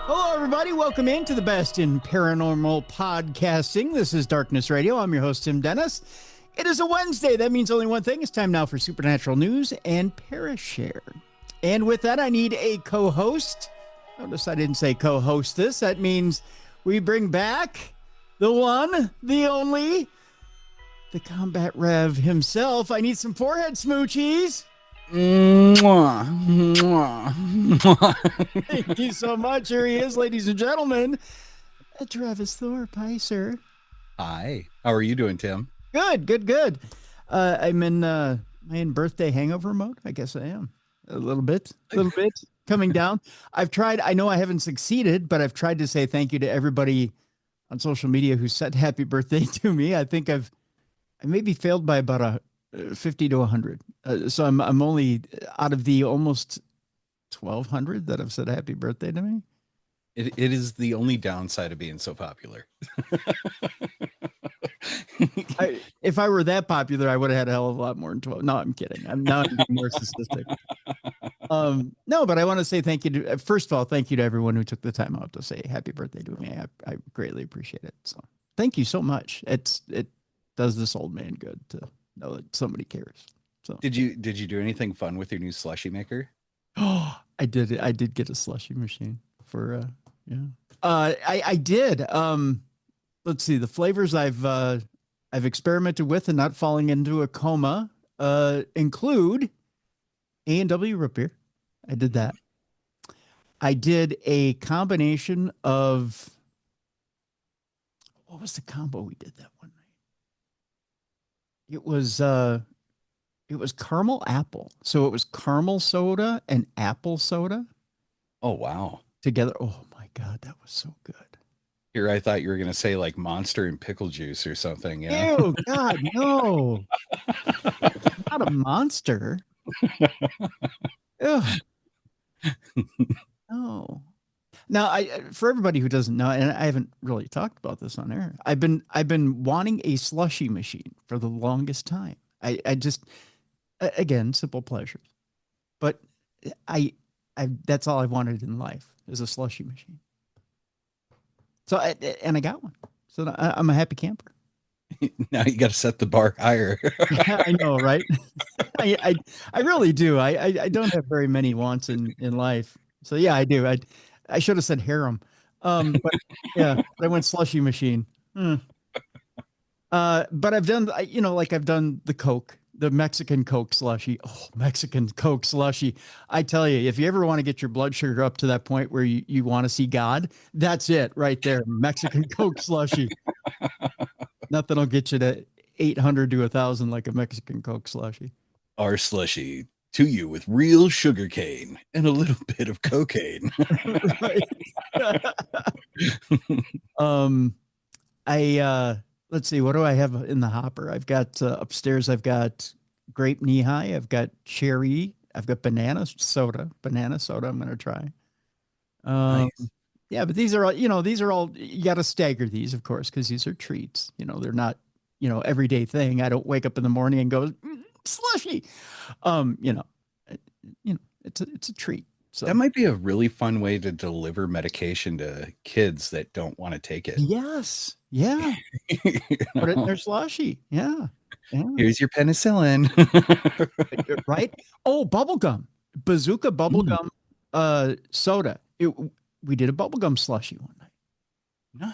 Hello, everybody. Welcome into the best in paranormal podcasting. This is Darkness Radio. I'm your host, Tim Dennis. It is a Wednesday. That means only one thing. It's time now for Supernatural News and Parashare. And with that, I need a co-host. Notice I didn't say co-hostess. That means we bring back the one, the only, the combatrev himself. I need some forehead smoochies. Mwah, mwah, mwah. Thank you so much. Here he is, ladies and gentlemen. Travis Thorpe. Hi, sir. Hi. How are you doing, Tim? Good. I'm in my birthday hangover mode. I guess I am a little bit coming down. I've tried. I know I haven't succeeded, but I've tried to say thank you to everybody on social media who said happy birthday to me. I think I maybe failed by about 50 to 100. So I'm only out of the almost 1,200 that have said happy birthday to me. It is the only downside of being so popular. If I were that popular, I would have had a hell of a lot more than 12. No, I'm kidding. I'm not more narcissistic. No, but I want to say thank you to, first of all, thank you to everyone who took the time out to say happy birthday to me. I greatly appreciate it. So thank you so much. It does this old man good to know that somebody cares. So Did you do anything fun with your new slushie maker? Oh, I did get a slushie machine for I did. Let's see, the flavors I've experimented with and not falling into a coma include A&W root beer. I did that. I did a combination of, what was the combo we did that one night? It was caramel apple. So it was caramel soda and apple soda. Oh, wow. Together. Oh my God, that was so good. Here, I thought you were going to say like Monster and pickle juice or something. Yeah. Ew, God, no. Not a monster. Ugh. No. Now, for everybody who doesn't know, and I haven't really talked about this on air, I've been wanting a slushie machine for the longest time. I just, again, simple pleasures, but I that's all I wanted in life is a slushie machine. So I got one. So I'm a happy camper. Now you got to set the bar higher. Yeah, I know, right? I really do. I don't have very many wants in life. So yeah, I do. I should have said harem. But yeah, I went slushie machine. But I've done, I've done the Coke, the Mexican Coke slushie. Oh, Mexican Coke slushie. I tell you, if you ever want to get your blood sugar up to that point where you want to see God, that's it right there. Mexican Coke slushie. Nothing will get you to 800 to 1,000 like a Mexican Coke slushie. Our slushie to you with real sugar cane and a little bit of cocaine. Let's see, what do I have in the hopper? I've got upstairs, I've got grape knee-high, I've got cherry, I've got banana soda I'm going to try. Nice. Yeah, but these are all, you got to stagger these, of course, because these are treats. They're not, everyday thing. I don't wake up in the morning and go, slushy. It's a treat. So that might be a really fun way to deliver medication to kids that don't want to take it. Yes. Yeah. Put it in their slushy. Yeah. Here's your penicillin. Right? Oh, bubblegum. Bazooka bubblegum soda. We did a bubblegum slushy one night.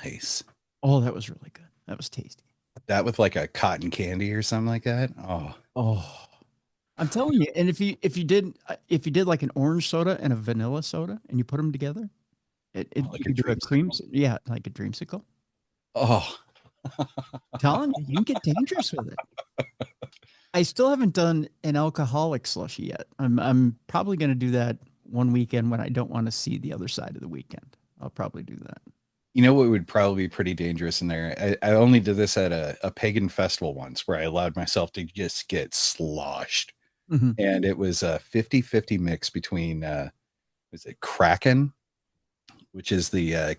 Nice. Oh, that was really good. That was tasty. That with like a cotton candy or something like that. Oh, I'm telling you. And if you did like an orange soda and a vanilla soda and you put them together, like you do a cream. Yeah, like a dreamsicle. Oh, telling you can get dangerous with it. I still haven't done an alcoholic slushy yet. I'm probably going to do that one weekend when I don't want to see the other side of the weekend. I'll probably do that. You know what would probably be pretty dangerous in there? I only did this at a pagan festival once where I allowed myself to just get sloshed. Mm-hmm. And it was a 50-50 mix between, was it Kraken, which is the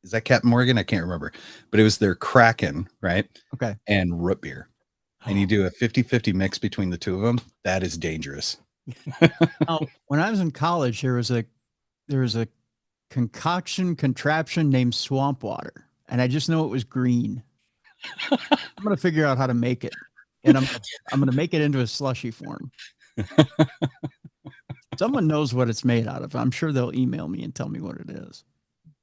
is that Captain Morgan? I can't remember, but it was their Kraken, right? Okay. And root beer. And you do a 50-50 mix between the two of them. That is dangerous. Now, when I was in college, there was a concoction contraption named swamp water. And I just know it was green. I'm going to figure out how to make it. And I'm going to make it into a slushy form. Someone knows what it's made out of. I'm sure they'll email me and tell me what it is.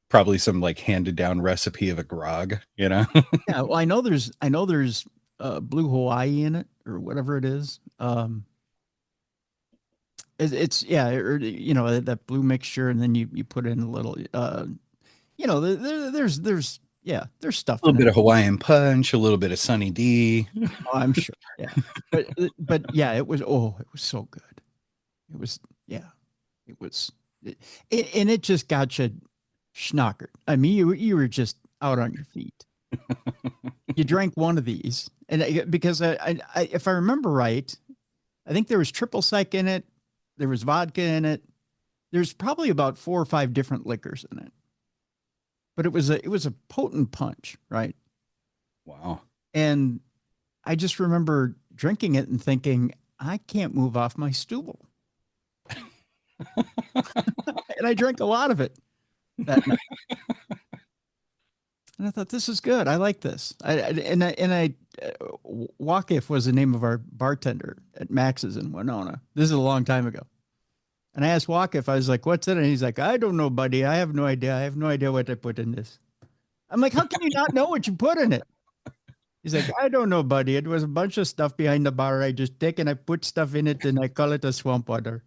Probably some like handed down recipe of a grog, you know? Yeah. Well, I know there's blue Hawaii in it or whatever it is. It's or, you know, that blue mixture. And then you put in a little, you know, there's stuff. A little bit of Hawaiian punch, a little bit of Sunny D. Oh, I'm sure. Yeah. But yeah, it was so good. It was, and it just got you schnockered. I mean, you were just out on your feet. You drank one of these, and because I if I remember right, I think there was triple sec in it. There was vodka in it. There's probably about 4 or 5 different liquors in it. But it was a potent punch, right? Wow. And I just remember drinking it and thinking, I can't move off my stool. And I drank a lot of it that night. And I thought, this is good. I like this. Wakif was the name of our bartender at Max's in Winona. This is a long time ago. And I asked Wakif, I was like, what's in it? And he's like, I don't know, buddy. I have no idea. I have no idea what I put in this. I'm like, how can you not know what you put in it? He's like, I don't know, buddy. It was a bunch of stuff behind the bar. I just take and I put stuff in it and I call it a swamp water.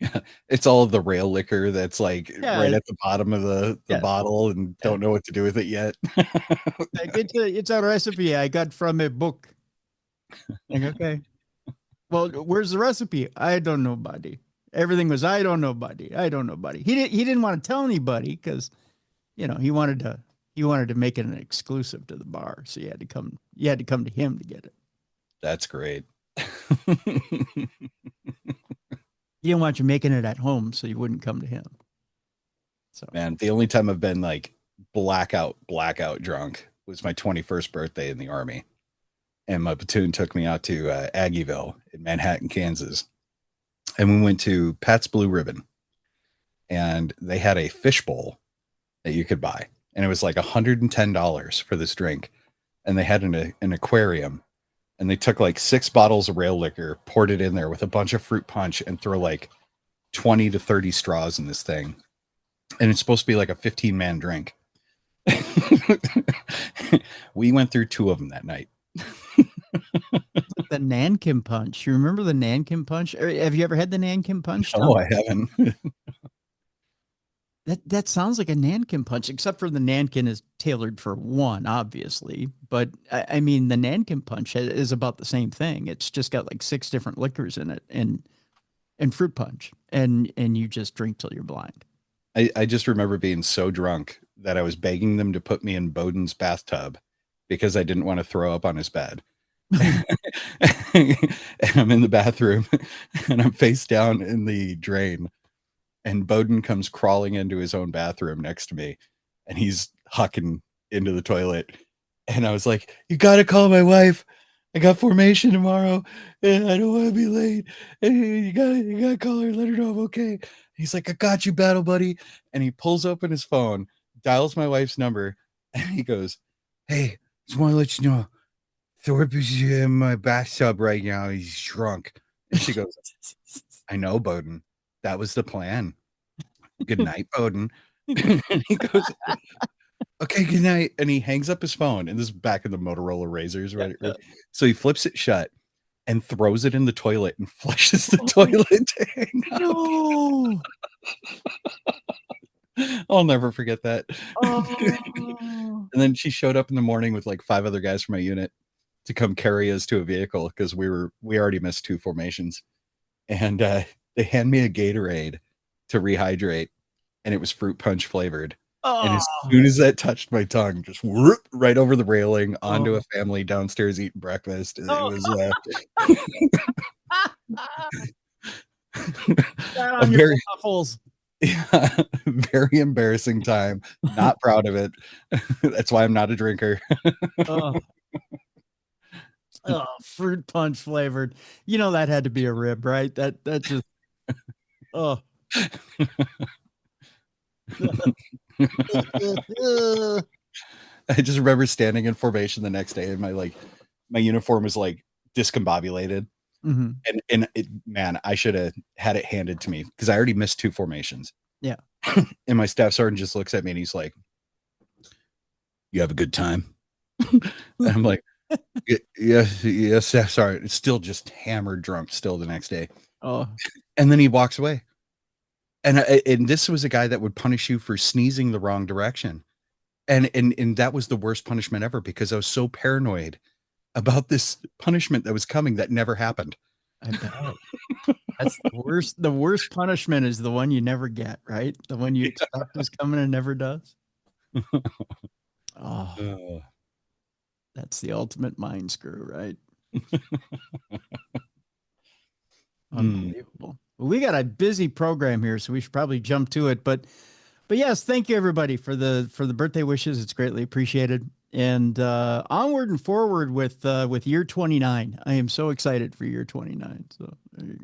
Yeah, it's all of the rail liquor that's like right at the bottom of the bottle and don't know what to do with it yet. Like it's a recipe I got from a book. Like, okay. Well, where's the recipe? I don't know, buddy. Everything was, I don't know, buddy. I don't know, buddy. He didn't want to tell anybody because, you know, he wanted to make it an exclusive to the bar. So you had to come to him to get it. That's great. He didn't want you making it at home, so you wouldn't come to him. So, man, the only time I've been like blackout drunk was my 21st birthday in the Army. And my platoon took me out to Aggieville in Manhattan, Kansas. And we went to Pat's Blue Ribbon. And they had a fishbowl that you could buy. And it was like $110 for this drink. And they had an aquarium. And they took like 6 bottles of rail liquor, poured it in there with a bunch of fruit punch, and throw like 20 to 30 straws in this thing. And it's supposed to be like a 15-man drink. We went through 2 of them that night. The Nankin punch. You remember the Nankin punch? Have you ever had the Nankin punch? No, I haven't. That sounds like a Nankin punch, except for the Nankin is tailored for one, obviously. But I mean, the Nankin punch is about the same thing. It's just got like 6 different liquors in it and fruit punch, and you just drink till you're blind. I just remember being so drunk that I was begging them to put me in Bowden's bathtub because I didn't want to throw up on his bed. And I'm in the bathroom and I'm face down in the drain. And Bowden comes crawling into his own bathroom next to me, and he's hucking into the toilet. And I was like, you got to call my wife. I got formation tomorrow, and I don't want to be late. And you gotta call her, let her know I'm okay. He's like, I got you, battle buddy. And he pulls open his phone, dials my wife's number, and he goes, hey, just want to let you know, Thorpe is in my bathtub right now. He's drunk. And she goes, I know, Bowden. That was the plan. Good night, Bowden. And he goes, okay, good night. And he hangs up his phone. And this is back in the Motorola Razors, right? So he flips it shut and throws it in the toilet and flushes the toilet to hang up. No. I'll never forget that. Oh. And then she showed up in the morning with like 5 other guys from my unit to come carry us to a vehicle because we already missed 2 formations. And they hand me a Gatorade to rehydrate, and it was fruit punch flavored. Oh. And as soon as that touched my tongue, just whoop, right over the railing onto a family downstairs eating breakfast. It was a very waffles. Yeah, very embarrassing time. Not proud of it. That's why I'm not a drinker. Fruit punch flavored. You know that had to be a rib, right? That just I just remember standing in formation the next day, and my uniform was like discombobulated. Mm-hmm. And man, I should have had it handed to me because I already missed 2 formations. Yeah. And my staff sergeant just looks at me and he's like, "You have a good time?" And I'm like, yes, staff sergeant. It's still just hammered drunk still the next day. Oh. And then he walks away. And this was a guy that would punish you for sneezing the wrong direction. And that was the worst punishment ever because I was so paranoid about this punishment that was coming that never happened. I bet. That's the worst. The worst punishment is the one you never get, right? The one you expect is coming and never does. Oh, that's the ultimate mind screw, right? Unbelievable. Well, we got a busy program here, so we should probably jump to it. But yes, thank you everybody for the birthday wishes. It's greatly appreciated. And onward and forward with year 29. I am so excited for year 29. So there you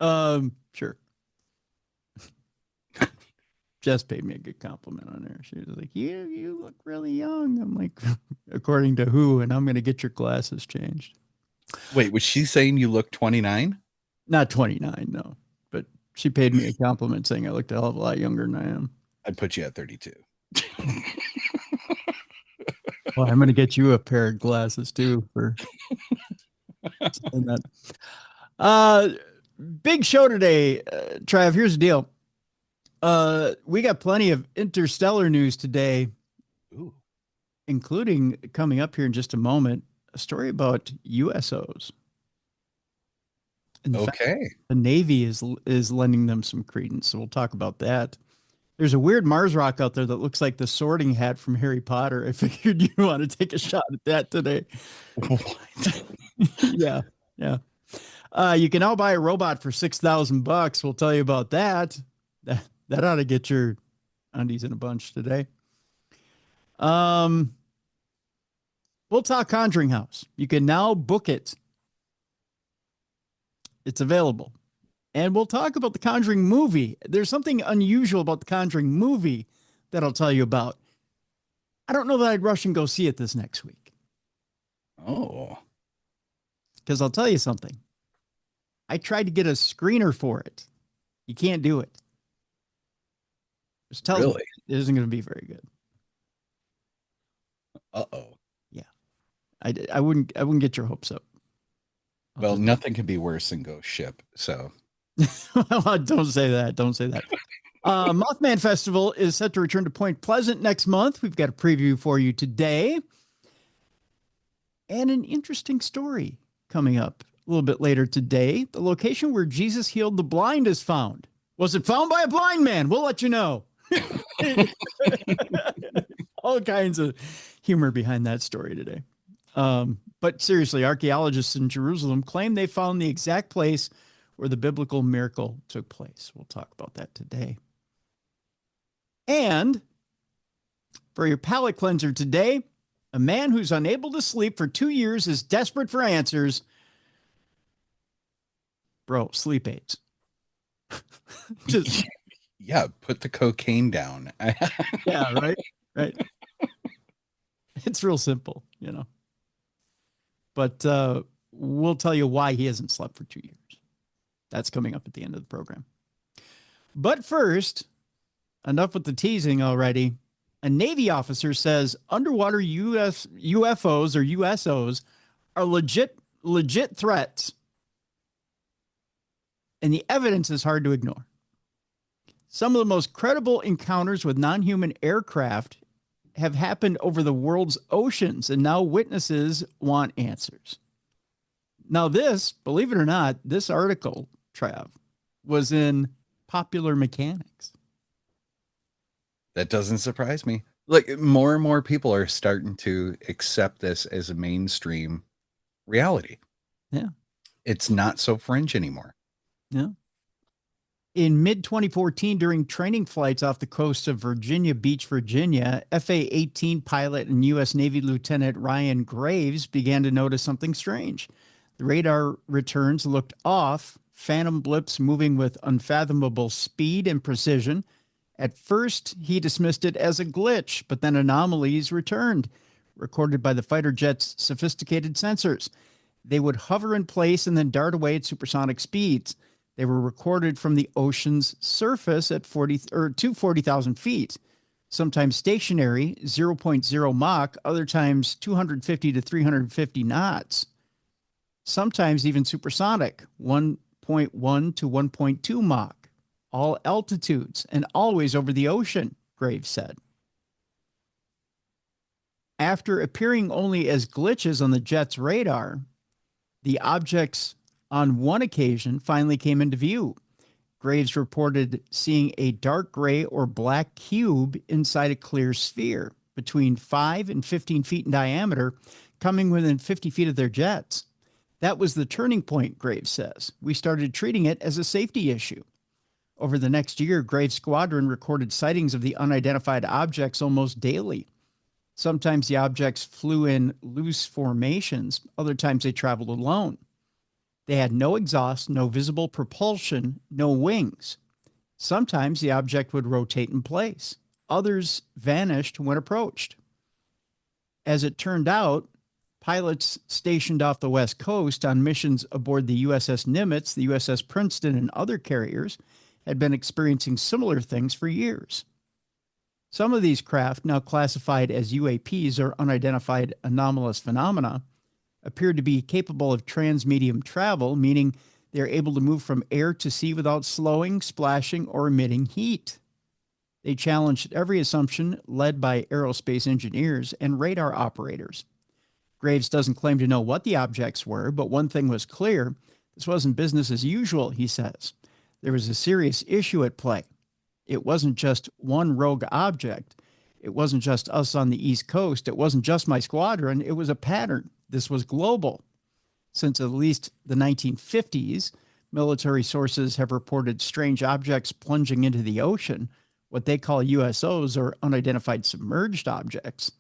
go. Sure. Jess paid me a good compliment on there. She was like, you look really young. I'm like, according to who? And I'm going to get your glasses changed. Wait, was she saying you look 29? Not 29, no. But she paid me a compliment saying I looked a hell of a lot younger than I am. I'd put you at 32. Well, I'm going to get you a pair of glasses too for saying that. Big show today, Trav. Here's the deal. We got plenty of interstellar news today. Ooh. Including coming up here in just a moment, a story about USOs. In fact, the Navy is lending them some credence, so we'll talk about that. There's a weird Mars rock out there that looks like the Sorting Hat from Harry Potter. I figured you want to take a shot at that today. What? Yeah. You can now buy a robot for $6,000. We'll tell you about that. That ought to get your undies in a bunch today. We'll talk Conjuring House. You can now book it. It's available. And we'll talk about the Conjuring movie. There's something unusual about the Conjuring movie that I'll tell you about. I don't know that I'd rush and go see it this next week. Oh. Because I'll tell you something. I tried to get a screener for it. You can't do it. Just tells me it isn't going to be very good. Uh-oh. Yeah. I wouldn't get your hopes up. Well, nothing can be worse than Ghost Ship, so. Don't say that. Don't say that. Mothman Festival is set to return to Point Pleasant next month. We've got a preview for you today. And an interesting story coming up a little bit later today. The location where Jesus healed the blind is found. Was it found by a blind man? We'll let you know. All kinds of humor behind that story today. But seriously, archaeologists in Jerusalem claim they found the exact place where the biblical miracle took place. We'll talk about that today. And for your palate cleanser today, a man who's unable to sleep for 2 years is desperate for answers. Bro, sleep aids. Yeah, put the cocaine down. Yeah, right. It's real simple, you know. But we'll tell you why he hasn't slept for 2 years. That's coming up at the end of the program. But first, enough with the teasing already. A Navy officer says underwater UFOs or USOs are legit threats. And the evidence is hard to ignore. Some of the most credible encounters with non-human aircraft have happened over the world's oceans, and now witnesses want answers. Now this, believe it or not, this article, Trav, was in Popular Mechanics. That doesn't surprise me. Like, more and more people are starting to accept this as a mainstream reality. Yeah. It's not so fringe anymore. Yeah. In mid-2014, during training flights off the coast of Virginia Beach, Virginia, FA-18 pilot and U.S. Navy Lieutenant Ryan Graves began to notice something strange. The radar returns looked off phantom blips moving with unfathomable speed and precision. At first, he dismissed it as a glitch, but then anomalies returned, recorded by the fighter jet's sophisticated sensors. They would hover in place and then dart away at supersonic speeds. They were recorded from the ocean's surface at 40,000 feet, sometimes stationary, 0.0 Mach, other times 250 to 350 knots, sometimes even supersonic, 1.1 to 1.2 Mach. All altitudes, and always over the ocean, Graves said. After appearing only as glitches on the jet's radar, the objects on one occasion finally came into view. Graves reported seeing a dark gray or black cube inside a clear sphere, between 5 and 15 feet in diameter, coming within 50 feet of their jets. That was the turning point, Graves says. We started treating it as a safety issue. Over the next year, Graves' squadron recorded sightings of the unidentified objects almost daily. Sometimes the objects flew in loose formations. Other times they traveled alone. They had no exhaust, no visible propulsion, no wings. Sometimes the object would rotate in place. Others vanished when approached. As it turned out, pilots stationed off the West Coast on missions aboard the USS Nimitz, the USS Princeton, and other carriers had been experiencing similar things for years. Some of these craft, now classified as UAPs or unidentified anomalous phenomena, appeared to be capable of transmedium travel, meaning they are able to move from air to sea without slowing, splashing, or emitting heat. They challenged every assumption led by aerospace engineers and radar operators. Graves doesn't claim to know what the objects were, but one thing was clear. This wasn't business as usual, he says. There was a serious issue at play. It wasn't just one rogue object. It wasn't just us on the East Coast. It wasn't just my squadron. It was a pattern. This was global. Since at least the 1950s, military sources have reported strange objects plunging into the ocean, what they call USOs, or unidentified submerged objects.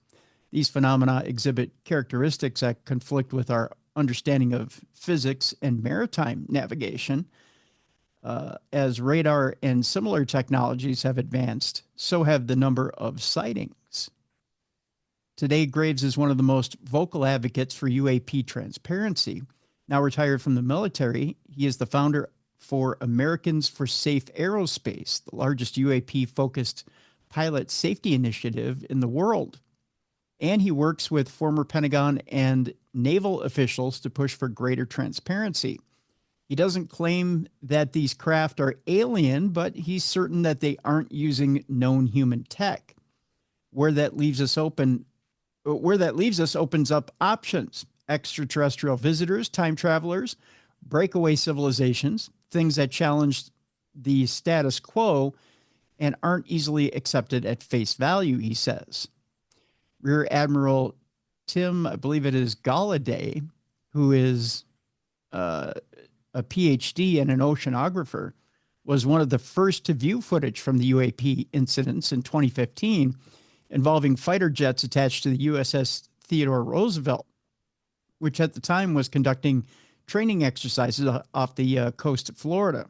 These phenomena exhibit characteristics that conflict with our understanding of physics and maritime navigation. As radar and similar technologies have advanced, so have the number of sightings. Today, Graves is one of the most vocal advocates for UAP transparency. Now retired from the military, he is the founder for Americans for Safe Aerospace, the largest UAP-focused pilot safety initiative in the world. And he works with former Pentagon and naval officials to push for greater transparency. He doesn't claim that these craft are alien, but he's certain that they aren't using known human tech. Where that leaves us opens up options: extraterrestrial visitors, time travelers, breakaway civilizations, things that challenge the status quo and aren't easily accepted at face value, he says. Rear Admiral Tim, I believe it is Galladay, who is a PhD and an oceanographer, was one of the first to view footage from the UAP incidents in 2015 involving fighter jets attached to the USS Theodore Roosevelt, which at the time was conducting training exercises off the coast of Florida.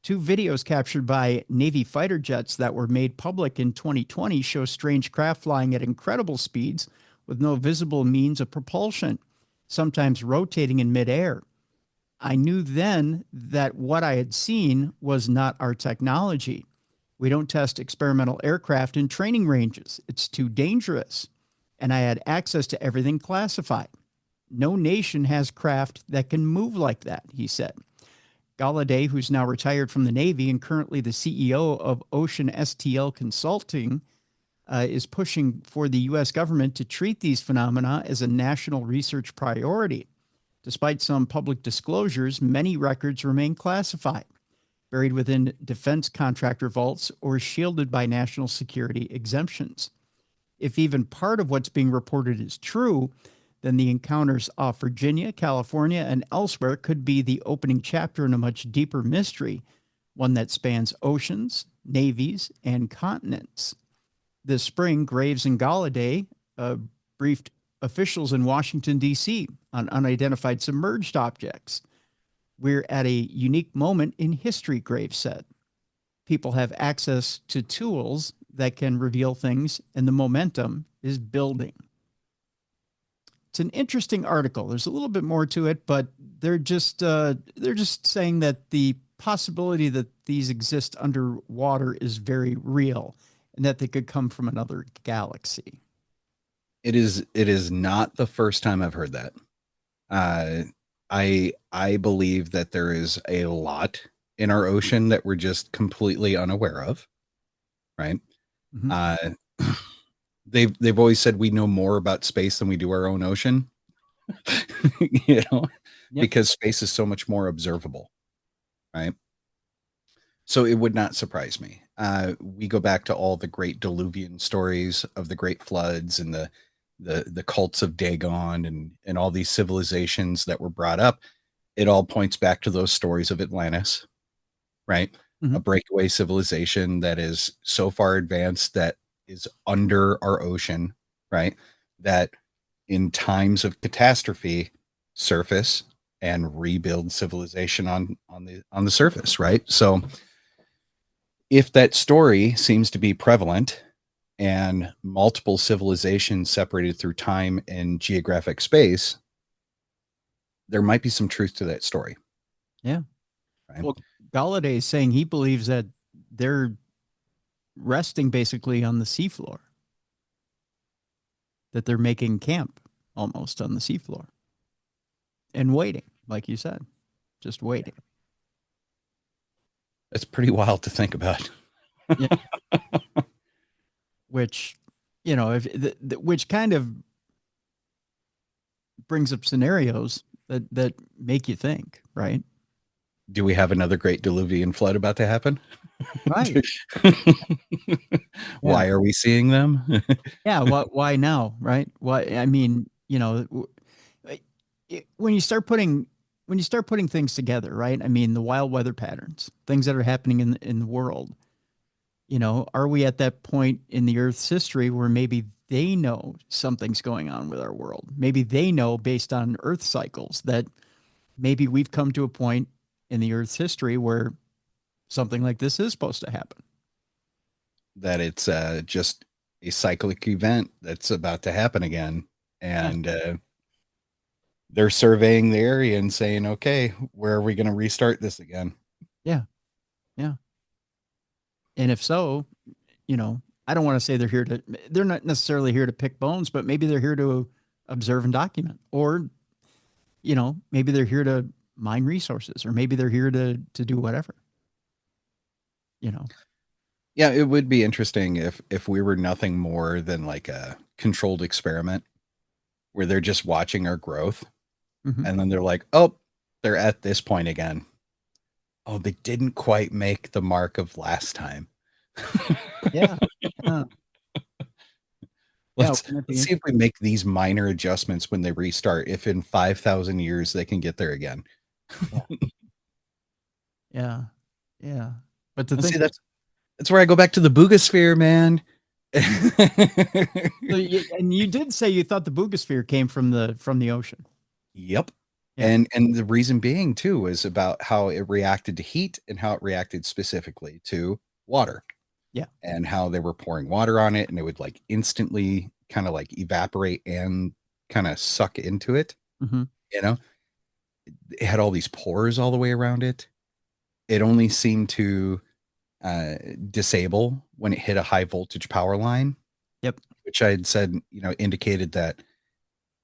2 videos captured by Navy fighter jets that were made public in 2020 show strange craft flying at incredible speeds with no visible means of propulsion, sometimes rotating in midair. I knew then that what I had seen was not our technology. We don't test experimental aircraft in training ranges. It's too dangerous. And I had access to everything classified. No nation has craft that can move like that, he said. Galladay, who's now retired from the Navy and currently the CEO of Ocean STL Consulting, is pushing for the U.S. government to treat these phenomena as a national research priority. Despite some public disclosures, many records remain classified, buried within defense contractor vaults or shielded by national security exemptions. If even part of what's being reported is true, then the encounters off Virginia, California, and elsewhere could be the opening chapter in a much deeper mystery, one that spans oceans, navies, and continents. This spring, Graves and Galladay briefed officials in Washington, D.C. on unidentified submerged objects. we're at a unique moment in history, Graves said. People have access to tools that can reveal things, and the momentum is building. It's an interesting article. There's a little bit more to it, but they're just saying that the possibility that these exist underwater is very real, and that they could come from another galaxy. It is not the first time I've heard that. I believe that there is a lot in our ocean that we're just completely unaware of, right? Mm-hmm. They've always said we know more about space than we do our own ocean, you know, yep. Because space is so much more observable, right? So it would not surprise me. We go back to all the great Diluvian stories of the great floods and the cults of Dagon and all these civilizations that were brought up. It all points back to those stories of Atlantis, right? Mm-hmm. A breakaway civilization that is so far advanced that is under our ocean, right? That in times of catastrophe surface and rebuild civilization on the surface, right? So if that story seems to be prevalent and multiple civilizations separated through time and geographic space, there might be some truth to that story. Yeah. Right? Well, Galladay is saying he believes that they're resting basically on the seafloor, that they're making camp almost on the seafloor and waiting, like you said, just waiting. That's pretty wild to think about. Yeah. Which, you know, if which kind of brings up scenarios that make you think, right? Do we have another great Diluvian flood about to happen? Right. Why are we seeing them? Yeah. Why now? Right. Why? I mean, you know, when you start putting things together, right? I mean, the wild weather patterns, things that are happening in the world. You know, are we at that point in the Earth's history where maybe they know something's going on with our world? Maybe they know based on Earth cycles that maybe we've come to a point in the Earth's history where something like this is supposed to happen. That it's just a cyclic event that's about to happen again. And they're surveying the area and saying, okay, where are we going to restart this again? Yeah. Yeah. And if so, you know, I don't want to say they're not necessarily here to pick bones, but maybe they're here to observe and document, or, you know, maybe they're here to mine resources, or maybe they're here to do whatever, you know. Yeah, it would be interesting if we were nothing more than like a controlled experiment where they're just watching our growth. Mm-hmm. And then they're like, oh, they're at this point again. Oh, they didn't quite make the mark of last time. Yeah. Let's see if we make these minor adjustments when they restart. If in 5,000 years they can get there again. Yeah. Yeah. But see, that's where I go back to the boogosphere, man. So and you did say you thought the boogosphere came from the ocean. Yep. Yeah. And the reason being too is about how it reacted to heat and how it reacted specifically to water. Yeah. And how they were pouring water on it and it would like instantly kind of like evaporate and kind of suck into it. Mm-hmm. You know, it had all these pores all the way around it. It only seemed to disable when it hit a high voltage power line. Yep. Which I had said, you know, indicated that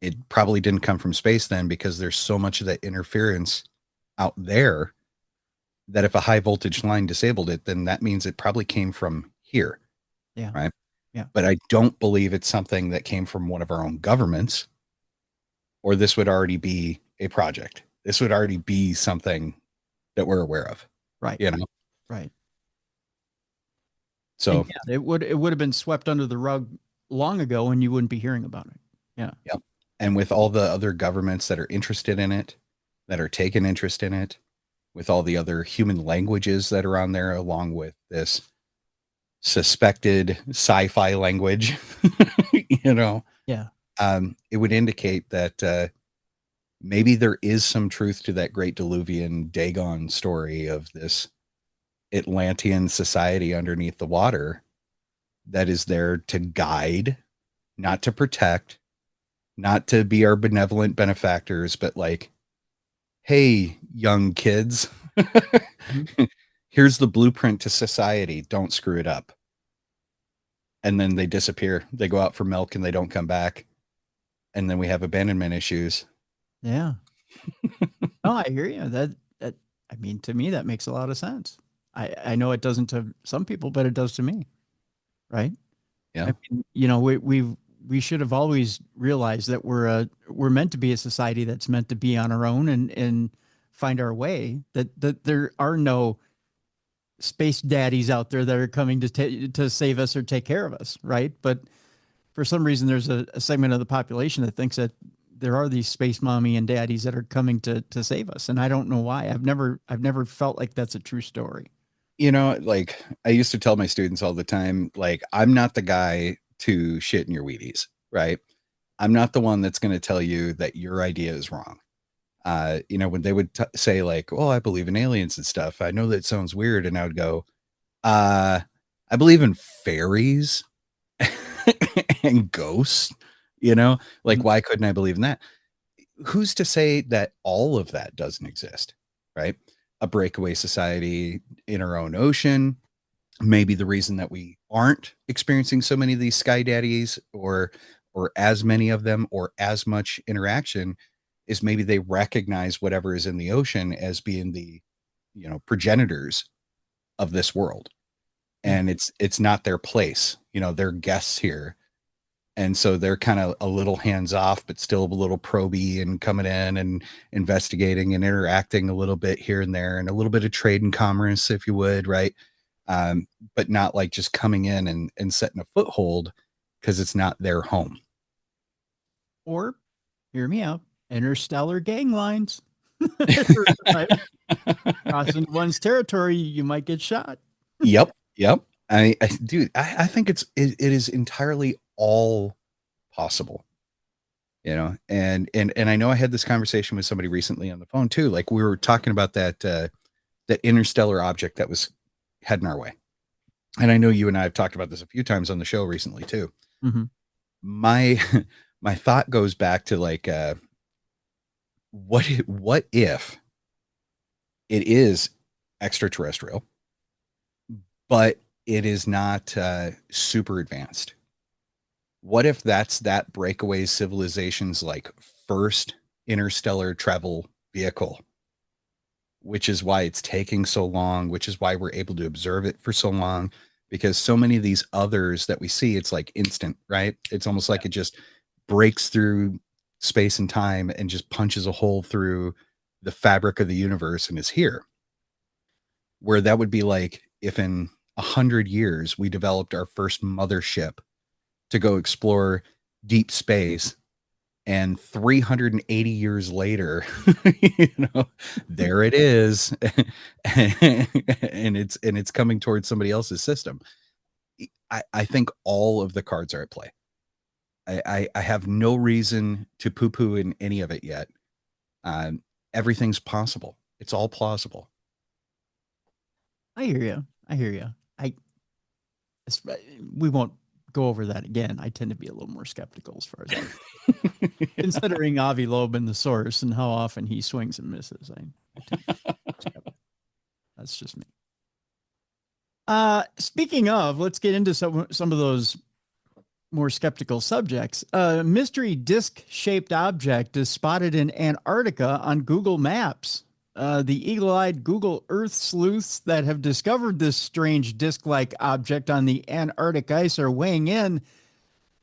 it probably didn't come from space then, because there's so much of that interference out there that if a high voltage line disabled it, then that means it probably came from here. Yeah. Right. Yeah. But I don't believe it's something that came from one of our own governments, or this would already be a project. This would already be something that we're aware of. Right. You know? Right. So yeah, it would have been swept under the rug long ago and you wouldn't be hearing about it. Yeah. Yep. And with all the other governments that are interested in it, that are taking interest in it, with all the other human languages that are on there, along with this suspected sci-fi language, you know, yeah, it would indicate that maybe there is some truth to that great Diluvian Dagon story of this Atlantean society underneath the water that is there to guide, not to protect, not to be our benevolent benefactors, but like, hey, young kids, here's the blueprint to society. Don't screw it up. And then they disappear. They go out for milk and they don't come back. And then we have abandonment issues. Yeah. No, I hear you. That I mean, to me, that makes a lot of sense. I know it doesn't to some people, but it does to me. Right. Yeah. I mean, you know, we should have always realized that we're meant to be a society that's meant to be on our own and find our way. That there are no space daddies out there that are coming to save us or take care of us, right? But for some reason, there's a segment of the population that thinks that there are these space mommy and daddies that are coming to save us, and I don't know why. I've never felt like that's a true story. You know, like I used to tell my students all the time, like, I'm not the guy to shit in your Wheaties, right? I'm not the one that's going to tell you that your idea is wrong. You know, when they would say like, "Oh, I believe in aliens and stuff," I know that sounds weird, and I would go, I believe in fairies and ghosts." You know, like, Mhm. why couldn't I believe in that? Who's to say that all of that doesn't exist, right? A breakaway society in our own ocean. Maybe the reason that we aren't experiencing so many of these sky daddies or as many of them or as much interaction is maybe they recognize whatever is in the ocean as being the, you know, progenitors of this world, Yeah. and it's not their place. You know, they're guests here, and so they're kind of a little hands off but still a little proby and coming in and investigating and interacting a little bit here and there and a little bit of trade and commerce, if you would, right? But not like just coming in and setting a foothold because it's not their home. Or, hear me out, interstellar gang lines. Right? Crossing one's territory, you might get shot. Yep, yep. Dude, I think it is entirely all possible, you know. And I know I had this conversation with somebody recently on the phone too. Like we were talking about that interstellar object that was heading our way. And I know you and I have talked about this a few times on the show recently too. Mm-hmm. My my thought goes back to like what if it is extraterrestrial, but it is not super advanced? What if that's that breakaway civilization's like first interstellar travel vehicle, which is why it's taking so long, which is why we're able to observe it for so long, because so many of these others that we see, it's like instant, right? It's almost like it just breaks through space and time and just punches a hole through the fabric of the universe and is here. Where that would be like if in 100 years we developed our first mothership to go explore deep space, and 380 years later, you know, there it is. And it's coming towards somebody else's system. I think all of the cards are at play. I have no reason to poo-poo in any of it yet. um, Everything's possible. It's all plausible. I hear you. I hear you. We won't go over that again. I tend to be a little more skeptical as far as that, considering Avi Loeb and the source and how often he swings and misses. I tend to be more skeptical. That's just me. Speaking of, let's get into some of those more skeptical subjects. A mystery disc-shaped object is spotted in Antarctica on Google Maps. The eagle-eyed Google Earth sleuths that have discovered this strange disc-like object on the Antarctic ice are weighing in.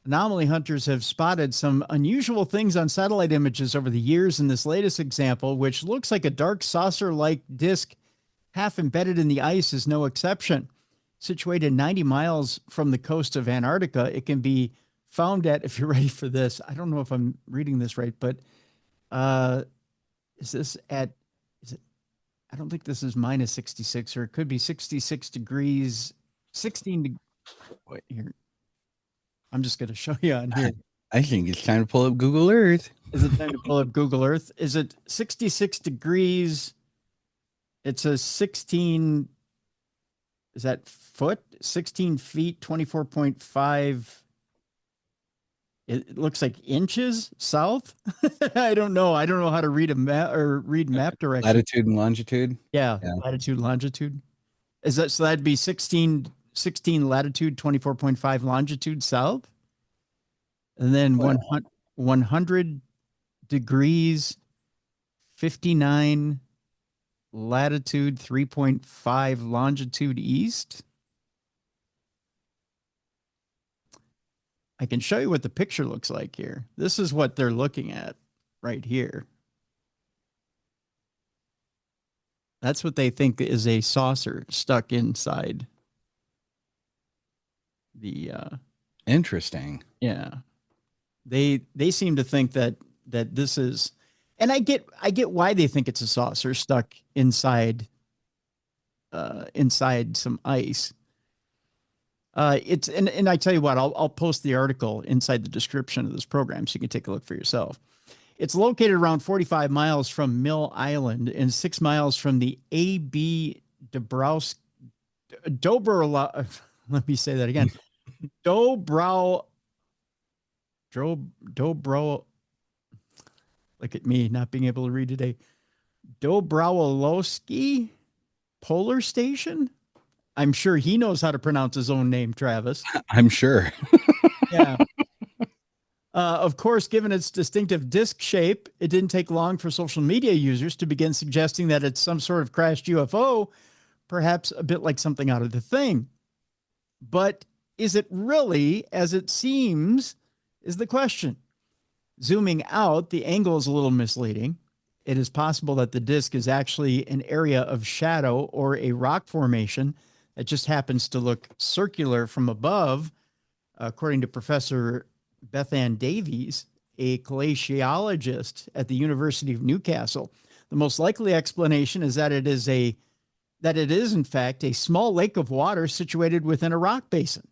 Anomaly hunters have spotted some unusual things on satellite images over the years, and this latest example, which looks like a dark saucer-like disc half embedded in the ice, is no exception. Situated 90 miles from the coast of Antarctica, it can be found at, if you're ready for this, I don't know if I'm reading this right, but uh, is this at, is it, I don't think this is minus 66, or it could be 66 degrees, 16 wait, here. I'm just going to show you on here. I think it's time to pull up Google Earth. Is it time to pull up Google Earth? Is it 66 degrees? It's a 16, is that foot? 16 feet, 24.5. It looks like inches south. I don't know. I don't know how to read a map or read map directions. Latitude and longitude. Yeah. Latitude, longitude. Is that so? That'd be 16 latitude, 24.5 longitude south. And then 100 degrees, 59 latitude, 3.5 longitude east. I can show you what the picture looks like here. This is what they're looking at right here. That's what they think is a saucer stuck inside the interesting. Yeah. They seem to think that this is, and I get why they think it's a saucer stuck inside some ice. It's and I tell you what, I'll post the article inside the description of this program so you can take a look for yourself. It's located around 45 miles from Mill Island and 6 miles from the A.B. Dobrowski. Let me say that again. Dobrow. Look at me not being able to read today. Dobrowolowski Polar Station. I'm sure he knows how to pronounce his own name, Travis. I'm sure. Yeah. Of course, given its distinctive disc shape, it didn't take long for social media users to begin suggesting that it's some sort of crashed UFO, perhaps a bit like something out of The Thing. But is it really as it seems is the question. Zooming out, the angle is a little misleading. It is possible that the disc is actually an area of shadow or a rock formation that just happens to look circular from above, according to Professor Beth Ann Davies, a glaciologist at the University of Newcastle. The most likely explanation is that it is in fact a small lake of water situated within a rock basin.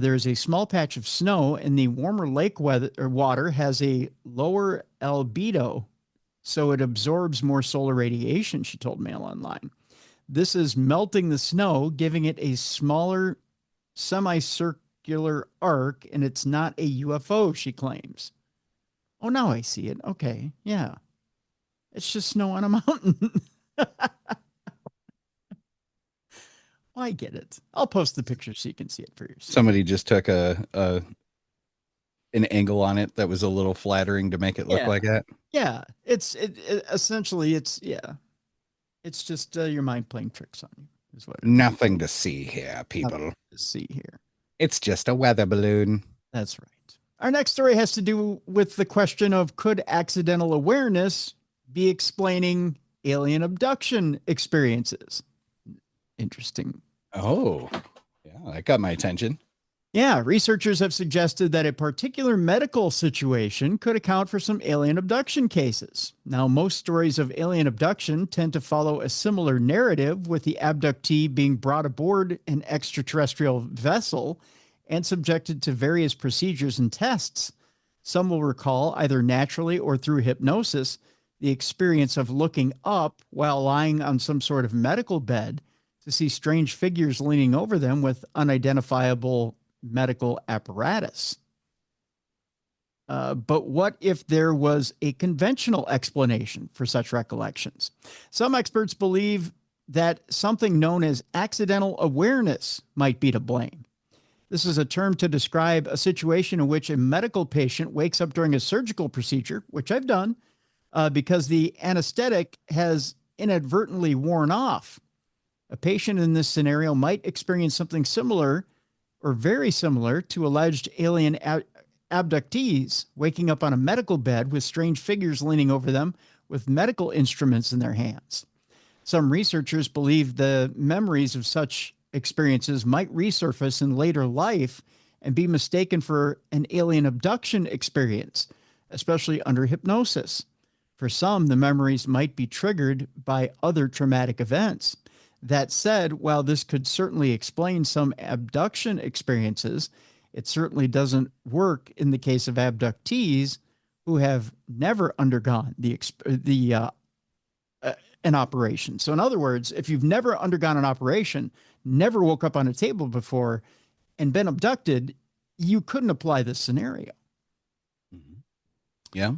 There is a small patch of snow, and the warmer lake water has a lower albedo, so it absorbs more solar radiation, she told Mail Online. This is melting the snow, giving it a smaller semicircular arc, and it's not a UFO, she claims. Oh, now I see it. Okay, yeah. It's just snow on a mountain. I get it. I'll post the picture so you can see it for yourself. Somebody just took an angle on it that was a little flattering to make it look like that. Yeah, it's essentially it's just your mind playing tricks on you. Is what Nothing to see here, people. Nothing to see here. It's just a weather balloon. That's right. Our next story has to do with the question of could accidental awareness be explaining alien abduction experiences? Interesting. Oh, yeah, that got my attention. Yeah, researchers have suggested that a particular medical situation could account for some alien abduction cases. Now, most stories of alien abduction tend to follow a similar narrative, with the abductee being brought aboard an extraterrestrial vessel and subjected to various procedures and tests. Some will recall, either naturally or through hypnosis, the experience of looking up while lying on some sort of medical bed to see strange figures leaning over them with unidentifiable medical apparatus. But what if there was a conventional explanation for such recollections? Some experts believe that something known as accidental awareness might be to blame. This is a term to describe a situation in which a medical patient wakes up during a surgical procedure, which I've done, because the anesthetic has inadvertently worn off. A patient in this scenario might experience something similar or very similar to alleged alien abductees waking up on a medical bed with strange figures leaning over them with medical instruments in their hands. Some researchers believe the memories of such experiences might resurface in later life and be mistaken for an alien abduction experience, especially under hypnosis. For some, the memories might be triggered by other traumatic events. That said, while this could certainly explain some abduction experiences, It certainly doesn't work in the case of abductees who have never undergone an operation. So in other words, if you've never undergone an operation, never woke up on a table before, and been abducted, you couldn't apply this scenario. Mm-hmm. Yeah.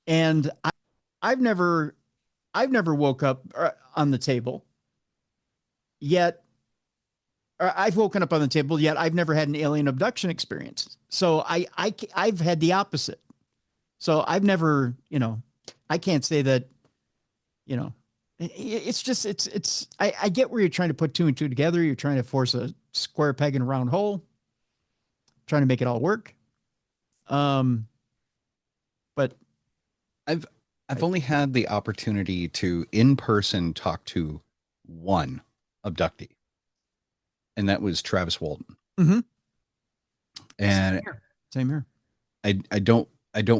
And I've never woke up on the table yet. Or I've woken up on the table yet. I've never had an alien abduction experience. So I've had the opposite. So I've never, I can't say that, it's just, I get where you're trying to put two and two together. You're trying to force a square peg in a round hole, trying to make it all work. But I've only had the opportunity to in person talk to one abductee, and that was Travis Walton. Mm-hmm. And same here. I don't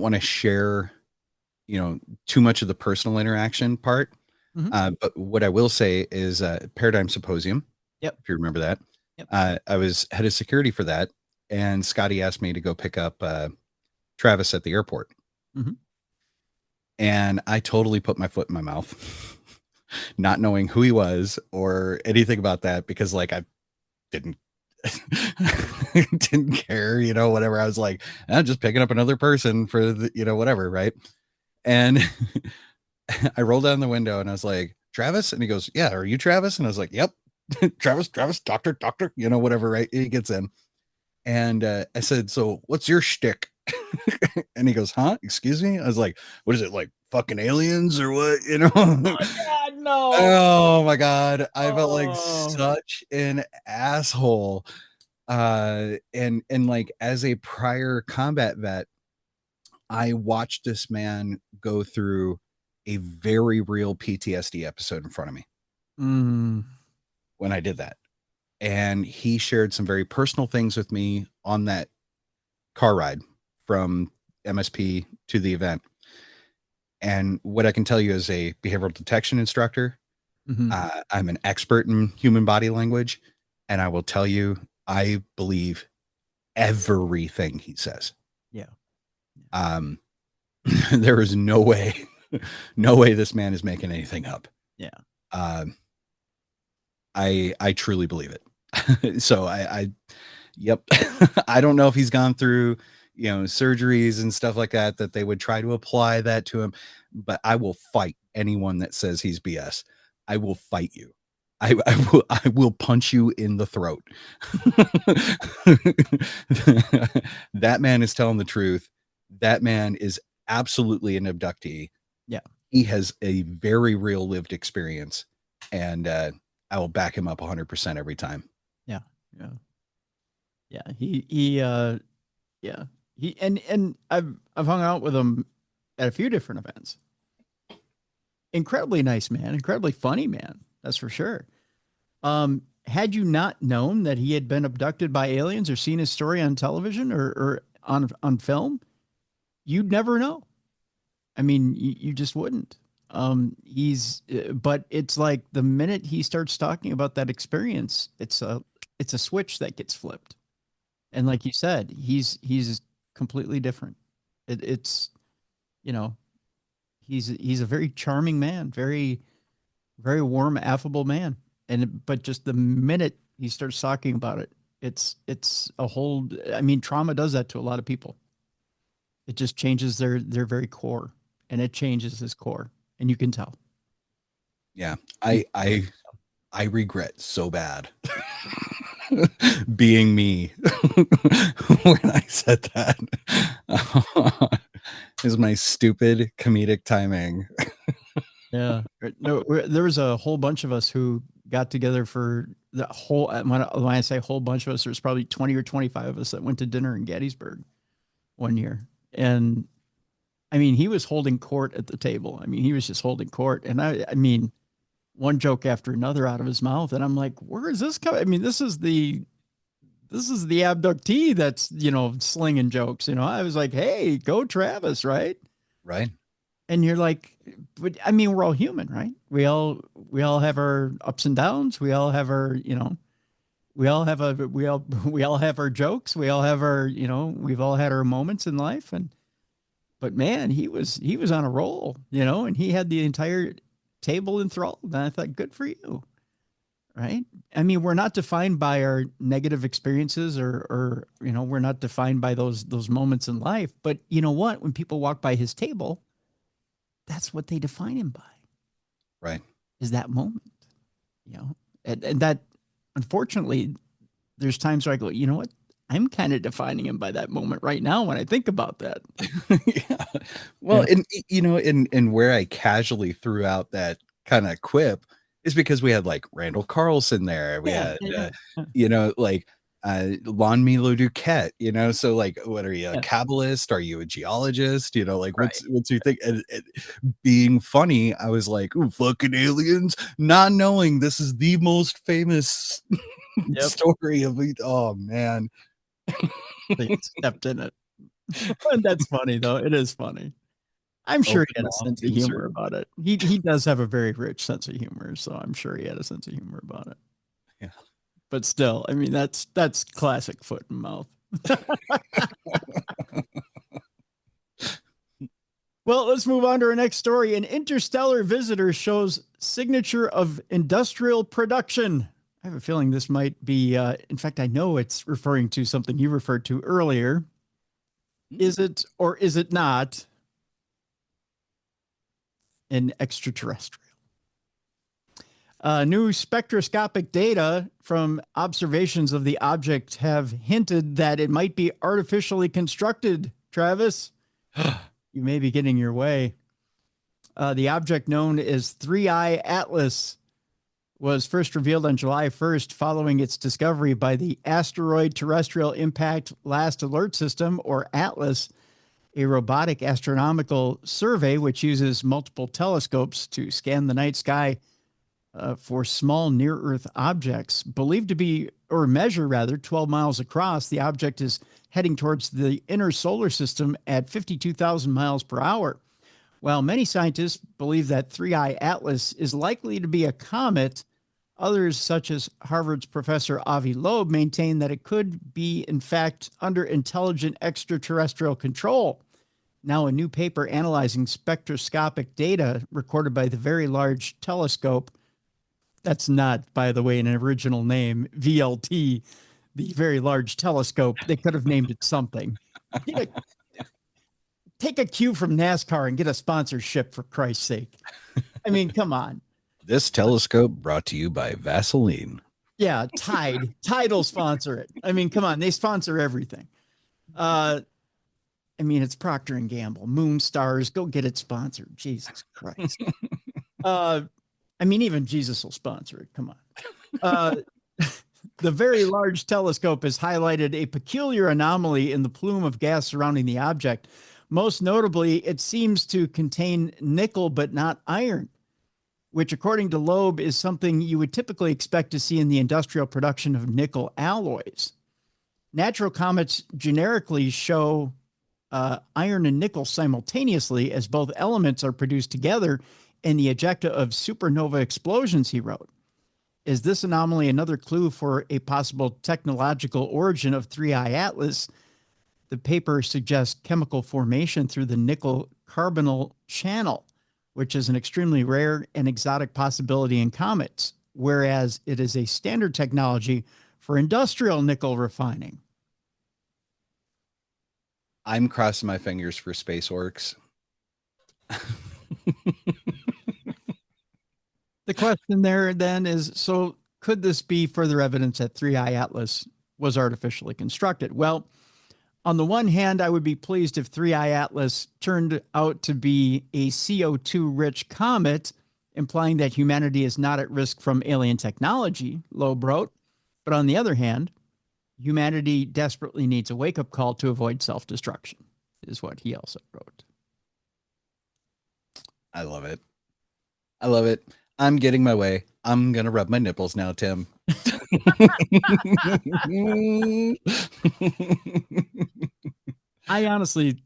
want to share, too much of the personal interaction part. Mm-hmm. But what I will say is Paradigm Symposium. Yep. If you remember that. Yep. I was head of security for that, and Scotty asked me to go pick up Travis at the airport. Mm-hmm. And I totally put my foot in my mouth, not knowing who he was or anything about that, because like I didn't care, whatever. I was like, I'm just picking up another person for the, whatever. Right. And I rolled down the window and I was like, Travis? And he goes, yeah, are you Travis? And I was like, yep. Travis, doctor, whatever. Right. He gets in. And I said, so what's your shtick? And he goes, huh? Excuse me? I was like, what is it, like fucking aliens or what? Oh my God, no. Oh my God. I felt like such an asshole. And like as a prior combat vet, I watched this man go through a very real PTSD episode in front of me when I did that. And he shared some very personal things with me on that car ride from MSP to the event. And what I can tell you as a behavioral detection instructor, I'm an expert in human body language. And I will tell you, I believe everything he says. Yeah. There is no way this man is making anything up. Yeah. I truly believe it. So yep. I don't know if he's gone through, surgeries and stuff like that they would try to apply that to him, but I will fight anyone that says he's BS. I will fight you. I will punch you in the throat. That man is telling the truth. That man is absolutely an abductee. Yeah. He has a very real lived experience, and I will back him up 100% every time. Yeah. Yeah. Yeah. And I've hung out with him at a few different events. Incredibly nice man, incredibly funny man. That's for sure. Had you not known that he had been abducted by aliens or seen his story on television or on film, you'd never know. I mean, you just wouldn't. But it's like the minute he starts talking about that experience, it's a switch that gets flipped. And like you said, he's completely different. He's a very charming man, very, very warm, affable man. But just the minute he starts talking about it, it's a whole, trauma does that to a lot of people. It just changes their very core, and it changes his core, and you can tell. Yeah. I regret so bad being me when I said that. Is my stupid comedic timing. Yeah. No, there was a whole bunch of us who got together for the whole, when I say whole bunch of us, there's probably 20 or 25 of us that went to dinner in Gettysburg one year. And he was holding court at the table. He was just holding court. And I mean, one joke after another out of his mouth. And I'm like, where is this coming? This is the abductee that's, slinging jokes. I was like, hey, go Travis, right? Right. And you're like, but we're all human, right? We all have our ups and downs. We all have our, we all have we all have our jokes. We all have our, we've all had our moments in life. But man, he was on a roll, and he had the entire table enthralled. And I thought, good for you. Right. I mean, we're not defined by our negative experiences or, we're not defined by those moments in life. But you know what? When people walk by his table, that's what they define him by. Right. Is that moment, and that, unfortunately, there's times where I go, you know what? I'm kind of defining him by that moment right now when I think about that. Yeah. Well, and where I casually threw out that kind of quip is because we had like Randall Carlson there. We had, like Lon Milo Duquette, so like, what are you, a Kabbalist? Are you a geologist? Like, what's your thing? And being funny, I was like, ooh, fucking aliens, not knowing this is the most famous story of it. Oh, man. They stepped in it. And that's funny, though. It is funny. I'm sure he had a sense of humor about it. He does have a very rich sense of humor, so I'm sure he had a sense of humor about it. Yeah. But still, I mean, that's classic foot and mouth. Well, let's move on to our next story. An interstellar visitor shows signature of industrial production. I have a feeling this might be, in fact, I know it's referring to something you referred to earlier. Is it or is it not an extraterrestrial? New spectroscopic data from observations of the object have hinted that it might be artificially constructed, Travis. You may be getting your way. The object known as 3i Atlas was first revealed on July 1st following its discovery by the Asteroid Terrestrial Impact Last Alert System, or ATLAS, a robotic astronomical survey which uses multiple telescopes to scan the night sky for small near-Earth objects. Believed to be, or measure rather, 12 miles across, the object is heading towards the inner solar system at 52,000 miles per hour. While many scientists believe that 3i Atlas is likely to be a comet, others, such as Harvard's Professor Avi Loeb, maintain that it could be, in fact, under intelligent extraterrestrial control. Now, a new paper analyzing spectroscopic data recorded by the Very Large Telescope, that's not, by the way, an original name, VLT, the Very Large Telescope. They could have named it something. Take a cue from NASCAR and get a sponsorship, for Christ's sake. I mean, come on. This telescope brought to you by Vaseline. Yeah, Tide'll sponsor it. I mean, come on, they sponsor everything. I mean, it's Procter and Gamble, Moonstars, go get it sponsored. Jesus Christ. I mean, even Jesus will sponsor it. Come on. The Very Large Telescope has highlighted a peculiar anomaly in the plume of gas surrounding the object. Most notably, it seems to contain nickel but not iron, which, according to Loeb, is something you would typically expect to see in the industrial production of nickel alloys. Natural comets generically show iron and nickel simultaneously, as both elements are produced together in the ejecta of supernova explosions, he wrote. Is this anomaly another clue for a possible technological origin of 3i Atlas? The paper suggests chemical formation through the nickel carbonyl channel, which is an extremely rare and exotic possibility in comets, whereas it is a standard technology for industrial nickel refining. I'm crossing my fingers for space orcs. The question there then is, so could this be further evidence that 3i Atlas was artificially constructed? Well, on the one hand, I would be pleased if 3i Atlas turned out to be a CO2-rich comet, implying that humanity is not at risk from alien technology, Loeb wrote. But on the other hand, humanity desperately needs a wake-up call to avoid self-destruction, is what he also wrote. I love it. I love it. I'm getting my way. I'm going to rub my nipples now, Tim. I honestly,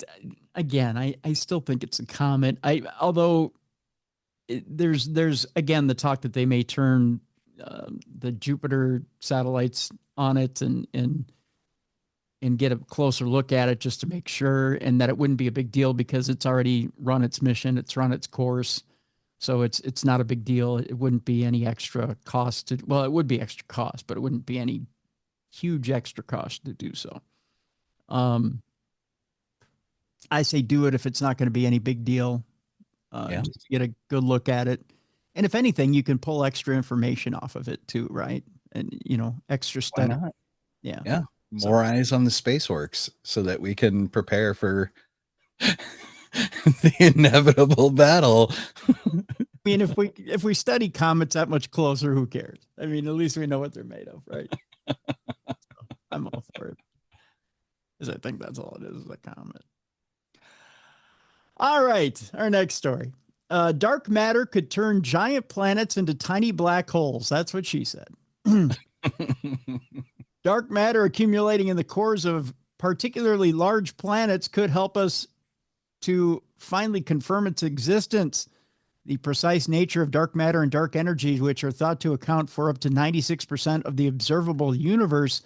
again, I still think it's a comet. Although there's again the talk that they may turn the Jupiter satellites on it and get a closer look at it just to make sure, and that it wouldn't be a big deal because it's already run its mission, it's run its course. So it's not a big deal. It wouldn't be any extra cost to, well, it would be extra cost, but it wouldn't be any huge extra cost to do so. I say do it if it's not going to be any big deal. Just to get a good look at it. And if anything, you can pull extra information off of it too, right? And, extra study. Why not? Yeah. Yeah. More eyes on the space orcs so that we can prepare for the inevitable battle. I mean, if we study comets that much closer, who cares? I mean, at least we know what they're made of, right? So, I'm all for it. Because I think that's all it is a comet. All right, our next story. Dark matter could turn giant planets into tiny black holes. That's what she said. Dark matter accumulating in the cores of particularly large planets could help us to finally confirm its existence. The precise nature of dark matter and dark energy, which are thought to account for up to 96% of the observable universe,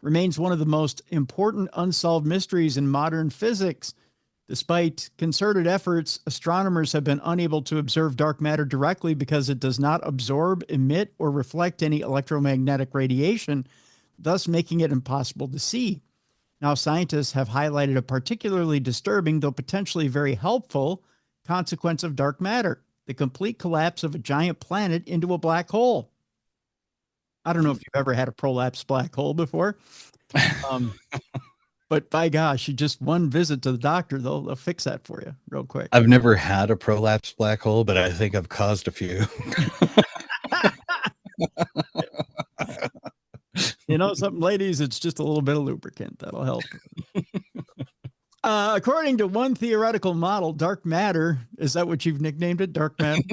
remains one of the most important unsolved mysteries in modern physics. Despite concerted efforts, astronomers have been unable to observe dark matter directly because it does not absorb, emit, or reflect any electromagnetic radiation, thus making it impossible to see. Now, scientists have highlighted a particularly disturbing, though potentially very helpful, consequence of dark matter: the complete collapse of a giant planet into a black hole. I don't know if you've ever had a prolapsed black hole before. But by gosh, you just one visit to the doctor, they'll fix that for you real quick. I've never had a prolapsed black hole, but I think I've caused a few. Something, ladies, it's just a little bit of lubricant. That'll help. According to one theoretical model, dark matter, is that what you've nicknamed it? Dark matter?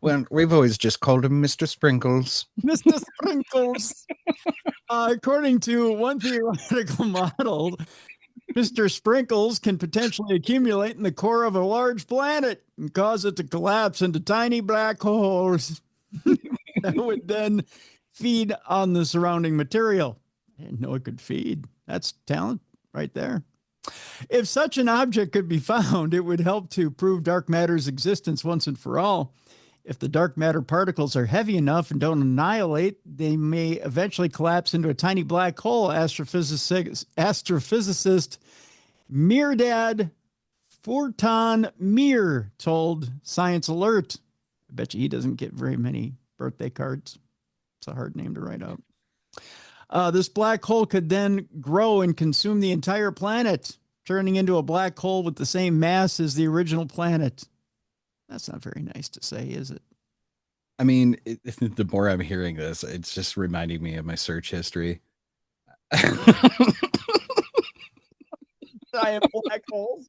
Well, we've always just called him Mr. Sprinkles. Mr. Sprinkles. According to one theoretical model, Mr. Sprinkles can potentially accumulate in the core of a large planet and cause it to collapse into tiny black holes that would then feed on the surrounding material. I didn't know it could feed. That's talent right there. If such an object could be found, it would help to prove dark matter's existence once and for all. If the dark matter particles are heavy enough and don't annihilate, they may eventually collapse into a tiny black hole, astrophysicist Mirdad Fortan Mir told Science Alert. I bet you he doesn't get very many birthday cards. It's a hard name to write out. This black hole could then grow and consume the entire planet, turning into a black hole with the same mass as the original planet. That's not very nice to say, is it? I mean, the more I'm hearing this, it's just reminding me of my search history. Giant black holes.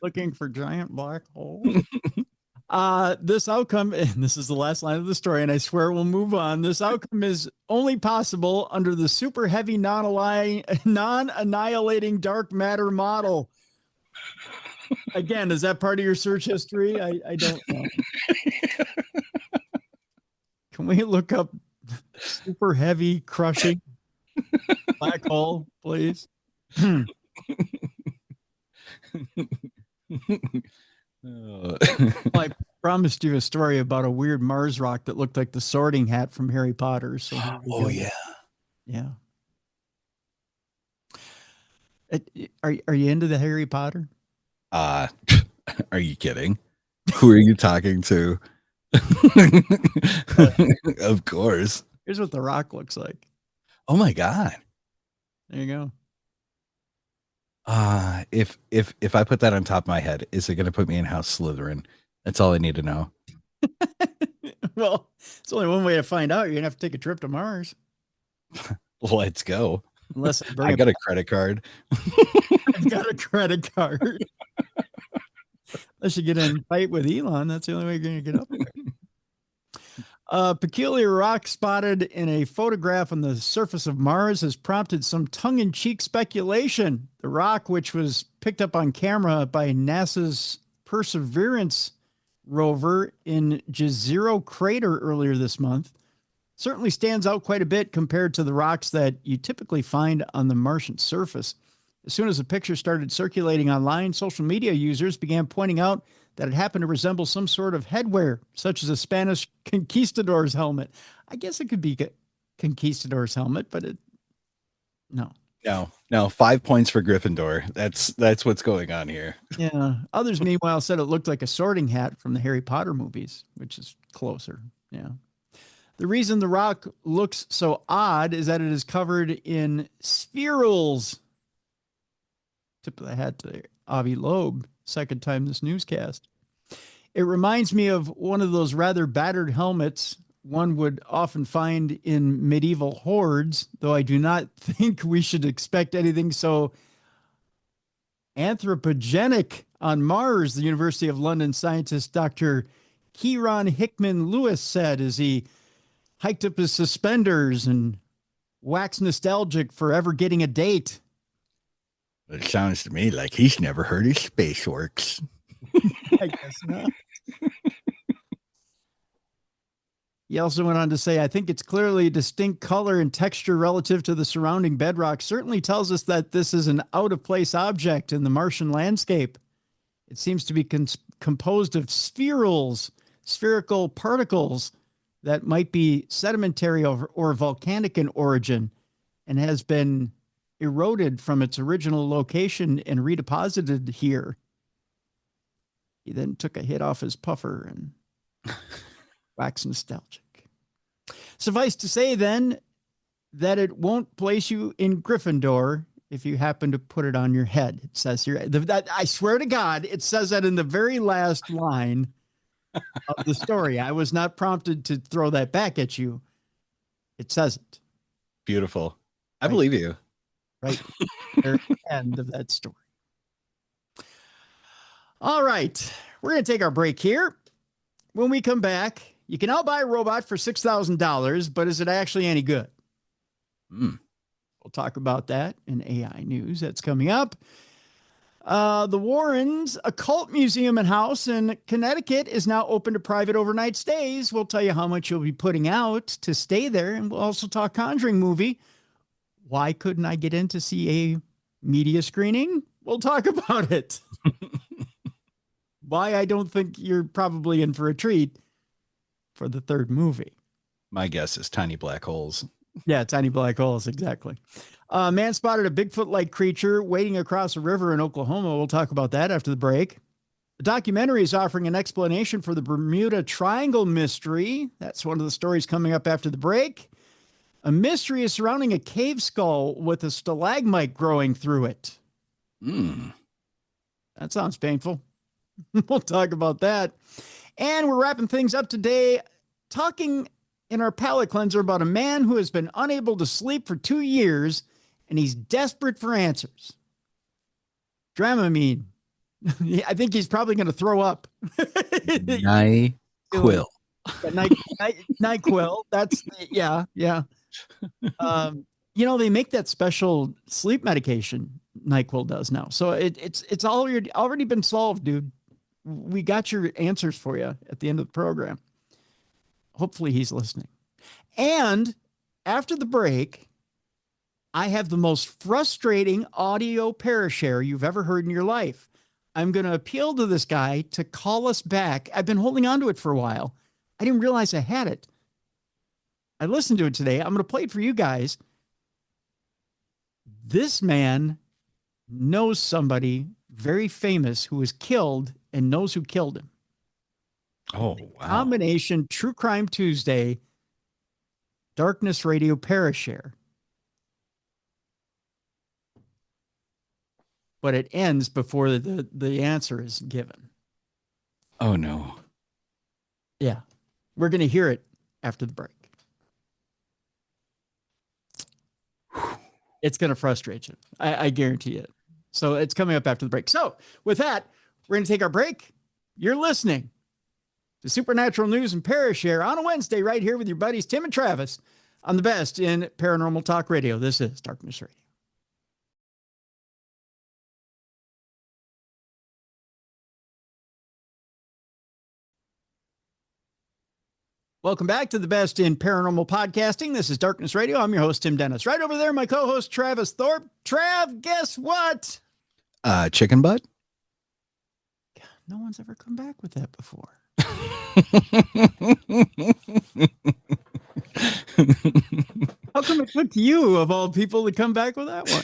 Looking for giant black holes. This outcome, and this is the last line of the story, and I swear we'll move on. This outcome is only possible under the super heavy non-annihilating dark matter model. Again, is that part of your search history? I don't know. Can we look up super heavy crushing black hole, please? I promised you a story about a weird Mars rock that looked like the Sorting Hat from Harry Potter. So yeah. Are you into the Harry Potter? Are you kidding? Who are you talking to? Of course. Here's what the rock looks like. Oh my God. There you go. If I put that on top of my head, is it going to put me in House Slytherin? That's all I need to know. Well, it's only one way to find out. You're gonna have to take a trip to Mars. Let's go. Unless I got a credit card. I've got a credit card. Unless you get in a fight with Elon, that's the only way you're going to get up there. A peculiar rock spotted in a photograph on the surface of Mars has prompted some tongue-in-cheek speculation. The rock, which was picked up on camera by NASA's Perseverance rover in Jezero crater earlier this month certainly stands out quite a bit compared to the rocks that you typically find on the Martian surface. As soon as the picture started circulating online, social media users began pointing out that it happened to resemble some sort of headwear, such as a Spanish conquistador's helmet. I guess it could be a conquistador's helmet, but no. No, 5 points for Gryffindor. That's what's going on here. Yeah. Others, meanwhile, said it looked like a sorting hat from the Harry Potter movies, which is closer. Yeah. The reason the rock looks so odd is that it is covered in spherules. Tip of the hat to Avi Loeb, second time this newscast. It reminds me of one of those rather battered helmets one would often find in medieval hordes, though I do not think we should expect anything so anthropogenic on Mars, the University of London scientist Dr. Kieran Hickman Lewis said as he hiked up his suspenders and waxed nostalgic for ever getting a date. It sounds to me like he's never heard of space orcs. I guess not. He also went on to say, I think it's clearly a distinct color and texture relative to the surrounding bedrock. Certainly tells us that this is an out-of-place object in the Martian landscape. It seems to be composed of spherules, spherical particles that might be sedimentary or volcanic in origin and has been eroded from its original location and redeposited here. He then took a hit off his puffer and wax nostalgic. Suffice to say, then, that it won't place you in Gryffindor if you happen to put it on your head. It says here, I swear to God, it says that in the very last line of the story. I was not prompted to throw that back at you. It says it. Beautiful. I believe you. Right. Very end of that story. All right. We're going to take our break here. When we come back, you can now buy a robot for $6,000, but is it actually any good? We'll talk about that in AI news. That's coming up. The Warrens Occult Museum and House in Connecticut is now open to private overnight stays. We'll tell you how much you'll be putting out to stay there. And we'll also talk Conjuring movie. Why couldn't I get in to see a media screening? We'll talk about it. Why I don't think you're probably in for a treat for the third movie. My guess is tiny black holes. Yeah, tiny black holes, exactly. Man spotted a Bigfoot-like creature wading across a river in Oklahoma. We'll talk about that after the break. The documentary is offering an explanation for the Bermuda Triangle mystery. That's one of the stories coming up after the break. A mystery is surrounding a cave skull with a stalagmite growing through it. That sounds painful. We'll talk about that. And we're wrapping things up today, talking in our palate cleanser about a man who has been unable to sleep for 2 years, and he's desperate for answers. Dramamine. I think he's probably going to throw up. NyQuil. NyQuil. That's, yeah. They make that special sleep medication NyQuil does now. So it's already been solved, dude. We got your answers for you at the end of the program. Hopefully he's listening. And after the break, I have the most frustrating audio Parashare you've ever heard in your life. I'm going to appeal to this guy to call us back. I've been holding on to it for a while. I didn't realize I had it. I listened to it today. I'm going to play it for you guys. This man knows somebody very famous who was killed and knows who killed him. Oh, wow. Combination True Crime Tuesday, Darkness Radio Parashare. But it ends before the answer is given. Oh, no. Yeah. We're going to hear it after the break. It's going to frustrate you. I guarantee it. So it's coming up after the break. So with that, we're going to take our break. You're listening to Supernatural News and Parashare on a Wednesday right here with your buddies Tim and Travis on the best in paranormal talk radio. This is Darkness Radio. Welcome back to the best in paranormal podcasting. This is Darkness Radio. I'm your host, Tim Dennis. Right over there, my co-host, Travis Thorpe. Trav, guess what? Chicken butt? No one's ever come back with that before. How come it took you, of all people, to come back with that one?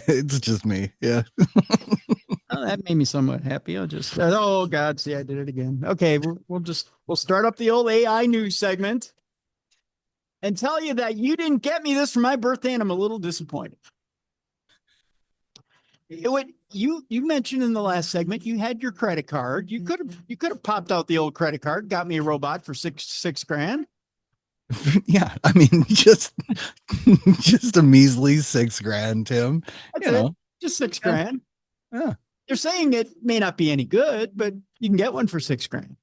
It's just me. Yeah. Oh, that made me somewhat happy. I'll just, oh God, see, I did it again. Okay, we'll start up the old AI news segment and tell you that you didn't get me this for my birthday, and I'm a little disappointed. You mentioned in the last segment you had your credit card. You could have popped out the old credit card, got me a robot for six grand. Yeah, I mean, just a measly $6,000, Tim. That's it. Just 6 grand. Yeah. They're saying it may not be any good, but you can get one for 6 grand.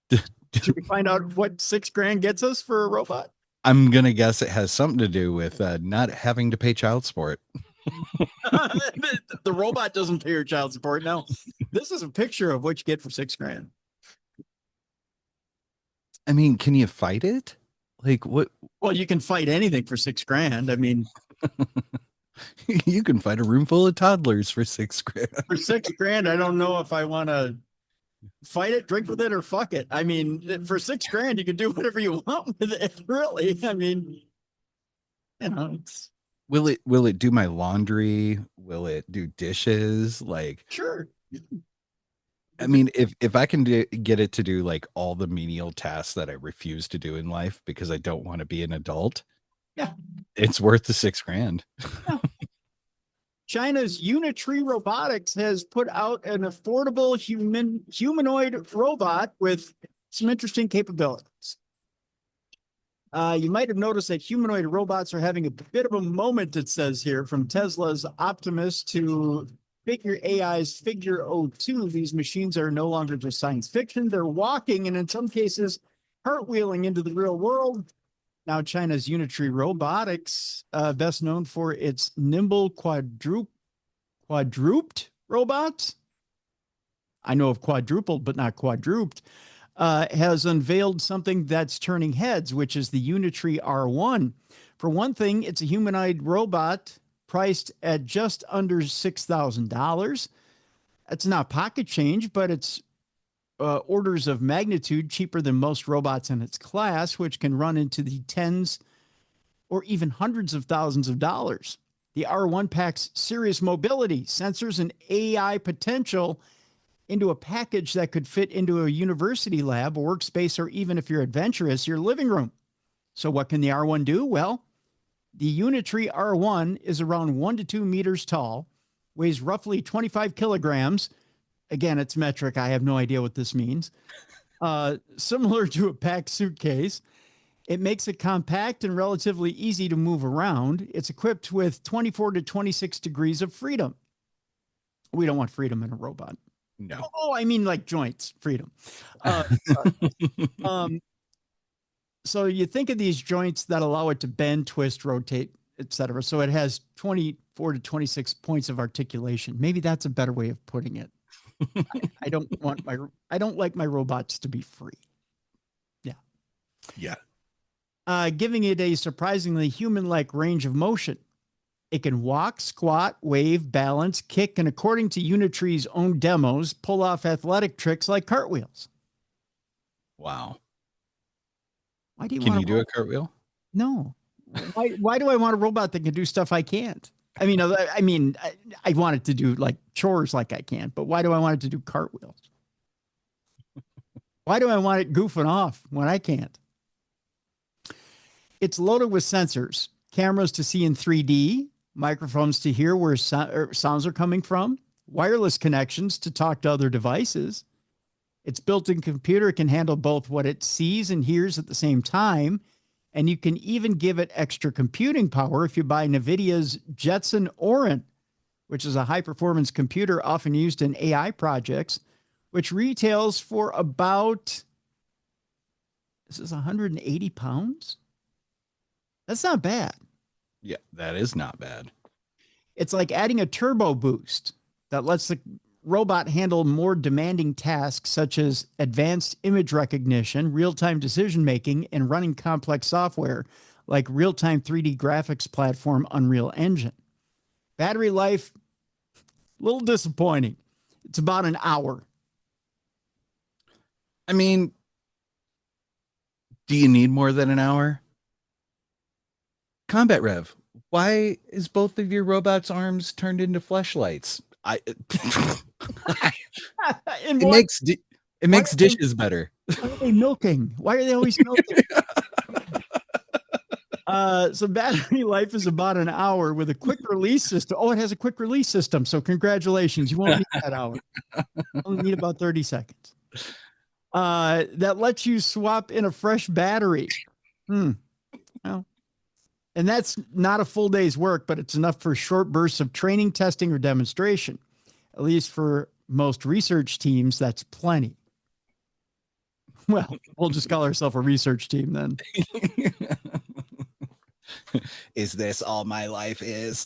Should we find out what 6 grand gets us for a robot? I'm gonna guess it has something to do with not having to pay child support. The robot doesn't pay your child support. No, this is a picture of what you get for 6 grand. I mean, can you fight it? Like what? Well, you can fight anything for 6 grand. I mean, you can fight a room full of toddlers for 6 grand. For 6 grand, I don't know if I want to fight it, drink with it, or fuck it. I mean, for 6 grand, you can do whatever you want with it. Really, I mean, you know, it's. Will it do my laundry? Will it do dishes? Like, sure. I mean, if I can get it to do like all the menial tasks that I refuse to do in life because I don't want to be an adult, yeah, it's worth the 6 grand. Yeah. China's Unitree Robotics has put out an affordable humanoid robot with some interesting capabilities. You might have noticed that humanoid robots are having a bit of a moment, it says here, from Tesla's Optimus to Figure AI's Figure 02. These machines are no longer just science fiction. They're walking and in some cases cartwheeling into the real world. Now, China's Unitree Robotics, best known for its nimble quadruped robots. I know of quadrupled, but not quadruped. Has unveiled something that's turning heads, which is the Unitree R1. For one thing, it's a humanoid robot priced at just under $6,000. It's not pocket change, but it's orders of magnitude cheaper than most robots in its class, which can run into the tens or even hundreds of thousands of dollars. The R1 packs serious mobility, sensors, and AI potential into a package that could fit into a university lab, workspace, or even if you're adventurous, your living room. So what can the R1 do? Well, the Unitree R1 is around 1 to 2 meters tall, weighs roughly 25 kilograms. Again, it's metric. I have no idea what this means. Similar to a packed suitcase. It makes it compact and relatively easy to move around. It's equipped with 24 to 26 degrees of freedom. We don't want freedom in a robot. No. Oh, I mean like joints, freedom. So you think of these joints that allow it to bend, twist, rotate, etc. So it has 24 to 26 points of articulation. Maybe that's a better way of putting it. I don't like my robots to be free. Yeah. Yeah. Giving it a surprisingly human-like range of motion. It can walk, squat, wave, balance, kick, and according to Unitree's own demos, pull off athletic tricks like cartwheels. Wow. Why do you can you do a cartwheel? No. Why do I want a robot that can do stuff I can't? I mean, I want it to do like chores like I can, but why do I want it to do cartwheels? Why do I want it goofing off when I can't? It's loaded with sensors, cameras to see in 3D, microphones to hear where sounds are coming from, wireless connections to talk to other devices. Its built-in computer can handle both what it sees and hears at the same time, and you can even give it extra computing power if you buy NVIDIA's Jetson Orin, which is a high-performance computer often used in AI projects, which retails for about, this is 180 pounds? That's not bad. Yeah, that is not bad. It's like adding a turbo boost that lets the robot handle more demanding tasks such as advanced image recognition, real-time decision-making, and running complex software like real-time 3D graphics platform Unreal Engine. Battery life, a little disappointing. It's about an hour. I mean, do you need more than an hour? Combatrev, why is both of your robot's arms turned into fleshlights? It makes dishes better. Why are they milking? Why are they always milking? So battery life is about an hour with a quick release system. Oh, it has a quick release system. So congratulations. You won't need that hour. You only need about 30 seconds. That lets you swap in a fresh battery. Well, and that's not a full day's work, but it's enough for short bursts of training, testing, or demonstration. At least for most research teams, that's plenty. Well, we'll just call ourselves a research team then. Is this all my life is?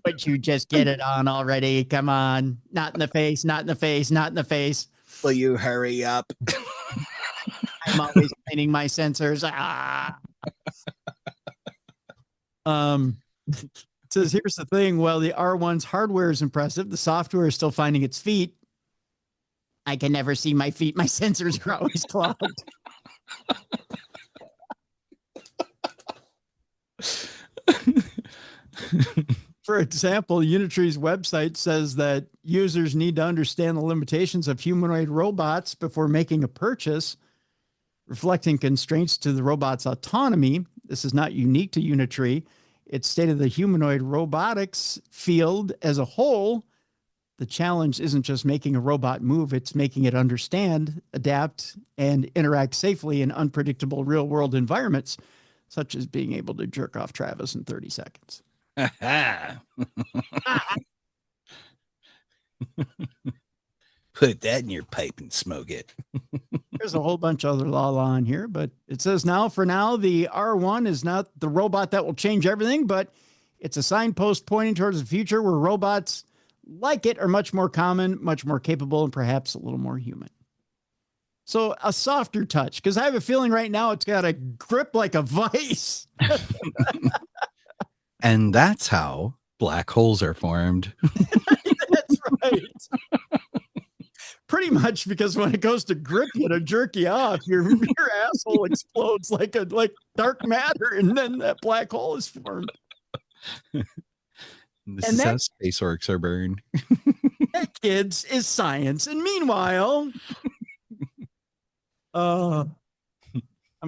But you just get it on already. Come on. Not in the face, not in the face, not in the face. Will you hurry up? I'm always cleaning my sensors. It says, here's the thing. While the R1's hardware is impressive, the software is still finding its feet. I can never see my feet. My sensors are always clogged. For example, Unitree's website says that users need to understand the limitations of humanoid robots before making a purchase, reflecting constraints to the robot's autonomy. This is not unique to Unitree. It's stated the humanoid robotics field as a whole. The challenge isn't just making a robot move, it's making it understand, adapt, and interact safely in unpredictable real-world environments, such as being able to jerk off Travis in 30 seconds. Put that in your pipe and smoke it. There's a whole bunch of other la on here, but it says for now, the R1 is not the robot that will change everything, but it's a signpost pointing towards a future where robots like it are much more common, much more capable, and perhaps a little more human. So a softer touch, because I have a feeling right now it's got a grip like a vice. And that's how black holes are formed. That's right. Pretty much, because when it goes to grip you to jerk you off, your asshole explodes like dark matter, and then that black hole is formed. This is how space orcs are burned. That, kids, is science. And meanwhile, I'm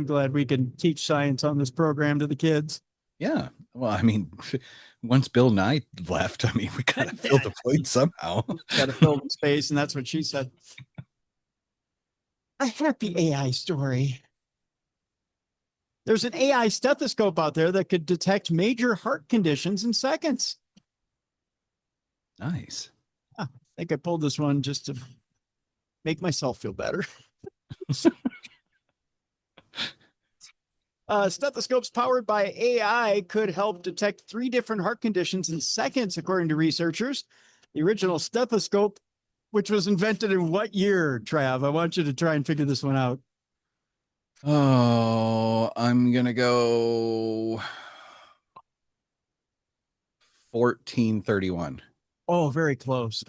glad we can teach science on this program to the kids. Yeah. Well, I mean, once Bill Nye left, I mean, we got to fill the void somehow. Got to fill the space, and that's what she said. A happy AI story. There's an AI stethoscope out there that could detect major heart conditions in seconds. Nice. I think I pulled this one just to make myself feel better. Stethoscopes powered by AI could help detect 3 different heart conditions in seconds, according to researchers. The original stethoscope, which was invented in what year, Trav? I want you to try and figure this one out. Oh, I'm going to go 1431. Oh, very close.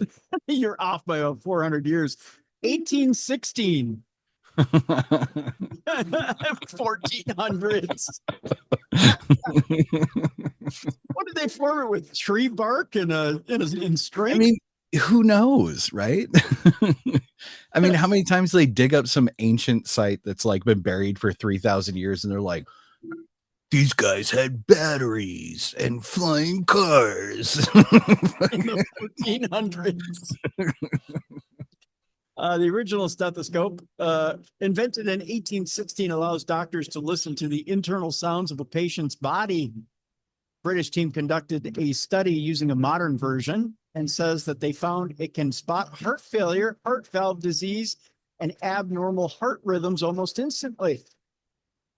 You're off by about 400 years. 1816. 1400s. What did they form it with? Tree bark in string? I mean, who knows, right? I mean, how many times do they dig up some ancient site that's like been buried for 3,000 years and they're like, these guys had batteries and flying cars in the 1400s. The original stethoscope, invented in 1816, allows doctors to listen to the internal sounds of a patient's body. British team conducted a study using a modern version and says that they found it can spot heart failure, heart valve disease, and abnormal heart rhythms almost instantly.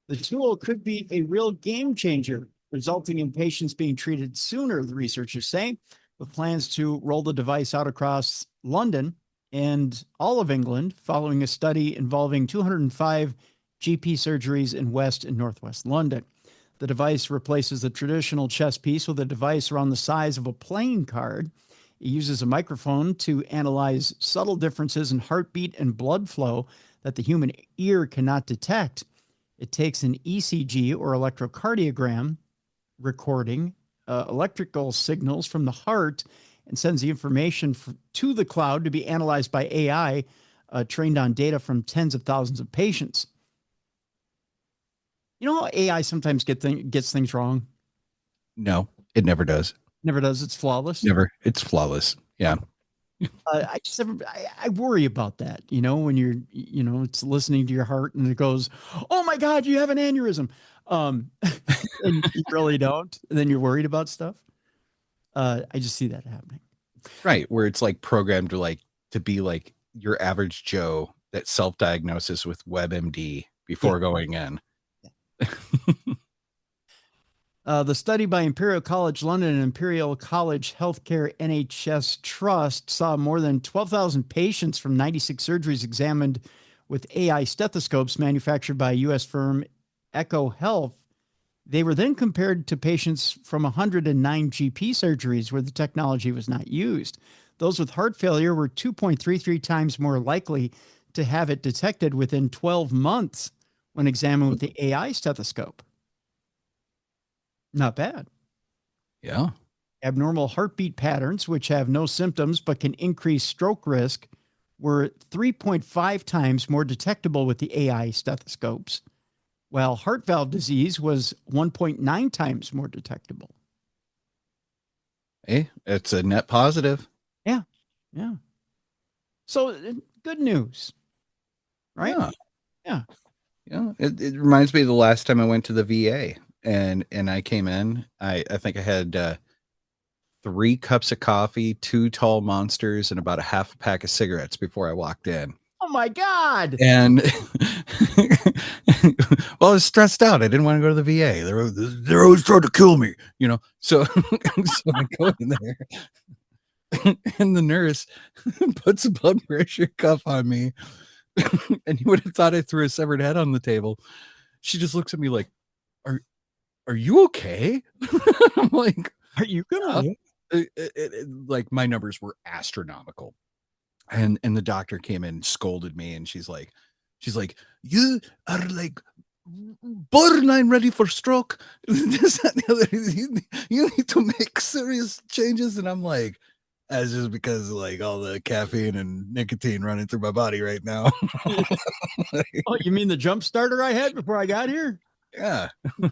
The tool could be a real game changer, resulting in patients being treated sooner, the researchers say. with plans to roll the device out across London and all of England following a study involving 205 GP surgeries in West and Northwest London. The device replaces the traditional chess piece with a device around the size of a playing card. It uses a microphone to analyze subtle differences in heartbeat and blood flow that the human ear cannot detect. It takes an ECG or electrocardiogram recording electrical signals from the heart and sends the information to the cloud to be analyzed by AI trained on data from tens of thousands of patients. You know how AI sometimes gets things wrong? No, it never does. Never does. It's flawless. Never. It's flawless. Yeah. I worry about that, when it's listening to your heart and it goes, oh my God, you have an aneurysm. And you really don't. And then you're worried about stuff. I just see that happening. Right. Where it's like programmed to be like your average Joe that self-diagnosis with WebMD before going in. Yeah. The study by Imperial College London and Imperial College Healthcare NHS Trust saw more than 12,000 patients from 96 surgeries examined with AI stethoscopes manufactured by U.S. firm Echo Health. They were then compared to patients from 109 GP surgeries where the technology was not used. Those with heart failure were 2.33 times more likely to have it detected within 12 months when examined with the AI stethoscope. Not bad. Yeah. Abnormal heartbeat patterns, which have no symptoms but can increase stroke risk, were 3.5 times more detectable with the AI stethoscopes, while heart valve disease was 1.9 times more detectable. Hey, it's a net positive. Yeah. Yeah. So good news, right? Yeah. Yeah. Yeah. It reminds me of the last time I went to the VA and I came in, I think I had 3 cups of coffee, 2 tall monsters, and about a half a pack of cigarettes before I walked in. Oh my God. And well, I was stressed out. I didn't want to go to the VA. They're always trying to kill me, So, so I go in there and the nurse puts a blood pressure cuff on me. And you would have thought I threw a severed head on the table. She just looks at me like, are you okay? I'm like, are you gonna like my numbers were astronomical. And the doctor came in and scolded me, and she's like, you are like borderline ready for stroke. This, that, and the other. You need to make serious changes. And I'm like, that's just because of like all the caffeine and nicotine running through my body right now. Oh, you mean the jump starter I had before I got here? Yeah. Oh,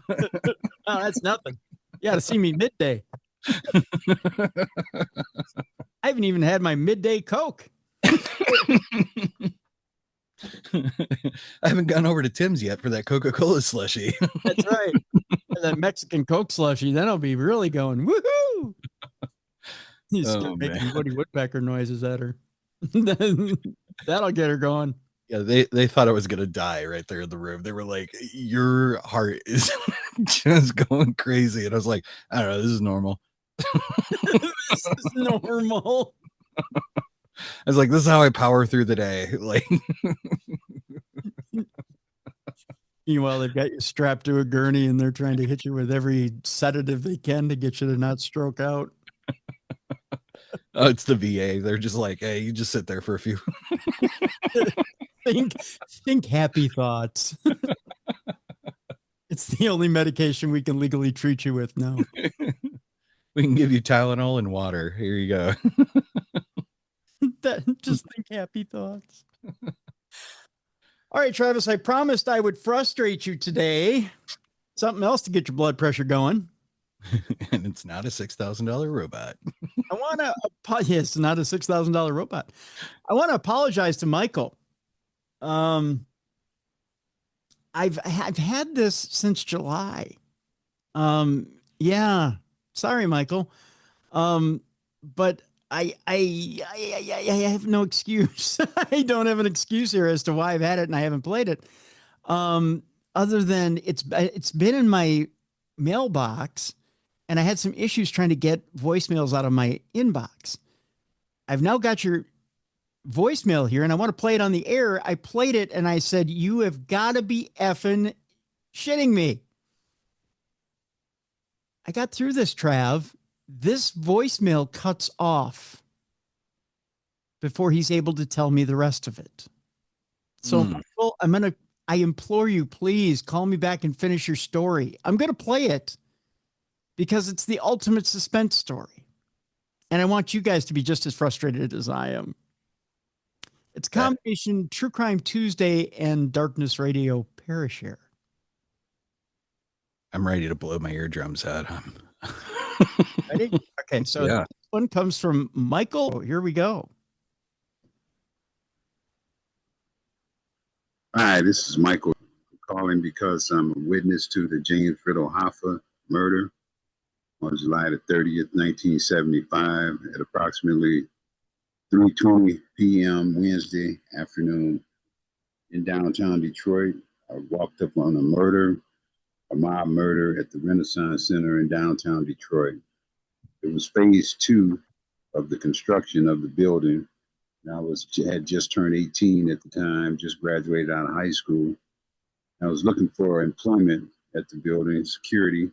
that's nothing. You got to see me midday. I haven't even had my midday Coke. I haven't gone over to Tim's yet for that Coca-Cola slushie. That's right. And that Mexican Coke slushie, then I'll be really going, woohoo! You start making Woody Woodpecker noises at her. That'll get her going. Yeah, they thought I was gonna die right there in the room. They were like, your heart is just going crazy. And I was like, I don't know, this is normal. This is normal. I was like, this is how I power through the day. Like, meanwhile, they've got you strapped to a gurney and they're trying to hit you with every sedative they can to get you to not stroke out. Oh, it's the VA. They're just like, hey, you just sit there for a few. think happy thoughts. It's the only medication we can legally treat you with now. We can give you Tylenol and water. Here you go. Just think happy thoughts. All right, Travis, I promised I would frustrate you today. Something else to get your blood pressure going. And it's not a $6,000 robot. I want to, it's not a $6,000 robot. I want to apologize to Michael. I've had this since July. Yeah, sorry, Michael. But I have no excuse. I don't have an excuse here as to why I've had it and I haven't played it. Other than it's been in my mailbox and I had some issues trying to get voicemails out of my inbox. I've now got your voicemail here, and I want to play it on the air. I played it, and I said, you have got to be effing shitting me. I got through this, Trav. This voicemail cuts off before he's able to tell me the rest of it. So, Michael, I implore you, please call me back and finish your story. I'm going to play it because it's the ultimate suspense story. And I want you guys to be just as frustrated as I am. It's a combination True Crime Tuesday and Darkness Radio Parashare. I'm ready to blow my eardrums out. Ready? Okay, so this one comes from Michael. Oh, here we go. Hi, this is Michael. I'm calling because I'm a witness to the James Riddle Hoffa murder on July the 30th, 1975 at approximately 3:20 p.m. Wednesday afternoon in downtown Detroit. I walked up on a mob murder at the Renaissance Center in downtown Detroit. It was phase 2 of the construction of the building. I had just turned 18 at the time, just graduated out of high school. I was looking for employment at the building, security.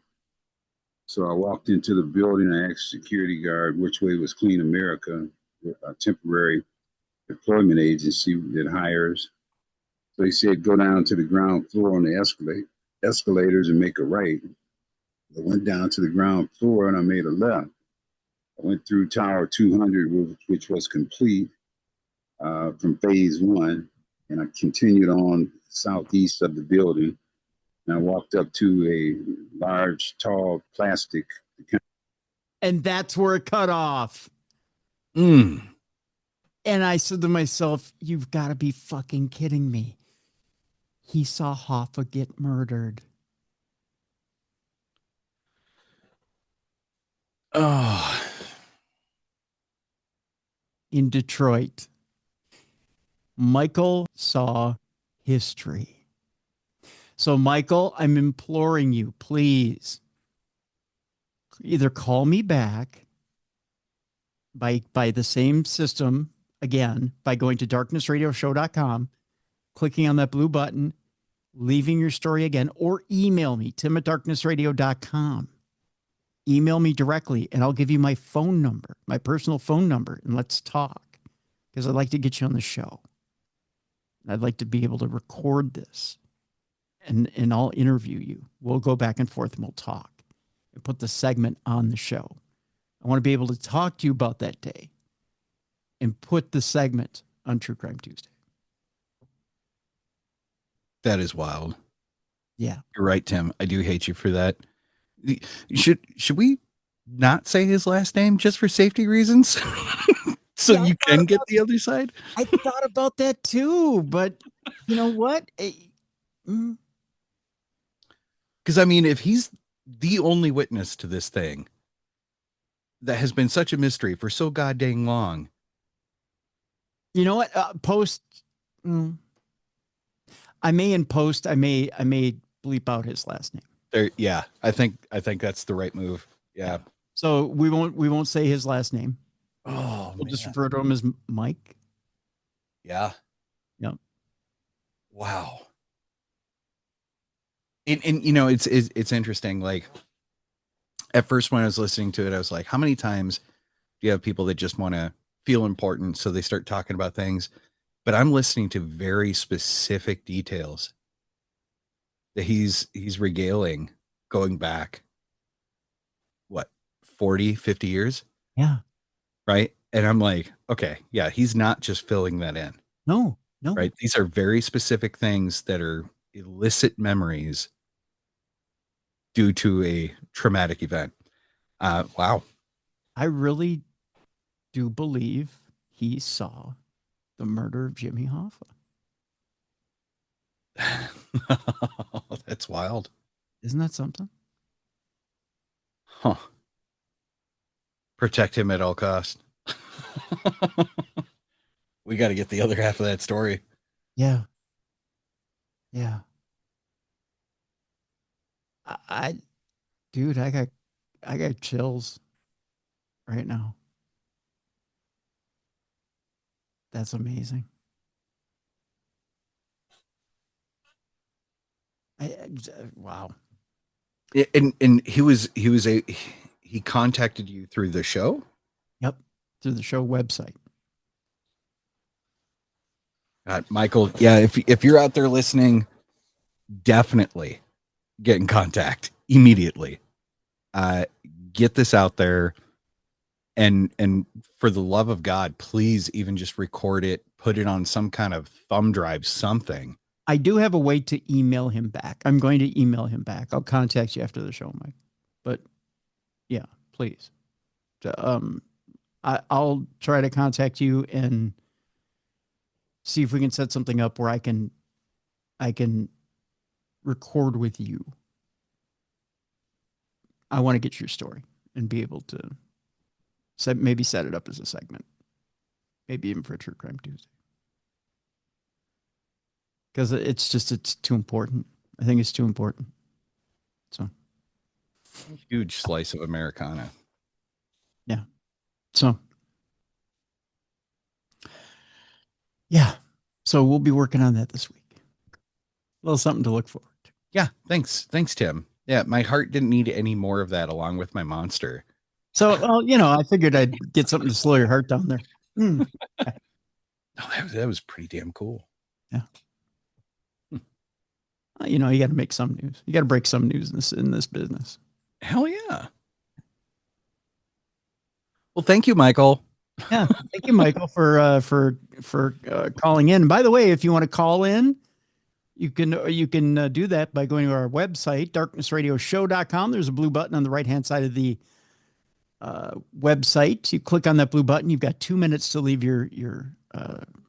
So I walked into the building. I asked the security guard which way was Clean America, a temporary employment agency that hires. So he said, go down to the ground floor on the escalators and make a right. I went down to the ground floor and I made a left. I went through Tower 200, which was complete. From phase 1, and I continued on southeast of the building, and I walked up to a large, tall plastic. And that's where it cut off. And I said to myself, you've got to be fucking kidding me. He saw Hoffa get murdered. Oh. In Detroit. Michael saw history. So, Michael, I'm imploring you, please, either call me back by the same system, again, by going to darknessradioshow.com, clicking on that blue button, leaving your story again, or email me, tim@darknessradio.com. Email me directly, and I'll give you my phone number, my personal phone number, and let's talk, because I'd like to get you on the show. I'd like to be able to record this and I'll interview you. We'll go back and forth and we'll talk and put the segment on the show. I want to be able to talk to you about that day and put the segment on True Crime Tuesday. That is wild. Yeah. You're right, Tim. I do hate you for that. Should we not say his last name just for safety reasons? So yeah, you can get the other side? I thought about that too, but you know what? Because I mean, if he's the only witness to this thing that has been such a mystery for so goddamn long. You know what? I may bleep out his last name. There, yeah, I think that's the right move. Yeah. So we won't say his last name. Oh, we'll just refer to him as Mike. Yeah. Yep. Wow. And you know, it's interesting. Like at first when I was listening to it, I was like, how many times do you have people that just want to feel important, so they start talking about things? But I'm listening to very specific details that he's regaling going back, what, 40, 50 years? Yeah. Right. And I'm like, okay, yeah, he's not just filling that in. No. Right. These are very specific things that are illicit memories due to a traumatic event. Wow. I really do believe he saw the murder of Jimmy Hoffa. That's wild. Isn't that something? Huh. Protect him at all costs. We got to get the other half of that story. Yeah. Dude, I got I got chills right now. That's amazing. Wow. And he contacted you through the show? Yep. Through the show website. Michael, yeah, if you're out there listening, definitely get in contact immediately. Get this out there, and for the love of God, please even just record it, put it on some kind of thumb drive, something. I do have a way to email him back. I'm going to email him back. I'll contact you after the show, Mike. But yeah, please. I'll try to contact you and see if we can set something up where I can record with you. I want to get your story and be able to maybe set it up as a segment, maybe even for a True Crime Tuesday. Because it's too important. I think it's too important. So huge slice of Americana. Yeah. So yeah. So we'll be working on that this week. A little something to look forward to. Yeah. Thanks, Tim. Yeah, my heart didn't need any more of that along with my monster. So, well, I figured I'd get something to slow your heart down there. Oh, that was pretty damn cool. Yeah. You got to make some news. You got to break some news in this business. Hell yeah. Well, thank you, Michael. Yeah, thank you, Michael, for calling in. By the way, if you want to call in, you can do that by going to our website, darknessradioshow.com. There's a blue button on the right-hand side of the website. You click on that blue button. You've got 2 minutes to leave your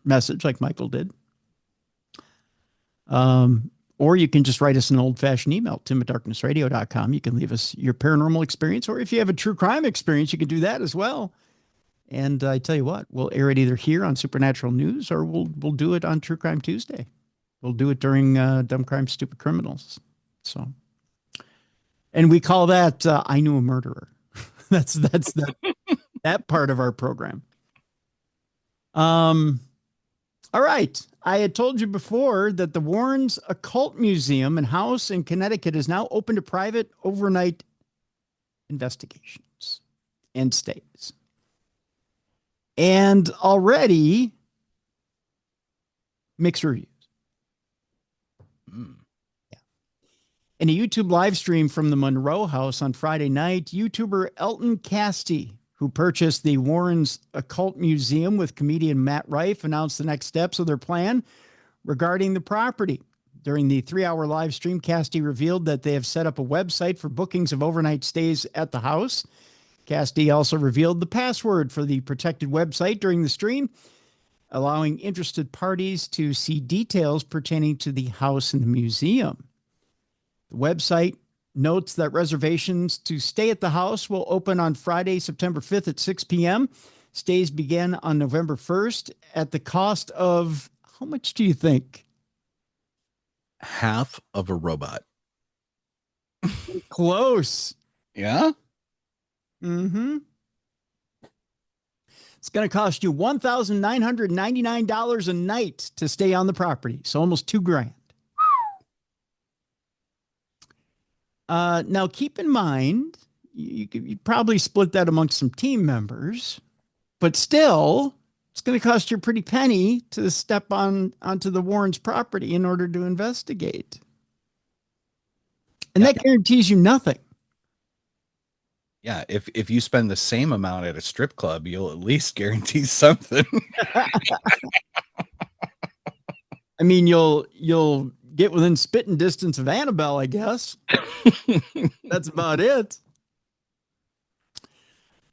message, like Michael did. Or you can just write us an old-fashioned email, tim@darknessradio.com. You can leave us your paranormal experience, or if you have a true crime experience, you can do that as well. And I tell you what, we'll air it either here on Supernatural News, or we'll do it on True Crime Tuesday. We'll do it during Dumb Crime, Stupid Criminals. So, and we call that I Knew a Murderer. that's that part of our program. All right. I had told you before that the Warrens Occult Museum and House in Connecticut is now open to private overnight investigations and stays. And already mixed reviews. Yeah. In a YouTube live stream from the Monroe House on Friday night, YouTuber Elton Casty, who purchased the Warrens Occult Museum with comedian Matt Rife, announced the next steps of their plan regarding the property. During the 3-hour live stream, Casty revealed that they have set up a website for bookings of overnight stays at the house. Casty also revealed the password for the protected website during the stream, allowing interested parties to see details pertaining to the house and the museum. The website notes that reservations to stay at the house will open on Friday, September 5th at 6 p.m. Stays begin on November 1st at the cost of, how much do you think? Half of a robot. Close. Yeah? Mm-hmm. It's going to cost you $1,999 a night to stay on the property. So almost $2,000. Now, keep in mind, you probably split that amongst some team members, but still, it's going to cost you a pretty penny to step onto the Warrens' property in order to investigate. And that guarantees you nothing. Yeah, if you spend the same amount at a strip club, you'll at least guarantee something. I mean, you'll get within spitting distance of Annabelle, I guess. That's about it.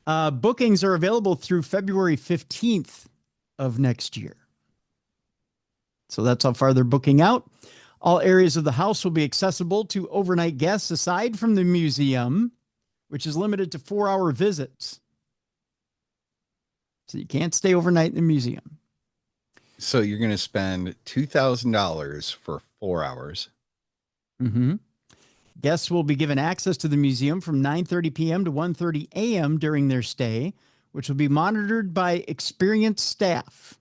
Bookings are available through February 15th of next year. So that's how far they're booking out. All areas of the house will be accessible to overnight guests aside from the museum, which is limited to 4-hour visits. So you can't stay overnight in the museum. So you're going to spend $2,000 for 4 hours. Mm-hmm. Guests will be given access to the museum from 9:30 p.m. to 1:30 a.m. during their stay, which will be monitored by experienced staff.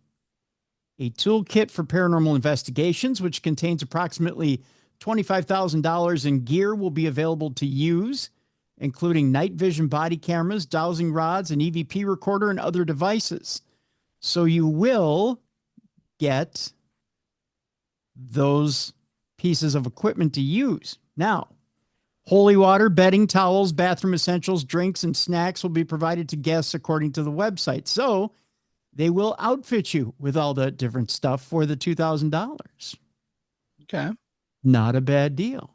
A toolkit for paranormal investigations, which contains approximately $25,000 in gear, will be available to use, including night vision body cameras, dowsing rods, an EVP recorder, and other devices. So you will get those pieces of equipment to use. Now, holy water, bedding, towels, bathroom essentials, drinks, and snacks will be provided to guests according to the website. So they will outfit you with all the different stuff for the $2,000. Okay. Not a bad deal.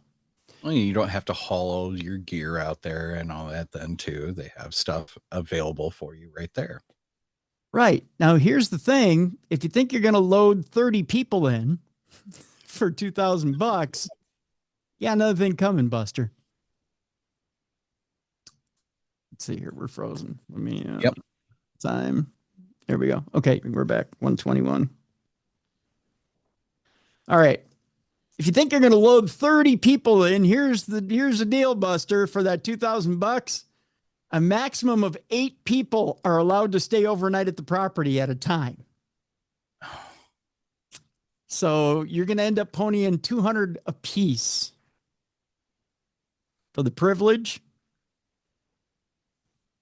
Well, you don't have to haul all your gear out there and all that then too. They have stuff available for you right there. Right. Now, here's the thing. If you think you're going to load 30 people in for $2,000, yeah, another thing coming, Buster. Let's see here. We're frozen. Let me, Yep. Time. There we go. Okay. We're back. 121. All right. If you think you're going to load 30 people in, here's the deal, Buster, for that $2,000. A maximum of 8 people are allowed to stay overnight at the property at a time. So you're going to end up ponying $200 a piece for the privilege.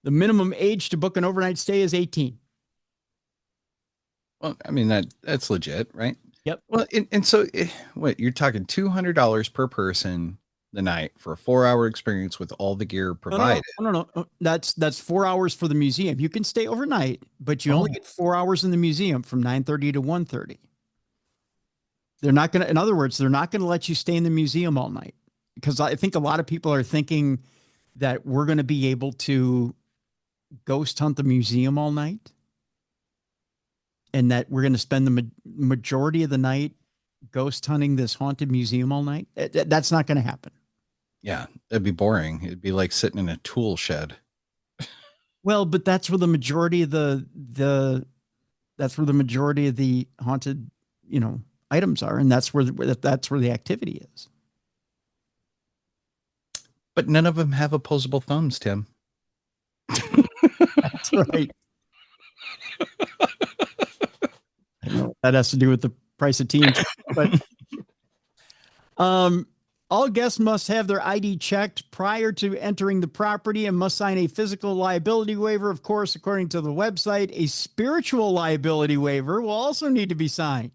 The minimum age to book an overnight stay is 18. Well, I mean, that's legit, right? Yep. Well, and so what you're talking $200 per person the night for a 4-hour experience with all the gear provided. No. That's 4 hours for the museum. You can stay overnight, but you only get 4 hours in the museum from 9:30 to 1:30. They're not going to, in other words, they're not going to let you stay in the museum all night, because I think a lot of people are thinking that we're going to be able to ghost hunt the museum all night, and that we're going to spend the majority of the night ghost hunting this haunted museum all night. That's not going to happen. Yeah, it'd be boring. It'd be like sitting in a tool shed. Well, but that's where the majority of the haunted, items are, and that's where the activity is. But none of them have opposable thumbs, Tim. That's right. I know that has to do with the price of tea, but all guests must have their ID checked prior to entering the property and must sign a physical liability waiver. Of course, according to the website, a spiritual liability waiver will also need to be signed.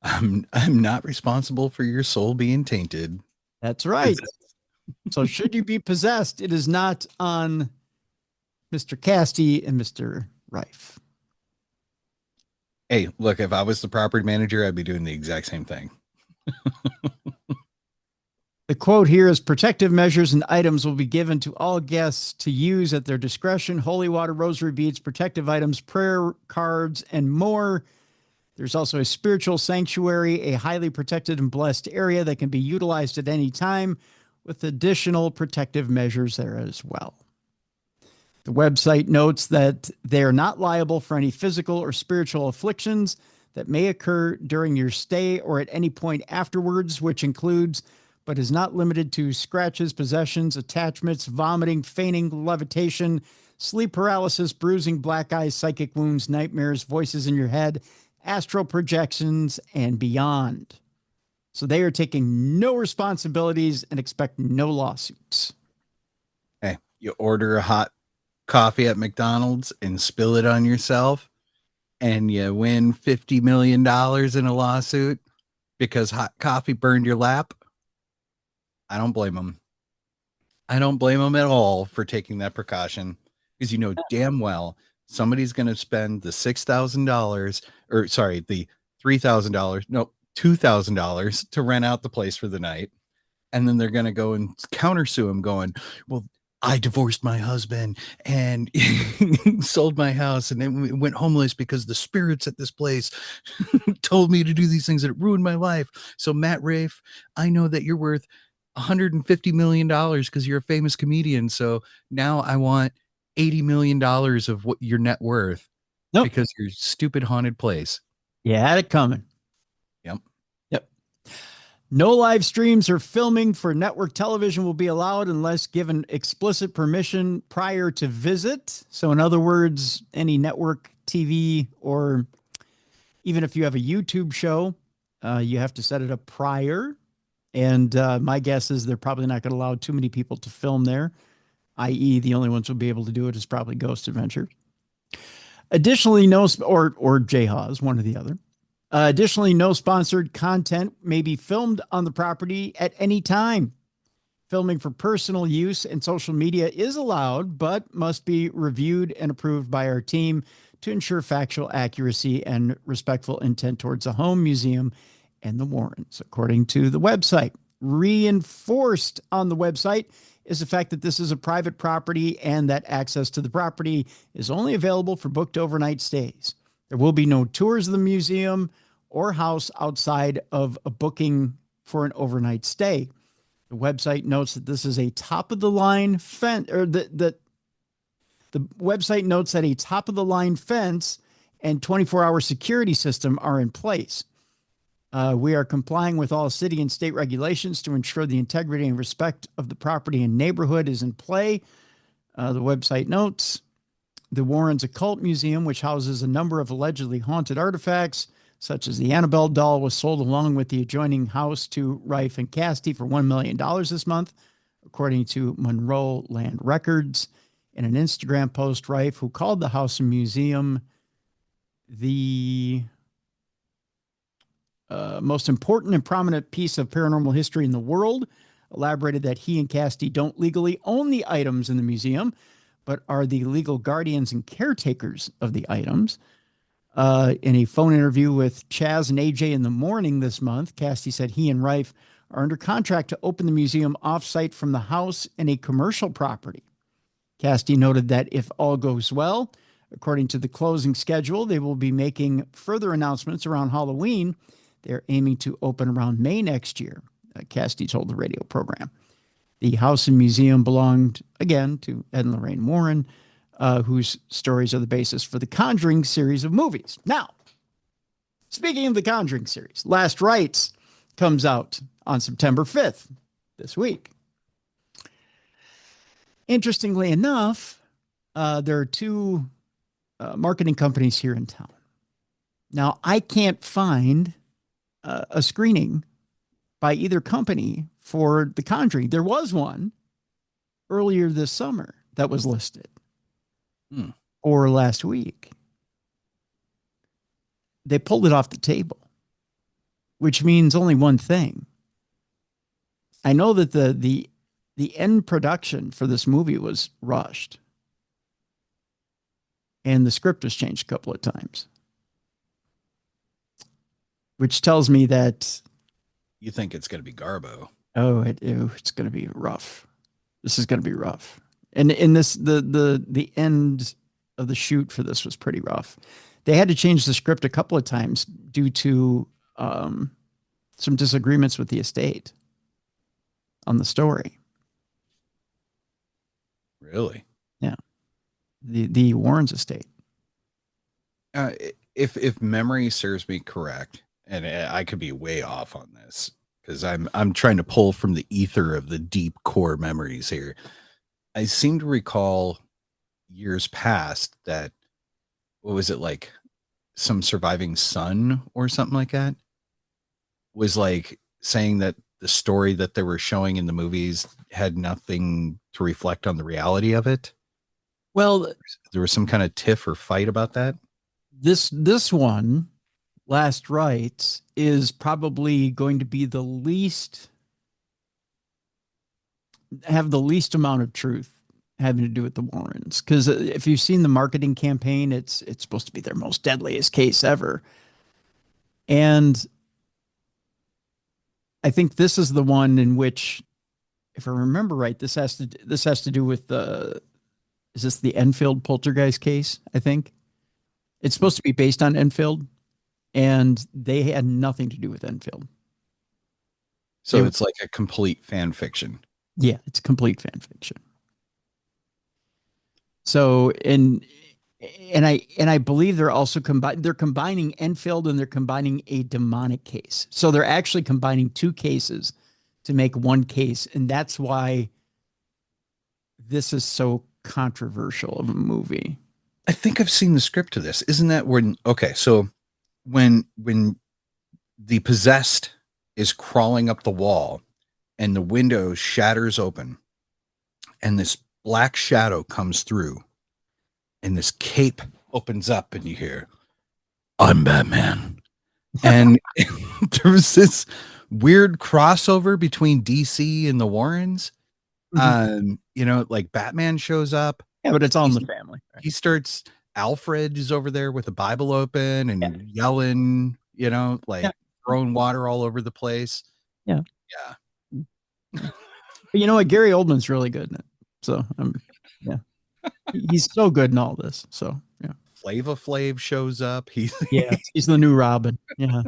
I'm not responsible for your soul being tainted. That's right. So should you be possessed, it is not on Mr. Casti and Mr. Rife. Hey, look, if I was the property manager, I'd be doing the exact same thing. The quote here is: protective measures and items will be given to all guests to use at their discretion. Holy water, rosary beads, protective items, prayer cards, and more. There's also a spiritual sanctuary, a highly protected and blessed area that can be utilized at any time, with additional protective measures there as well. The website notes that they are not liable for any physical or spiritual afflictions that may occur during your stay or at any point afterwards, which includes, but is not limited to, scratches, possessions, attachments, vomiting, fainting, levitation, sleep paralysis, bruising, black eyes, psychic wounds, nightmares, voices in your head, astral projections, and beyond. So they are taking no responsibilities and expect no lawsuits. Hey, you order a hot coffee at McDonald's and spill it on yourself, and you win $50 million in a lawsuit because hot coffee burned your lap. I don't blame them. I don't blame them at all for taking that precaution, because you know damn well somebody's going to spend the $6,000 or sorry, the $3,000, no, $2,000 to rent out the place for the night. And then they're going to go and countersue him going, well, I divorced my husband and sold my house and then went homeless because the spirits at this place told me to do these things that ruined my life. So Matt Rafe, I know that you're worth $150 million because you're a famous comedian. So now I want $80 million of what your net worth because your stupid haunted place. You had it coming. Yep. Yep. No live streams or filming for network television will be allowed unless given explicit permission prior to visit. So, in other words, any network TV or even if you have a YouTube show, you have to set it up prior. And my guess is they're probably not going to allow too many people to film there, i.e., the only ones who'll be able to do it is probably Ghost Adventure. Additionally, or J-Haws, one or the other. Additionally, no sponsored content may be filmed on the property at any time. Filming for personal use and social media is allowed, but must be reviewed and approved by our team to ensure factual accuracy and respectful intent towards the home, museum, and the Warrens, according to the website. Reinforced on the website is the fact that this is a private property and that access to the property is only available for booked overnight stays. There will be no tours of the museum or house outside of a booking for an overnight stay. The website notes that this is a top-of-the-line fence, or the website notes that a top-of-the-line fence and 24-hour security system are in place. We are complying with all city and state regulations to ensure the integrity and respect of the property and neighborhood is in play. The website notes the Warrens Occult Museum, which houses a number of allegedly haunted artifacts, such as the Annabelle doll, was sold along with the adjoining house to Rife and Casti for $1 million this month, according to Monroe Land Records. In an Instagram post, Rife, who called the house and museum the most important and prominent piece of paranormal history in the world, elaborated that he and Casti don't legally own the items in the museum, but are the legal guardians and caretakers of the items. In a phone interview with Chaz and AJ in the morning this month, Casti said he and Rife are under contract to open the museum off-site from the house in a commercial property. Casti noted that if all goes well, according to the closing schedule, they will be making further announcements around Halloween. They're aiming to open around May next year, Casti told the radio program. The house and museum belonged, again, to Ed and Lorraine Warren, whose stories are the basis for the Conjuring series of movies. Now, speaking of the Conjuring series, Last Rites comes out on September 5th, this week. Interestingly enough, there are two marketing companies here in town. Now, I can't find a screening by either company for The Conjuring. There was one earlier this summer that was listed or last week. They pulled it off the table, which means only one thing. I know that the end production for this movie was rushed and the script was changed a couple of times, which tells me that you think it's going to be Garbo. Oh, it's going to be rough. This is going to be rough. And in this, the end of the shoot for this was pretty rough. They had to change the script a couple of times due to some disagreements with the estate on the story. Really? Yeah. The Warrens estate. If memory serves me correct, and I could be way off on this because I'm trying to pull from the ether of the deep core memories here. I seem to recall years past that, what was it, like some surviving son or something like that was like saying that the story that they were showing in the movies had nothing to reflect on the reality of it. Well, there was some kind of tiff or fight about that. This one, Last Rites, is probably going to be the least amount of truth having to do with the Warrens. Because if you've seen the marketing campaign, it's supposed to be their most deadliest case ever. And I think this is the one in which, if I remember right, this has to do with is this the Enfield poltergeist case? I think it's supposed to be based on Enfield, and they had nothing to do with Enfield. So it's like a complete fan fiction. Yeah, it's complete fan fiction. So, and And I believe they're also combining Enfield and they're combining a demonic case. So they're actually combining two cases to make one case. And that's why this is so controversial of a movie. I think I've seen the script to this. Isn't that when, okay, so when the possessed is crawling up the wall and the window shatters open and this black shadow comes through and this cape opens up and you hear, "I'm Batman." And there was this weird crossover between DC and the Warrens. You know, like Batman shows up. Yeah, but it's all in the family. Right? He starts, Alfred is over there with the Bible open and yelling, you know, like throwing water all over the place. Yeah. Yeah. But you know what? Gary Oldman's really good in it. So, yeah. He's so good in all this. So, yeah. Flava Flav shows up. He's the new Robin. Yeah.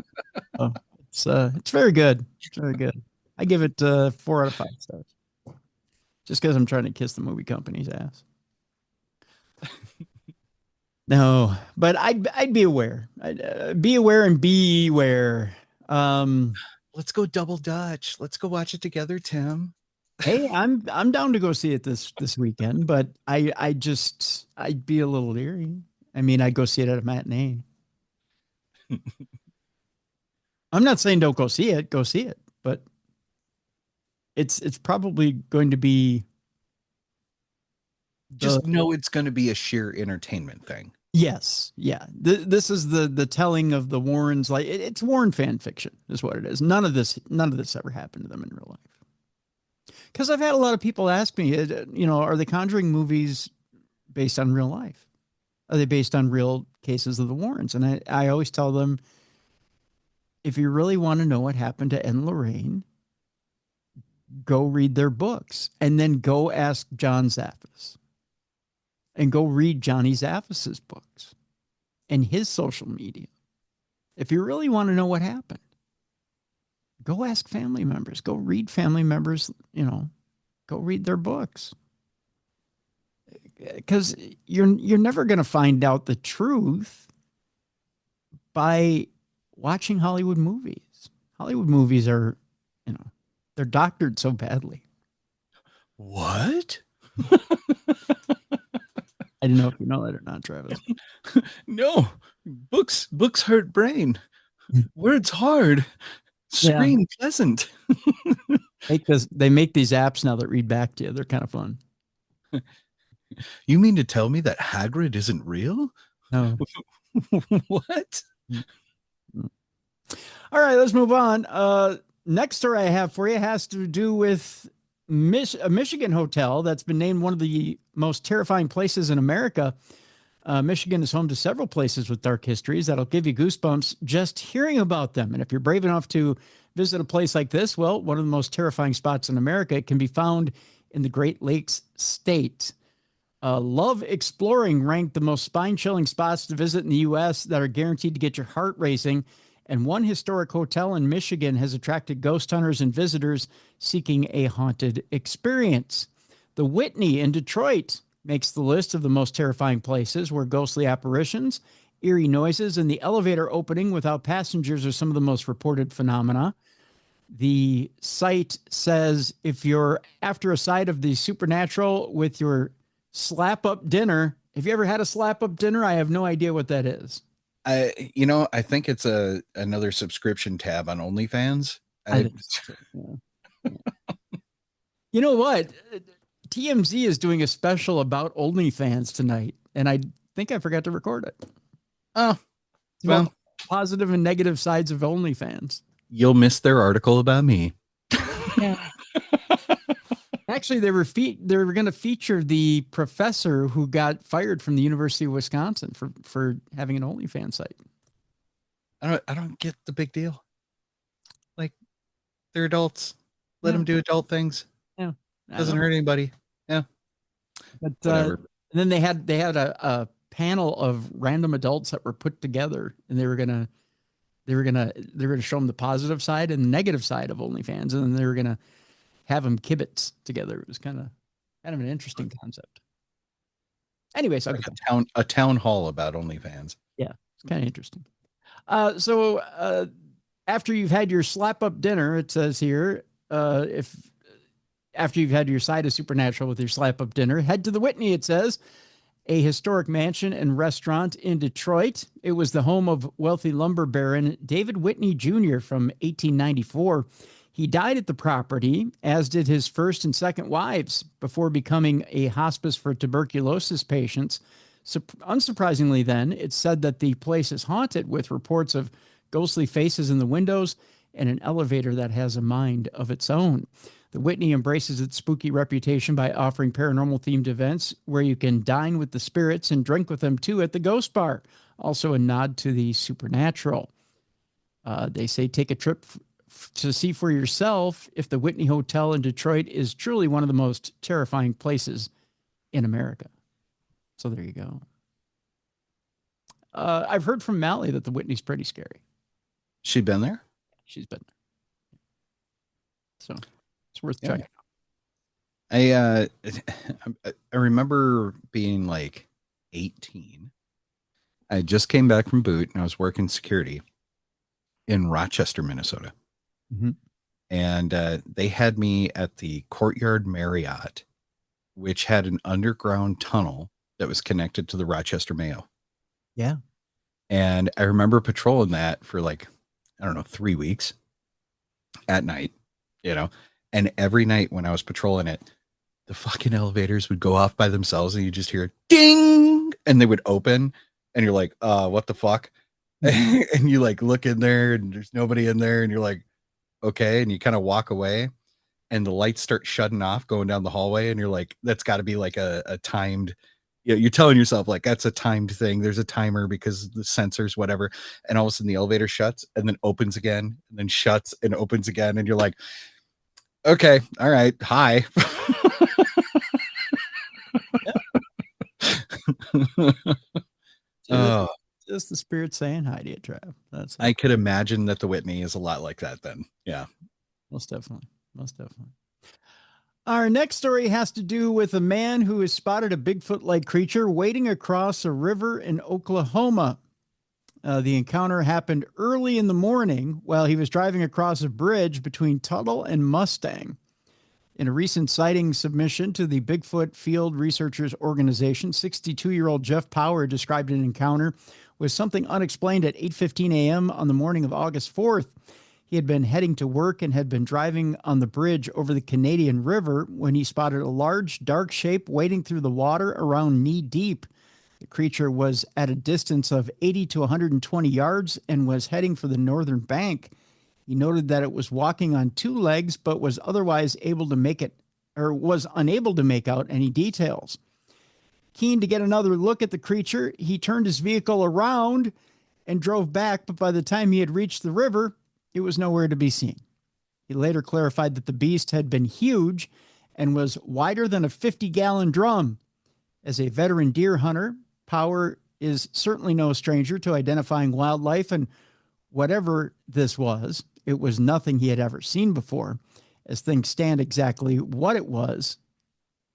Oh, it's very good. It's very good. I give it 4 out of 5 stars. Just because I'm trying to kiss the movie company's ass. No, but I'd be aware. I'd be aware and beware. Let's go double Dutch. Let's go watch it together, Tim. Hey, I'm down to go see it this weekend, but I'd be a little leery. I mean, I'd go see it at a matinee. I'm not saying don't go see it, but it's probably going to be just know it's going to be a sheer entertainment thing. Yes. Yeah. This is the telling of the Warrens. Like it's Warren fan fiction is what it is. None of this ever happened to them in real life. Because I've had a lot of people ask me, you know, are the Conjuring movies based on real life? Are they based on real cases of the Warrens? And I always tell them, if you really want to know what happened to Ed and Lorraine, go read their books and then go ask John Zaffis and go read Johnny Zaffis's books and his social media. If you really want to know what happened, go ask family members, go read family members, you know, go read their books. Because you're never going to find out the truth by watching Hollywood movies. Hollywood movies are, you know, they're doctored so badly. What? I don't know if you know that or not, Travis. No, books hurt brain. Words hard. Screen pleasant. They make these apps now that read back to you. They're kind of fun. You mean to tell me that Hagrid isn't real? No. What? All right, let's move on. Next story I have for you has to do with a Michigan hotel that's been named one of the most terrifying places in America. Michigan is home to several places with dark histories that'll give you goosebumps just hearing about them. And if you're brave enough to visit a place like this, well, one of the most terrifying spots in America, it can be found in the Great Lakes state. Love Exploring ranked the most spine-chilling spots to visit in the U.S. that are guaranteed to get your heart racing. And one historic hotel in Michigan has attracted ghost hunters and visitors seeking a haunted experience. The Whitney in Detroit makes the list of the most terrifying places where ghostly apparitions, eerie noises, and the elevator opening without passengers are some of the most reported phenomena. The site says if you're after a sight of the supernatural with your slap-up dinner, have you ever had a slap-up dinner? I have no idea what that is. I think it's another subscription tab on OnlyFans. You know what? TMZ is doing a special about OnlyFans tonight, and I think I forgot to record it. Oh, well, positive and negative sides of OnlyFans. You'll miss their article about me. Yeah. Actually, they were going to feature the professor who got fired from the University of Wisconsin for having an OnlyFans site. I don't get the big deal. Like, they're adults. Let them do adult things. Yeah, doesn't hurt anybody. Yeah, but and then they had a panel of random adults that were put together, and they were gonna show them the positive side and the negative side of OnlyFans, and then they were gonna have them kibitz together. It was kind of an interesting concept. Anyways, I'll Like get a town hall about OnlyFans. Yeah, it's kind of interesting. So after you've had your slap up dinner, it says here, if after you've had your side of supernatural with your slap up dinner, head to the Whitney, it says, a historic mansion and restaurant in Detroit. It was the home of wealthy lumber baron David Whitney Jr. from 1894. He died at the property, as did his first and second wives, before becoming a hospice for tuberculosis patients. So, unsurprisingly, then, it's said that the place is haunted, with reports of ghostly faces in the windows and an elevator that has a mind of its own. The Whitney embraces its spooky reputation by offering paranormal-themed events where you can dine with the spirits and drink with them, too, at the Ghost Bar. Also a nod to the supernatural. They say take a trip to see for yourself if the Whitney Hotel in Detroit is truly one of the most terrifying places in America. So there you go. I've heard from Mally that the Whitney's pretty scary. She been there? She's been there. So it's worth checking out. I remember being like 18. I just came back from boot and I was working security in Rochester, Minnesota. Mm-hmm. And they had me at the Courtyard Marriott, which had an underground tunnel that was connected to the Rochester Mayo. Yeah. And I remember patrolling that for like, I don't know, 3 weeks at night, you know, and every night when I was patrolling it, the fucking elevators would go off by themselves and you just hear ding and they would open and you're like, what the fuck? And you like look in there and there's nobody in there and you're like, okay. And you kind of walk away and the lights start shutting off going down the hallway. And you're like, that's gotta be like a timed, you know, you're telling yourself like, that's a timed thing. There's a timer because the sensors, whatever. And all of a sudden the elevator shuts and then opens again and then shuts and opens again. And you're like, okay, all right. Hi. Just the spirit saying hi to you, Trav. I could imagine that the Whitney is a lot like that then. Yeah. Most definitely. Our next story has to do with a man who has spotted a Bigfoot-like creature wading across a river in Oklahoma. The encounter happened early in the morning while he was driving across a bridge between Tuttle and Mustang. In a recent sighting submission to the Bigfoot Field Researchers Organization, 62-year-old Jeff Power described an encounter with something unexplained at 8:15 a.m. on the morning of August 4th. He had been heading to work and had been driving on the bridge over the Canadian River when he spotted a large, dark shape wading through the water around knee-deep. The creature was at a distance of 80 to 120 yards and was heading for the northern bank. He noted that it was walking on two legs, but was otherwise unable to make out any details. Keen to get another look at the creature, he turned his vehicle around and drove back, but by the time he had reached the river, it was nowhere to be seen. He later clarified that the beast had been huge and was wider than a 50-gallon drum. As a veteran deer hunter, Power is certainly no stranger to identifying wildlife, and whatever this was, it was nothing he had ever seen before. As things stand, exactly what it was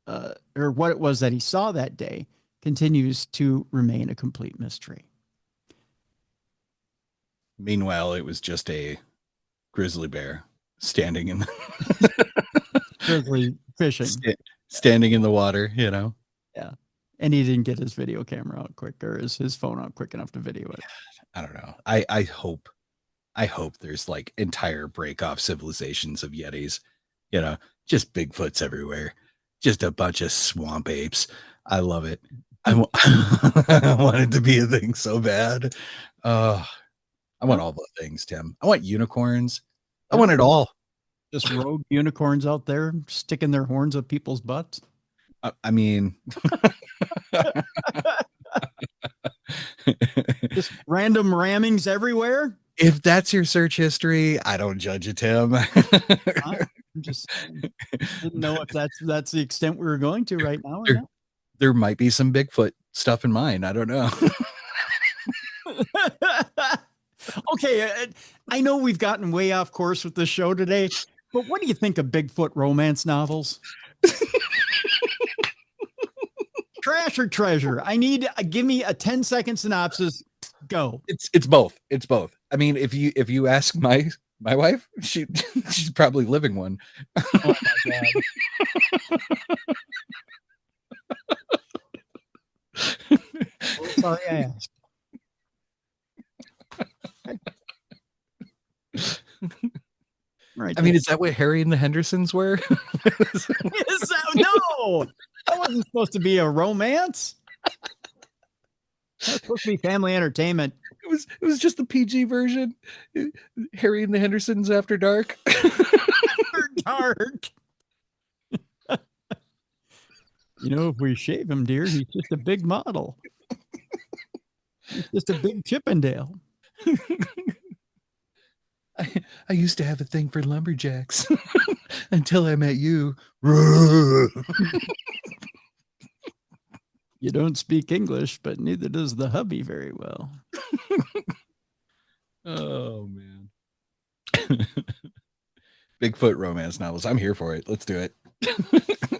that he saw that day continues to remain a complete mystery. Meanwhile, it was just a grizzly bear standing in grizzly fishing, standing in the water, you know? Yeah. And he didn't get his video camera out quick, or his phone out quick enough to video it. I don't know. I hope there's like entire break off civilizations of yetis, you know, just Bigfoots everywhere, just a bunch of swamp apes. I love it. I want it to be a thing so bad. I want all the things, Tim. I want unicorns. I want it all. Just rogue unicorns out there sticking their horns up people's butts. I mean, just random rammings everywhere. If that's your search history, I don't judge it, Tim. I'm just didn't know if that's the extent we were going to right now. There might be some Bigfoot stuff in mine. I don't know. Okay, I know we've gotten way off course with this show today, but what do you think of Bigfoot romance novels? Trav, trash or treasure? I need give me a 10-second synopsis. Go. It's both. It's both. I mean, if you ask my wife, she's probably living one. Oh my God. Well, sorry I asked. Right. I mean, is that what Harry and the Hendersons were? No, that wasn't supposed to be a romance. That was supposed to be family entertainment. It was just the PG version. Harry and the Hendersons After Dark. After dark. If we shave him, dear, he's just a big model. He's just a big Chippendale. I used to have a thing for lumberjacks until I met you. You don't speak English, but neither does the hubby very well. Oh, man. Bigfoot romance novels. I'm here for it. Let's do it.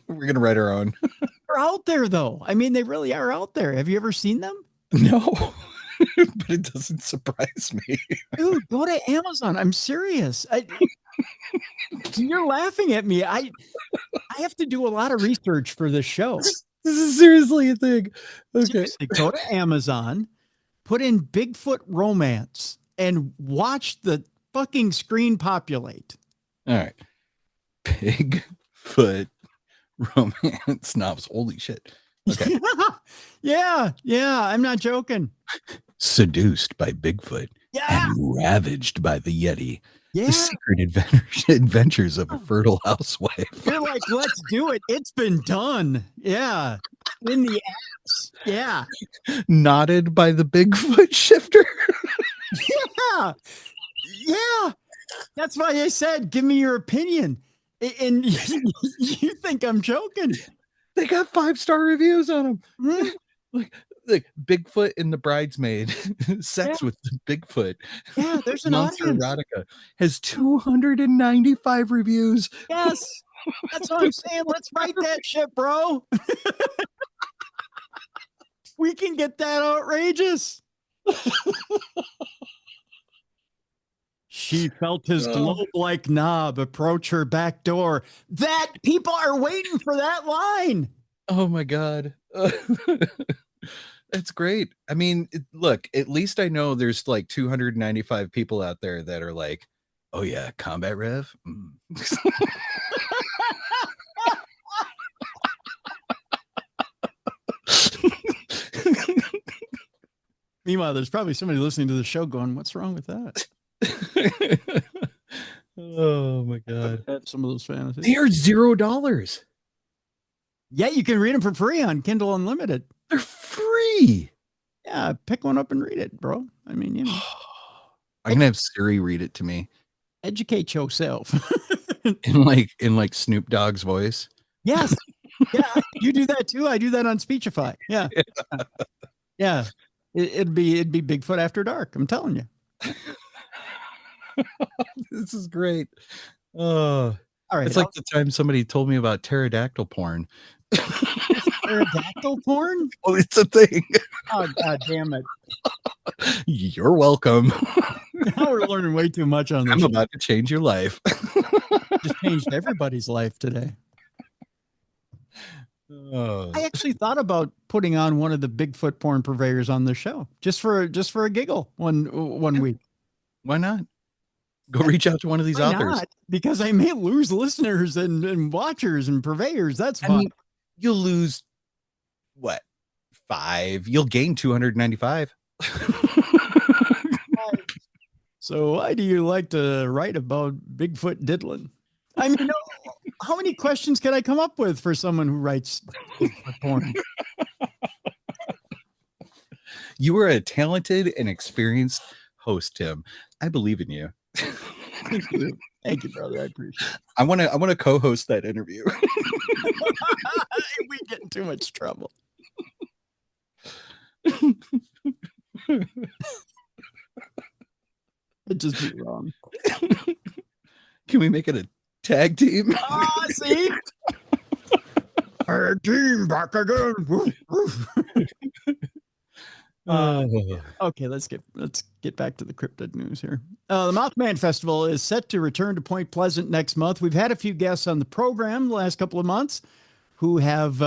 We're going to write our own. They're out there, though. I mean, they really are out there. Have you ever seen them? No. But it doesn't surprise me. Dude, go to Amazon. I'm serious. You're laughing at me. I have to do a lot of research for this show. This is seriously a thing. Okay. Seriously, go to Amazon, put in Bigfoot romance, and watch the fucking screen populate. All right. Bigfoot romance novels. Holy shit. Okay. Yeah. I'm not joking. Seduced by Bigfoot and ravaged by the Yeti. Yeah. The secret adventures of a fertile housewife. You're like, let's do it. It's been done. Yeah. In the ass. Yeah. Knotted by the Bigfoot shifter. Yeah. That's why I said, give me your opinion. And you think I'm joking. They got 5-star reviews on them. Hmm? Like Bigfoot and the Bridesmaid, sex with the Bigfoot. Yeah, there's an Monster audience. Erotica has 295 reviews. Yes, that's what I'm saying. Let's write that shit, bro. We can get that outrageous. She felt his globe-like knob approach her back door. That people are waiting for that line. Oh my God. That's great. I mean, look, at least I know there's like 295 people out there that are like, oh yeah, combat rev. Meanwhile, there's probably somebody listening to the show going, what's wrong with that? Oh my God. That's some of those fantasies. They are $0. Yeah, you can read them for free on Kindle Unlimited. They're free. Yeah, pick one up and read it, bro. I mean, I'm gonna have Siri read it to me. Educate yourself. in like Snoop Dogg's voice. Yes. Yeah, you do that too. I do that on Speechify. Yeah. Yeah. It'd be Bigfoot After Dark. I'm telling you. This is great. Oh, all right. It's like the time somebody told me about pterodactyl porn. Pterodactyl porn? Oh, it's a thing. Oh, God damn it. You're welcome. Now we're learning way too much on this. I'm about to change your life. Just changed everybody's life today. I actually thought about putting on one of the Bigfoot porn purveyors on the show just for a giggle one week. Why not? Go reach out to one of these authors. Not? Because I may lose listeners and watchers and purveyors. That's fine. I mean, you'll lose what? 5. You'll gain 295. So why do you like to write about Bigfoot diddling? I mean, how many questions can I come up with for someone who writes porn? You are a talented and experienced host, Tim. I believe in you. Thank you, brother. I appreciate it. I want to co-host that interview. We get in too much trouble. It'd just be wrong. Can we make it a tag team? See? Our team back again. Woof, woof. Okay, let's get back to the cryptid news here. The Mothman Festival is set to return to Point Pleasant next month. We've had a few guests on the program the last couple of months who have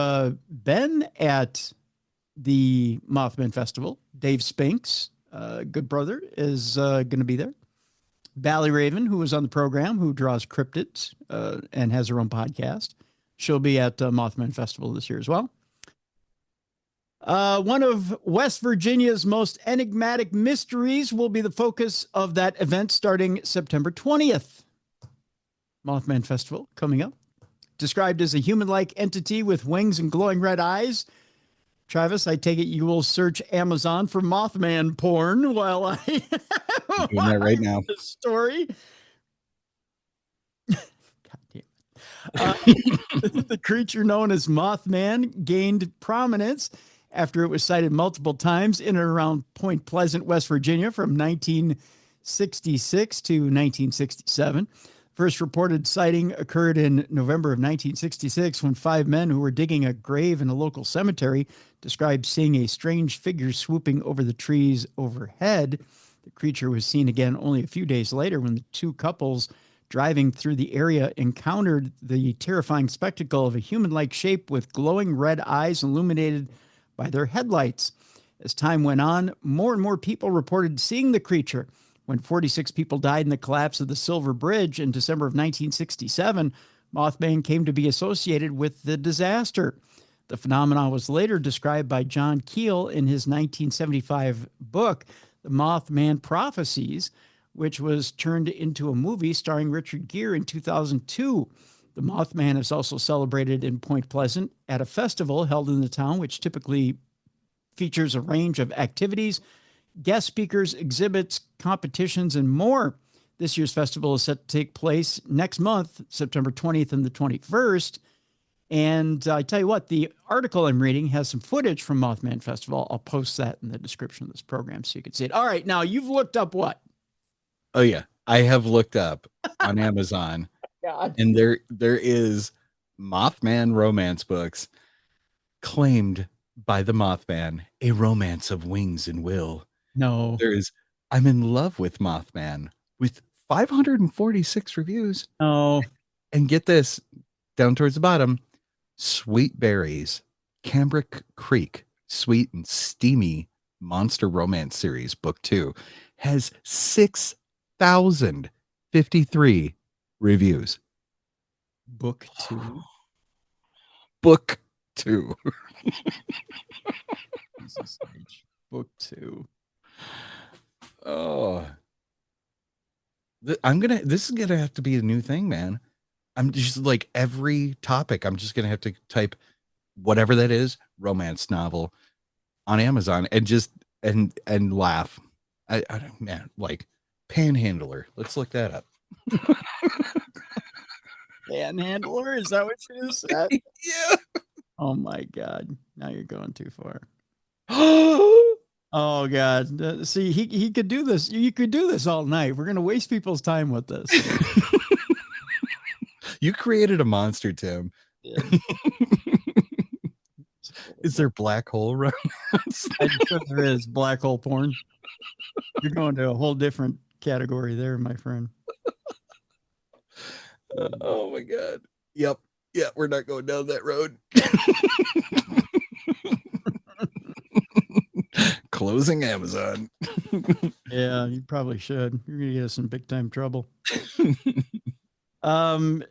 been at the Mothman Festival. Dave Spinks, good brother, is going to be there. Bally Raven, who was on the program, who draws cryptids and has her own podcast. She'll be at Mothman Festival this year as well. One of West Virginia's most enigmatic mysteries will be the focus of that event starting September 20th. Mothman Festival coming up. Described as a human-like entity with wings and glowing red eyes. Travis, I take it you will search Amazon for Mothman porn while I I'm doing that right now. The story. God damn it. The creature known as Mothman gained prominence after it was sighted multiple times in and around Point Pleasant, West Virginia from 1966 to 1967. First reported sighting occurred in November of 1966 when 5 men who were digging a grave in a local cemetery described seeing a strange figure swooping over the trees overhead. The creature was seen again only a few days later when the two couples driving through the area encountered the terrifying spectacle of a human-like shape with glowing red eyes illuminated by their headlights. As time went on, more and more people reported seeing the creature. When 46 people died in the collapse of the Silver Bridge in December of 1967, Mothman came to be associated with the disaster. The phenomenon was later described by John Keel in his 1975 book, The Mothman Prophecies, which was turned into a movie starring Richard Gere in 2002. The Mothman is also celebrated in Point Pleasant at a festival held in the town, which typically features a range of activities, guest speakers, exhibits, competitions, and more. This year's festival is set to take place next month, September 20th and the 21st. And I tell you what, the article I'm reading has some footage from Mothman Festival. I'll post that in the description of this program so you can see it. All right, now you've looked up what? Oh, yeah. I have looked up on Amazon. God. And there is Mothman romance books claimed by the Mothman, a romance of wings and will. No. There is I'm in love with Mothman with 546 reviews. No. And get this, down towards the bottom, Sweet Berries, Cambric Creek, Sweet and Steamy Monster Romance Series, Book 2, has 6,053 reviews. Book 2. Book 2. Book 2. Oh, this is gonna have to be a new thing, man. I'm just like every topic, I'm just gonna have to type whatever that is, romance novel on Amazon and just and laugh. I man, like Panhandler. Let's look that up. Panhandler? Is that what you said? Yeah. Oh my God. Now you're going too far. Oh God. See, he could do this. You could do this all night. We're going to waste people's time with this. You created a monster, Tim. Yeah. Is there black hole romance? I'm sure there is black hole porn. You're going to a whole different category there, my friend. Oh my God. Yep. Yeah, we're not going down that road. Closing Amazon. Yeah, you probably should. You're gonna get us in big time trouble. Closing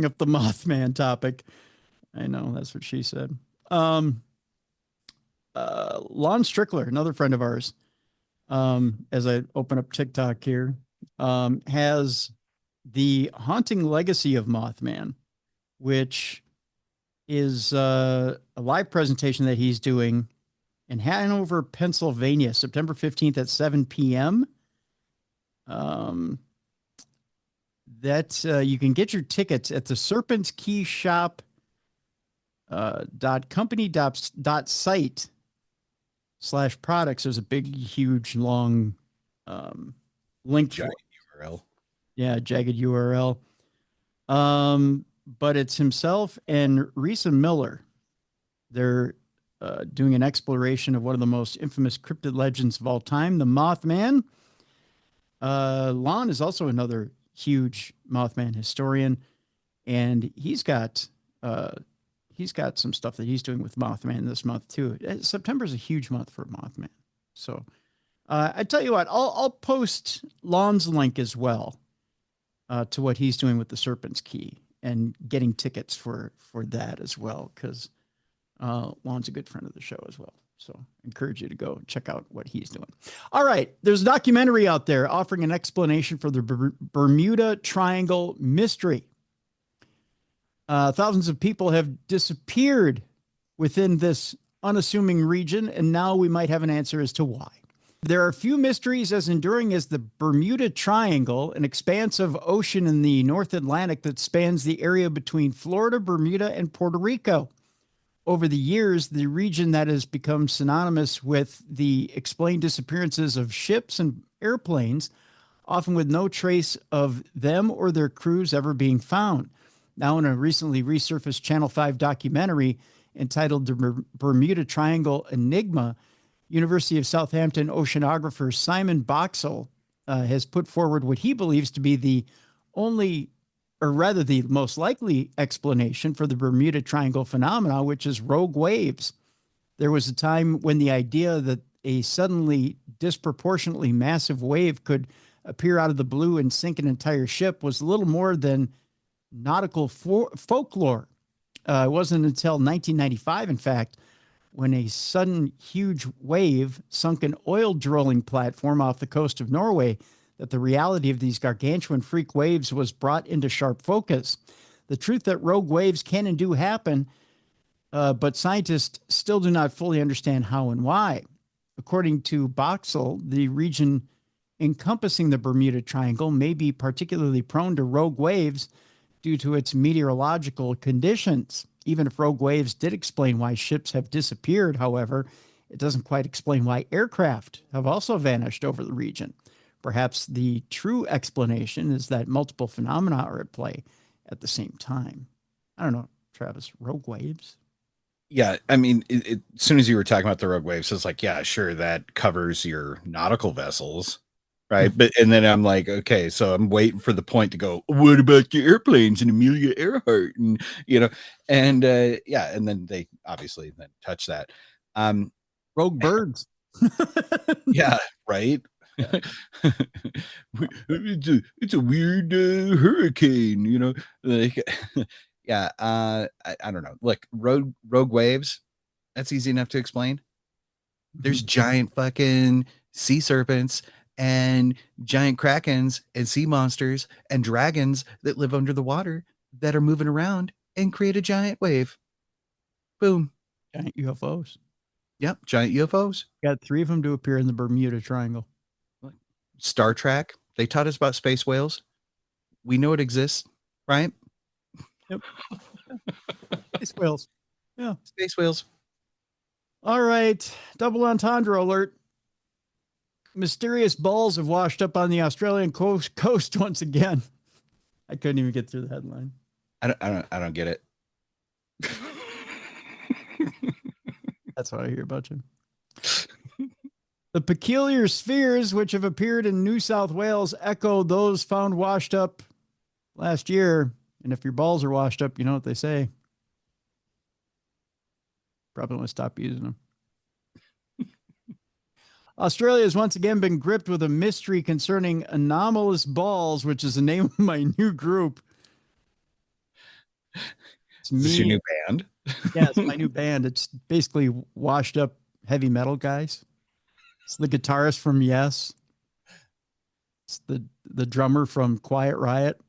up the Mothman topic. I know that's what she said. Lon Strickler, another friend of ours, as I open up TikTok here, has the Haunting Legacy of Mothman, which is a live presentation that he's doing in Hanover, Pennsylvania, September 15th at 7 p.m. You can get your tickets at the Serpent's Key Shop .company.site/products. There's a big, huge, long link for jagged URL. Yeah, jagged URL. but it's himself and Risa Miller. They're doing an exploration of one of the most infamous cryptid legends of all time, the Mothman. Lon is also another huge Mothman historian, and he's got some stuff that he's doing with Mothman this month too. September is a huge month for Mothman. So I tell you what, I'll post Lon's link as well to what he's doing with the Serpent's Key and getting tickets for that as well, because Lon's a good friend of the show as well. So I encourage you to go check out what he's doing. All right. There's a documentary out there offering an explanation for the Bermuda Triangle mystery. Thousands of people have disappeared within this unassuming region, and now we might have an answer as to why. There are few mysteries as enduring as the Bermuda Triangle, an expanse of ocean in the North Atlantic that spans the area between Florida, Bermuda, and Puerto Rico. Over the years, the region that has become synonymous with the explained disappearances of ships and airplanes, often with no trace of them or their crews ever being found. Now, in a recently resurfaced Channel 5 documentary entitled The Bermuda Triangle Enigma, University of Southampton oceanographer Simon Boxall has put forward what he believes to be the most likely explanation for the Bermuda Triangle phenomena, which is rogue waves. There was a time when the idea that a suddenly disproportionately massive wave could appear out of the blue and sink an entire ship was little more than nautical folklore. It wasn't until 1995, in fact, when a sudden huge wave sunk an oil drilling platform off the coast of Norway, that the reality of these gargantuan freak waves was brought into sharp focus. The truth that rogue waves can and do happen, but scientists still do not fully understand how and why. According to Boxall, the region encompassing the Bermuda Triangle may be particularly prone to rogue waves due to its meteorological conditions. Even if rogue waves did explain why ships have disappeared, however, it doesn't quite explain why aircraft have also vanished over the region. Perhaps the true explanation is that multiple phenomena are at play at the same time. I don't know, Travis, rogue waves? Yeah, I mean, as soon as you were talking about the rogue waves, it's like, yeah, sure, that covers your nautical vessels, right? And then I'm like, okay, so I'm waiting for the point to go, what about the airplanes and Amelia Earhart? And, and and then they obviously then touch that. Rogue birds. Yeah, right. Yeah. it's a weird hurricane, like yeah. I don't know. Look, rogue waves, that's easy enough to explain. There's giant fucking sea serpents and giant krakens and sea monsters and dragons that live under the water that are moving around and create a giant wave. Boom. Giant UFOs. Yep, giant UFOs. Got 3 of them to appear in the Bermuda Triangle. Star Trek, they taught us about space whales. We know it exists, right? Yep. Space whales. Yeah. Space whales. All right. Double entendre alert. Mysterious balls have washed up on the Australian coast once again. I couldn't even get through the headline. I don't get it. That's what I hear about you. The peculiar spheres which have appeared in New South Wales echo those found washed up last year. And if your balls are washed up, you know what they say. Probably want to stop using them. Australia has once again been gripped with a mystery concerning anomalous balls, which is the name of my new group. It's me. Is this your new band? Yeah, it's my new band. It's basically washed up heavy metal guys. It's the guitarist from Yes. It's the drummer from Quiet Riot.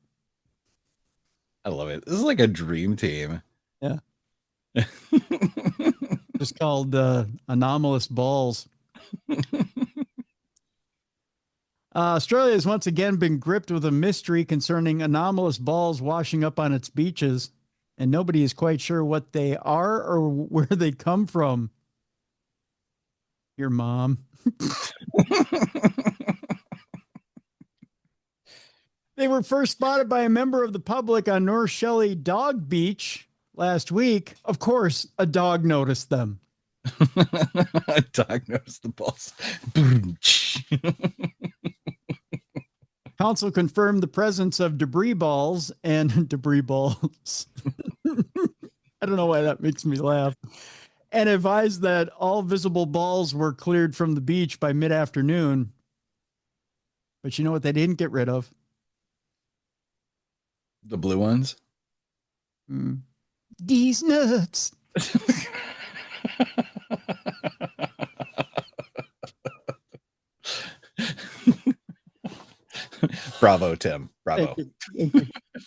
I love it. This is like a dream team. Yeah. Just called Anomalous Balls. Australia has once again been gripped with a mystery concerning anomalous balls washing up on its beaches, and nobody is quite sure what they are or where they come from. Your mom. They were first spotted by a member of the public on North Shelley Dog Beach last week. Of course, a dog noticed them. A dog noticed the balls. Council confirmed the presence of debris balls. I don't know why that makes me laugh. And advised that all visible balls were cleared from the beach by mid-afternoon. But you know what they didn't get rid of? The blue ones? These nuts. Bravo, Tim. Bravo.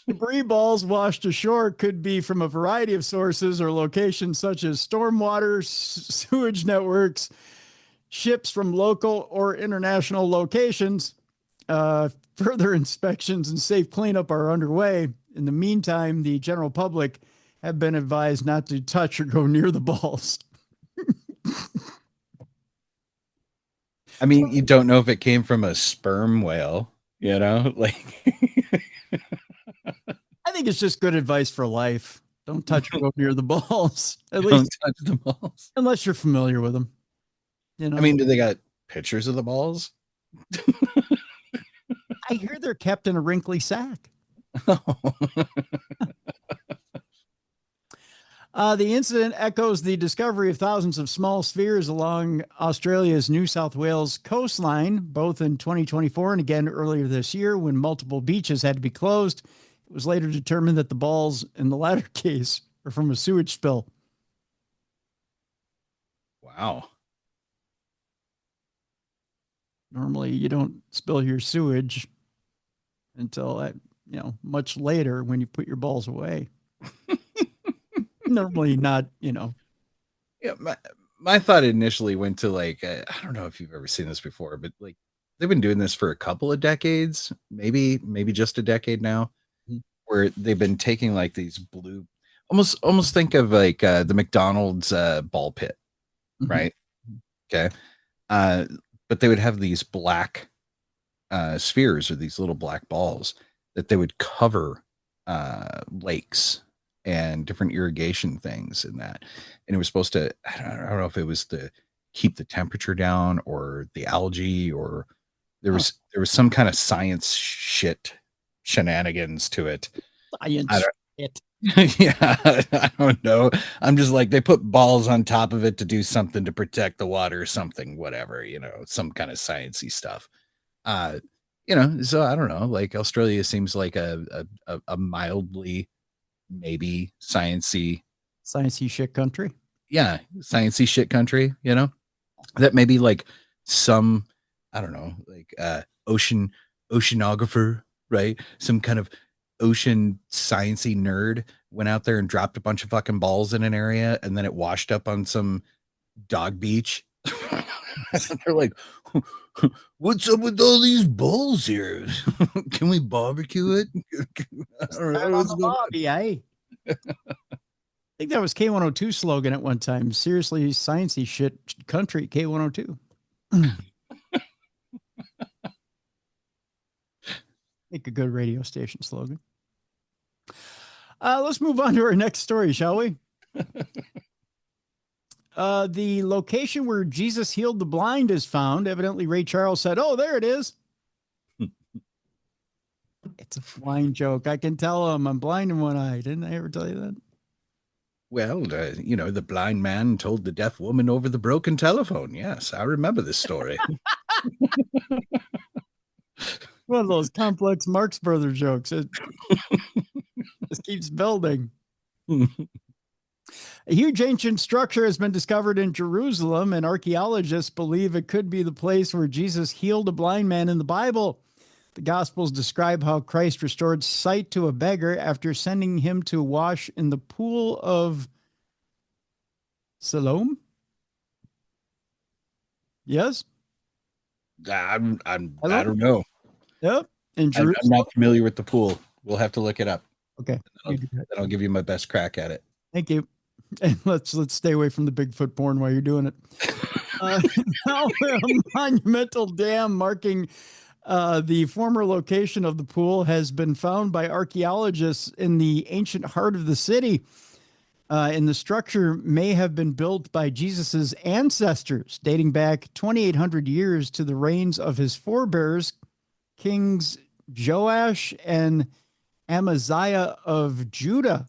Debris balls washed ashore could be from a variety of sources or locations such as stormwater, sewage networks, ships from local or international locations. Further inspections and safe cleanup are underway. In the meantime, the general public have been advised not to touch or go near the balls. I mean, you don't know if it came from a sperm whale, you know, like. I think it's just good advice for life. Don't touch or go near the balls. At Don't least touch the balls. unless you're familiar with them. You know, I mean, do they got pictures of the balls? I hear they're kept in a wrinkly sack. The incident echoes the discovery of thousands of small spheres along Australia's New South Wales coastline, both in 2024 and again earlier this year when multiple beaches had to be closed. It was later determined that the balls in the latter case are from a sewage spill. Wow. Normally, you don't spill your sewage until much later when you put your balls away. Normally not, Yeah, my thought initially went to like, I don't know if you've ever seen this before, but like they've been doing this for a couple of decades, maybe just a decade now, where they've been taking like these blue, almost think of like the McDonald's ball pit, right? Okay. But they would have these black spheres or these little black balls that they would cover lakes and different irrigation things in that. And it was supposed to, I don't know if it was to keep the temperature down or the algae, or there was some kind of science shenanigans to it. Science shit. Yeah, I don't know. I'm just like, they put balls on top of it to do something to protect the water or something, whatever, some kind of sciencey stuff. So I don't know, like Australia seems like a mildly maybe sciencey shit country. Yeah, sciencey shit country, that maybe like some, I don't know, like oceanographer, right? Some kind of ocean sciencey nerd went out there and dropped a bunch of fucking balls in an area, and then it washed up on some dog beach. They're like, what's up with all these balls here? Can we barbecue it? I don't know. On the lobby, eh? I think that was K102 slogan at one time. Seriously, sciencey shit country, K102. Make a good radio station slogan. Let's move on to our next story, shall we? The location where Jesus healed the blind is found. Evidently, Ray Charles said, "Oh, there it is." It's a blind joke. I can tell him I'm blind in one eye. Didn't I ever tell you that? Well, the blind man told the deaf woman over the broken telephone. Yes, I remember this story. One of those complex Marx Brothers jokes. It just keeps building. A huge ancient structure has been discovered in Jerusalem, and archaeologists believe it could be the place where Jesus healed a blind man in the Bible. The Gospels describe how Christ restored sight to a beggar after sending him to wash in the pool of Siloam. Yes? I don't know. Yep. In Jerusalem. I'm not familiar with the pool. We'll have to look it up. Okay. Then I'll give you my best crack at it. Thank you. And let's stay away from the Bigfoot porn while you're doing it. Now, a monumental dam marking The former location of the pool has been found by archaeologists in the ancient heart of the city. And the structure may have been built by Jesus's ancestors, dating back 2,800 years to the reigns of his forebears, Kings Joash and Amaziah of Judah.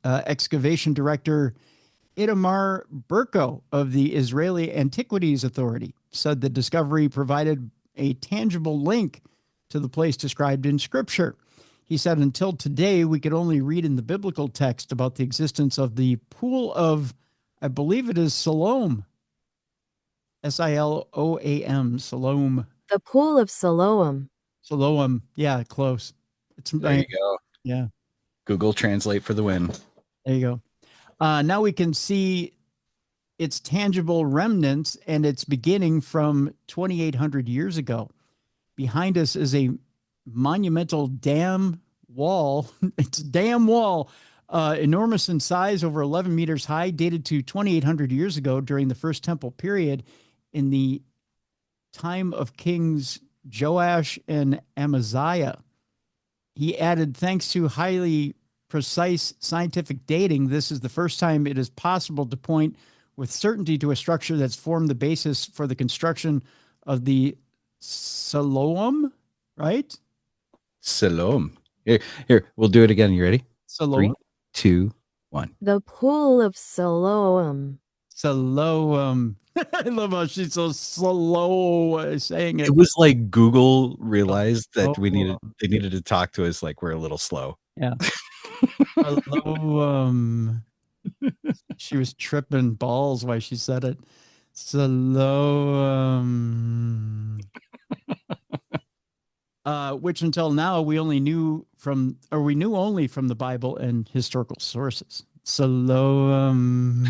Excavation director Itamar Burko of the Israeli Antiquities Authority said the discovery provided a tangible link to the place described in Scripture. He said, until today, we could only read in the biblical text about the existence of the pool of, I believe it is Siloam, Siloam, Siloam. The pool of Siloam. Siloam, yeah, close. There you go. Yeah. Google Translate for the win. There you go. Now we can see its tangible remnants, and it's beginning from 2,800 years ago. Behind us is a monumental dam wall. It's a dam wall, enormous in size, over 11 meters high, dated to 2,800 years ago during the First Temple period in the time of Kings Joash and Amaziah. He added, thanks to highly precise scientific dating, this is the first time it is possible to point with certainty to a structure that's formed the basis for the construction of the Siloam, right? Siloam. Here, we'll do it again. You ready? Siloam. 3, 2, 1. The pool of Siloam. Siloam. I love how she's so slow saying it. It was like Google realized that they needed to talk to us like we're a little slow. Yeah. Siloam. She was tripping balls while she said it. Siloam. Which until now we knew only from the Bible and historical sources. Siloam.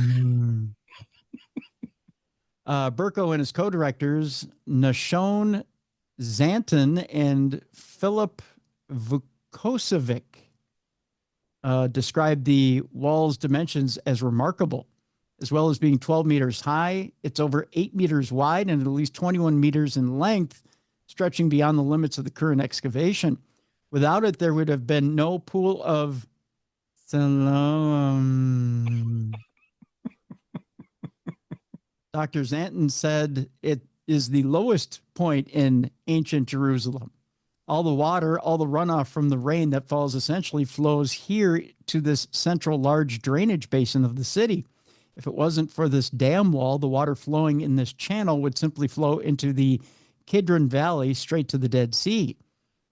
Burko and his co-directors, Nashon Zanton and Philip Vukosevic, described the wall's dimensions as remarkable, as well as being 12 meters high. It's over 8 meters wide and at least 21 meters in length, stretching beyond the limits of the current excavation. Without it, there would have been no pool of Siloam. Dr. Zanton said it is the lowest point in ancient Jerusalem. All the water, all the runoff from the rain that falls essentially flows here to this central large drainage basin of the city. If it wasn't for this dam wall, the water flowing in this channel would simply flow into the Kidron Valley straight to the Dead Sea.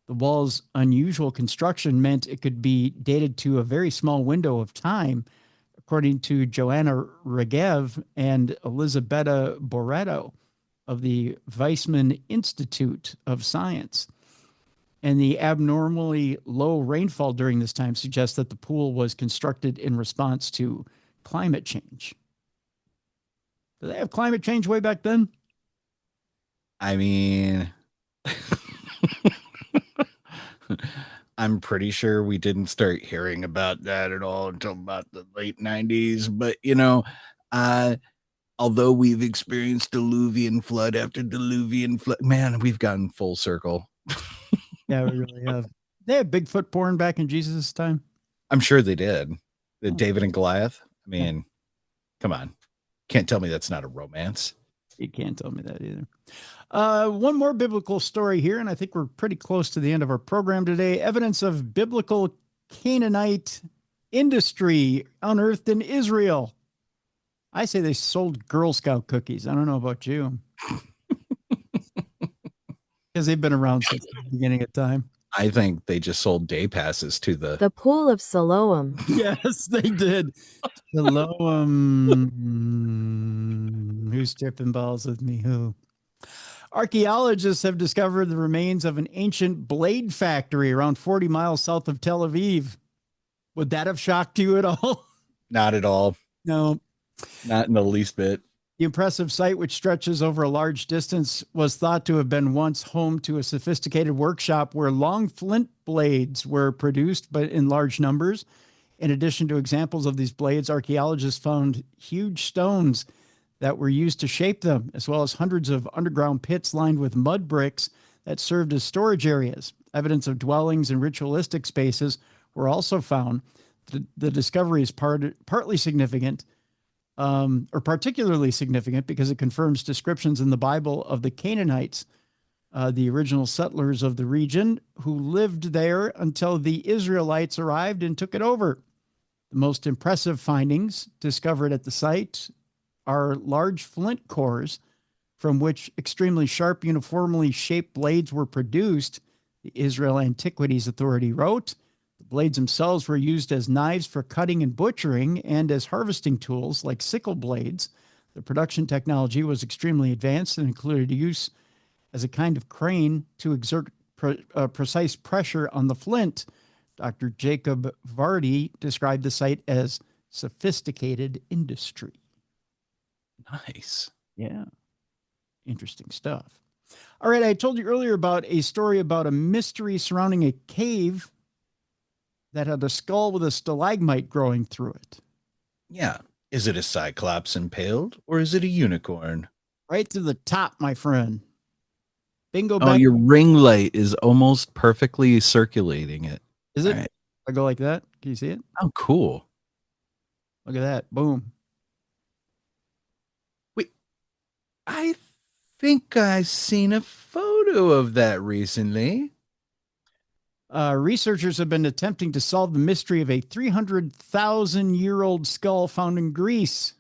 The wall's unusual construction meant it could be dated to a very small window of time, according to Joanna Regev and Elisabetta Boretto of the Weizmann Institute of Science. And the abnormally low rainfall during this time suggests that the pool was constructed in response to climate change. Did they have climate change way back then? I mean, I'm pretty sure we didn't start hearing about that at all until about the late 90s. But, although we've experienced diluvian flood after diluvian flood, man, we've gotten full circle. Yeah, we really have. They had Bigfoot porn back in Jesus' time. I'm sure they did. David and Goliath. I mean, come on. Can't tell me that's not a romance. You can't tell me that either. One more biblical story here, and I think we're pretty close to the end of our program today. Evidence of biblical Canaanite industry unearthed in Israel. I say they sold Girl Scout cookies. I don't know about you. Because they've been around since the beginning of time. I think they just sold day passes to the pool of Siloam. Yes, they did. Siloam. Who's tripping balls with me? Who? Archaeologists have discovered the remains of an ancient blade factory around 40 miles south of Tel Aviv. Would that have shocked you at all? Not at all. No. Not in the least bit. The impressive site, which stretches over a large distance, was thought to have been once home to a sophisticated workshop where long flint blades were produced, but in large numbers. In addition to examples of these blades, archaeologists found huge stones that were used to shape them, as well as hundreds of underground pits lined with mud bricks that served as storage areas. Evidence of dwellings and ritualistic spaces were also found. The discovery is partly significant, or particularly significant, because it confirms descriptions in the Bible of the Canaanites, the original settlers of the region, who lived there until the Israelites arrived and took it over. The most impressive findings discovered at the site are large flint cores from which extremely sharp, uniformly shaped blades were produced, the Israel Antiquities Authority wrote. The blades themselves were used as knives for cutting and butchering and as harvesting tools like sickle blades. The production technology was extremely advanced and included use as a kind of crane to exert precise pressure on the flint. Dr. Jacob Vardy described the site as sophisticated industry. Nice. Yeah. Interesting stuff. All right. I told you earlier about a story about a mystery surrounding a cave that had a skull with a stalagmite growing through it. Yeah. Is it a cyclops impaled or is it a unicorn? Right to the top, my friend. Bingo. Oh, your ring light is almost perfectly circulating it. Is it? Right. I go like that. Can you see it? Oh, cool. Look at that. Boom. Wait, I think I've seen a photo of that recently. Researchers have been attempting to solve the mystery of a 300,000-year-old skull found in Greece,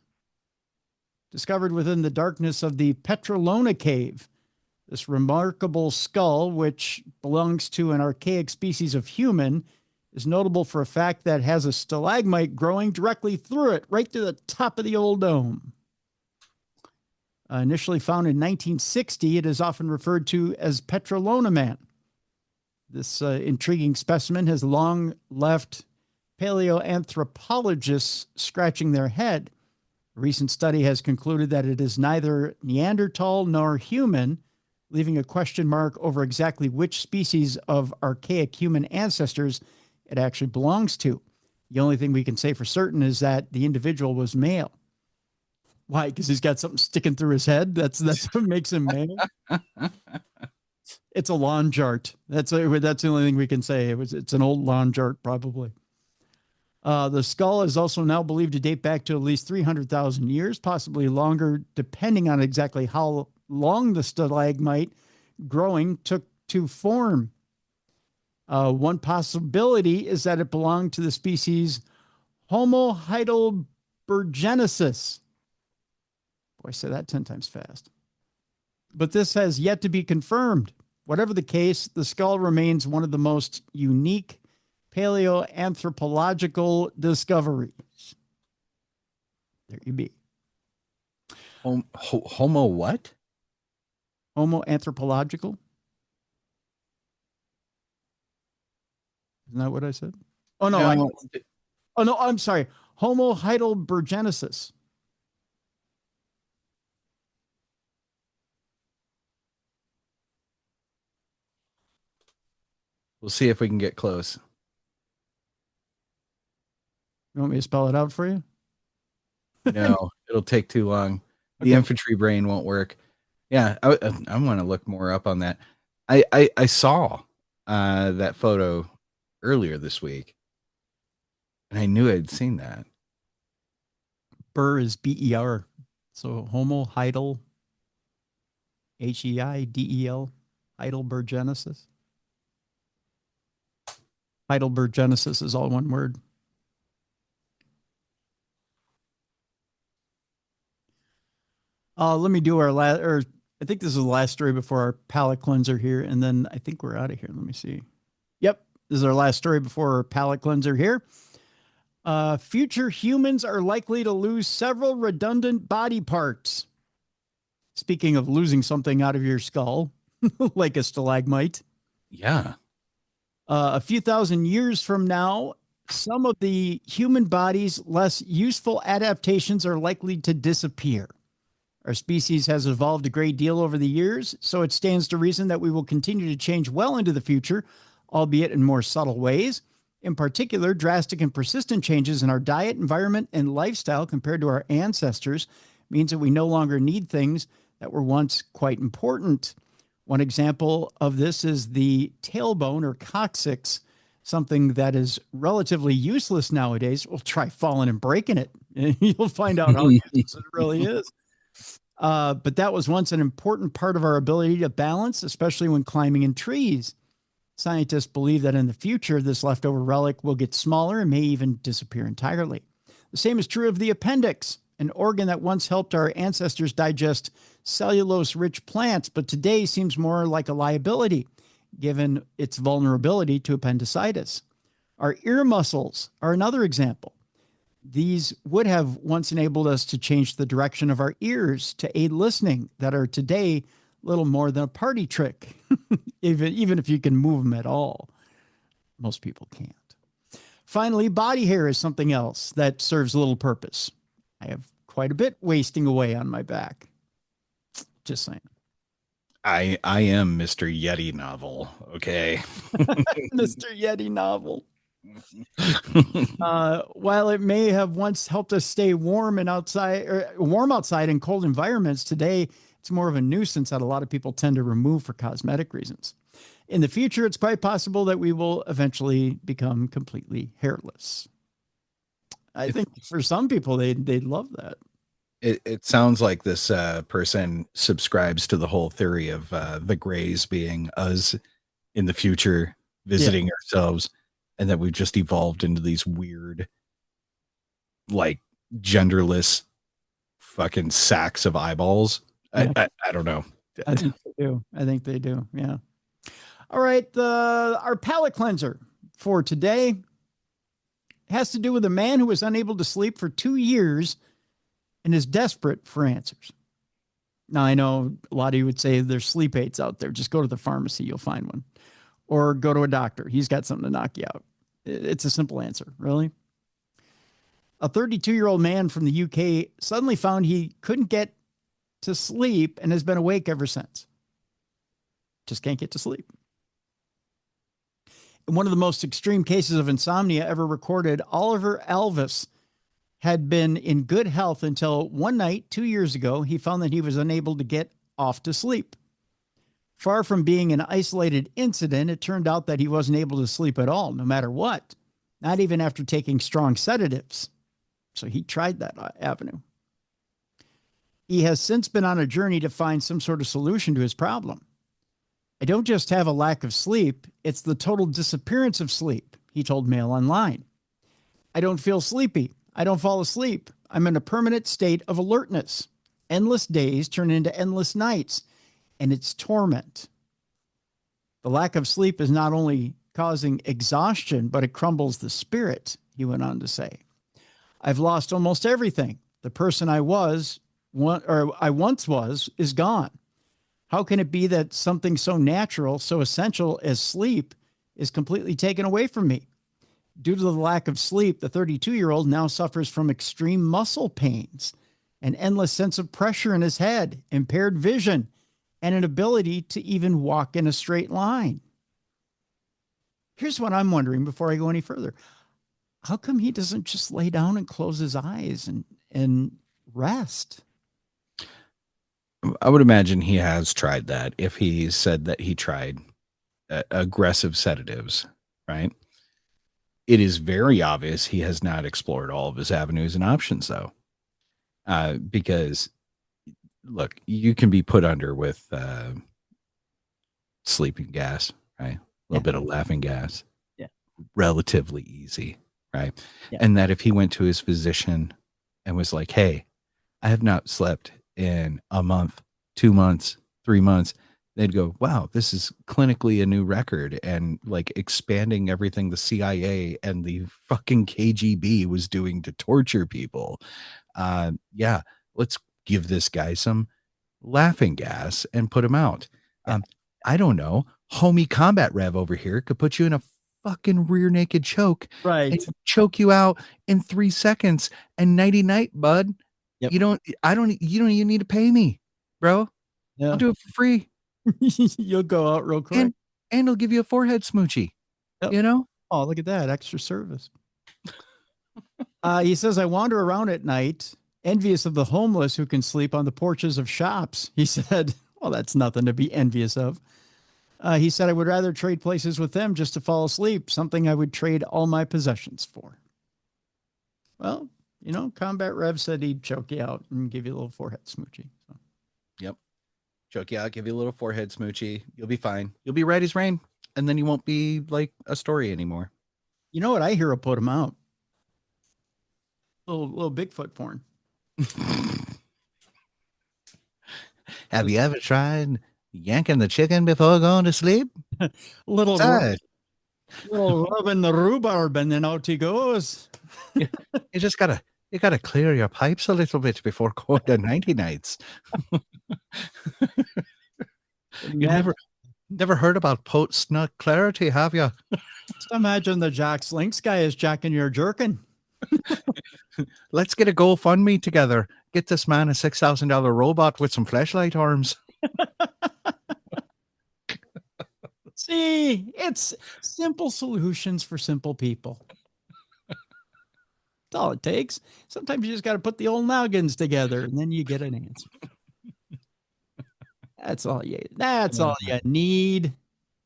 discovered within the darkness of the Petrolona cave. This remarkable skull, which belongs to an archaic species of human, is notable for a fact that has a stalagmite growing directly through it, right to the top of the old dome. Initially found in 1960, it is often referred to as Petrolona Man. This intriguing specimen has long left paleoanthropologists scratching their head. A recent study has concluded that it is neither Neanderthal nor human, leaving a question mark over exactly which species of archaic human ancestors it actually belongs to. The only thing we can say for certain is that the individual was male. Why? Because he's got something sticking through his head? That's what makes him male? It's a lawn chart. That's the only thing we can say. It's an old lawn chart, probably. The skull is also now believed to date back to at least 300,000 years, possibly longer, depending on exactly how long the stalagmite growing took to form. One possibility is that it belonged to the species Homo heidelbergensis. Boy, I say that 10 times fast. But this has yet to be confirmed. Whatever the case, the skull remains one of the most unique paleoanthropological discoveries. There you be. Homo what? Homo anthropological. Isn't that what I said? Oh, no. No. I'm sorry. Homo heidelbergensis. We'll see if we can get close. You want me to spell it out for you? No, it'll take too long. The Okay. infantry brain won't work. Yeah, I want to look more up on that. I saw that photo earlier this week, and I knew I'd seen that. Burr is B-E-R. So Homo Heidel, H-E-I-D-E-L, Heidelbergensis. Heidelbergensis is all one word. Let me do our last, or I think this is the last story before our palate cleanser here, and then I think we're out of here. Let me see. Yep, this is our last story before our palate cleanser here. Future humans are likely to lose several redundant body parts. Speaking of losing something out of your skull, like a stalagmite. Yeah. A few thousand years from now, some of the human body's less useful adaptations are likely to disappear. Our species has evolved a great deal over the years, so it stands to reason that we will continue to change well into the future, albeit in more subtle ways. In particular, drastic and persistent changes in our diet, environment, and lifestyle compared to our ancestors means that we no longer need things that were once quite important. One example of this is the tailbone or coccyx, something that is relatively useless nowadays. Well, try falling and breaking it, and you'll find out how useless it really is. But that was once an important part of our ability to balance, especially when climbing in trees. Scientists believe that in the future, this leftover relic will get smaller and may even disappear entirely. The same is true of the appendix, an organ that once helped our ancestors digest cellulose-rich plants, but today seems more like a liability, given its vulnerability to appendicitis. Our ear muscles are another example. These would have once enabled us to change the direction of our ears to aid listening, that are today little more than a party trick, even if you can move them at all. Most people can't. Finally, body hair is something else that serves little purpose. I have quite a bit wasting away on my back. Just saying. I am Mr. Yeti novel. Okay. Mr. Yeti novel. While it may have once helped us stay warm outside in cold environments, today it's more of a nuisance that a lot of people tend to remove for cosmetic reasons. In the future, it's quite possible that we will eventually become completely hairless. I think for some people, they'd love that. It sounds like this person subscribes to the whole theory of the Greys being us in the future, visiting ourselves, and that we've just evolved into these weird, like, genderless fucking sacks of eyeballs. Yeah. I don't know. I think they do. Yeah. All right. Our palate cleanser for today has to do with a man who was unable to sleep for 2 years and is desperate for answers. Now, I know a lot of you would say there's sleep aids out there. Just go to the pharmacy. You'll find one. Or go to a doctor. He's got something to knock you out. It's a simple answer, really. A 32-year-old man from the UK suddenly found he couldn't get to sleep and has been awake ever since. Just can't get to sleep. In one of the most extreme cases of insomnia ever recorded, Oliver Alvis had been in good health until one night 2 years ago, he found that he was unable to get off to sleep. Far from being an isolated incident, it turned out that he wasn't able to sleep at all, no matter what, not even after taking strong sedatives. So he tried that avenue. He has since been on a journey to find some sort of solution to his problem. I don't just have a lack of sleep, it's the total disappearance of sleep, he told Mail Online. I don't feel sleepy. I don't fall asleep. I'm in a permanent state of alertness. Endless days turn into endless nights, and it's torment. The lack of sleep is not only causing exhaustion, but it crumbles the spirit, he went on to say. I've lost almost everything. The person I once was is gone. How can it be that something so natural, so essential as sleep is completely taken away from me? Due to the lack of sleep, the 32-year-old now suffers from extreme muscle pains, an endless sense of pressure in his head, impaired vision, and an ability to even walk in a straight line. Here's what I'm wondering before I go any further. How come he doesn't just lay down and close his eyes and rest? I would imagine he has tried that if he said that he tried aggressive sedatives, right? It is very obvious he has not explored all of his avenues and options, though. Because, look, you can be put under with sleeping gas, right? A little bit of laughing gas. Yeah. Relatively easy, right? Yeah. And that if he went to his physician and was like, hey, I have not slept in a month, 2 months, 3 months, they'd go, wow, this is clinically a new record, and like expanding everything the CIA and the fucking KGB was doing to torture people. Yeah, let's give this guy some laughing gas and put him out. I don't know. Homie combatrev over here could put you in a fucking rear naked choke, right? And choke you out in 3 seconds and nighty night, bud. Yep. You don't even need to pay me, bro. Yeah. I'll do it for free. You'll go out real quick. And he'll give you a forehead smoochie. Yep. You know? Oh, look at that. Extra service. He says, I wander around at night, envious of the homeless who can sleep on the porches of shops. He said, Well, that's nothing to be envious of. He said, I would rather trade places with them just to fall asleep, something I would trade all my possessions for. Well, Combat Rev said he'd choke you out and give you a little forehead smoochie. So. Yep. Choke you out, give you a little forehead smoochie. You'll be fine. You'll be right as rain. And then you won't be like a story anymore. You know what? I hear will put him out. Little Bigfoot porn. Have you ever tried yanking the chicken before going to sleep? little rubbing the rhubarb and then out he goes. You just gotta clear your pipes a little bit before going to 90 nights. You never heard about post-nut clarity, have you? Just imagine the Jack Slinks guy is jacking your jerkin. Let's get a GoFundMe together. Get this man a $6,000 robot with some fleshlight arms. See, it's simple solutions for simple people. That's all it takes. Sometimes you just got to put the old noggins together and then you get an answer. That's all you need.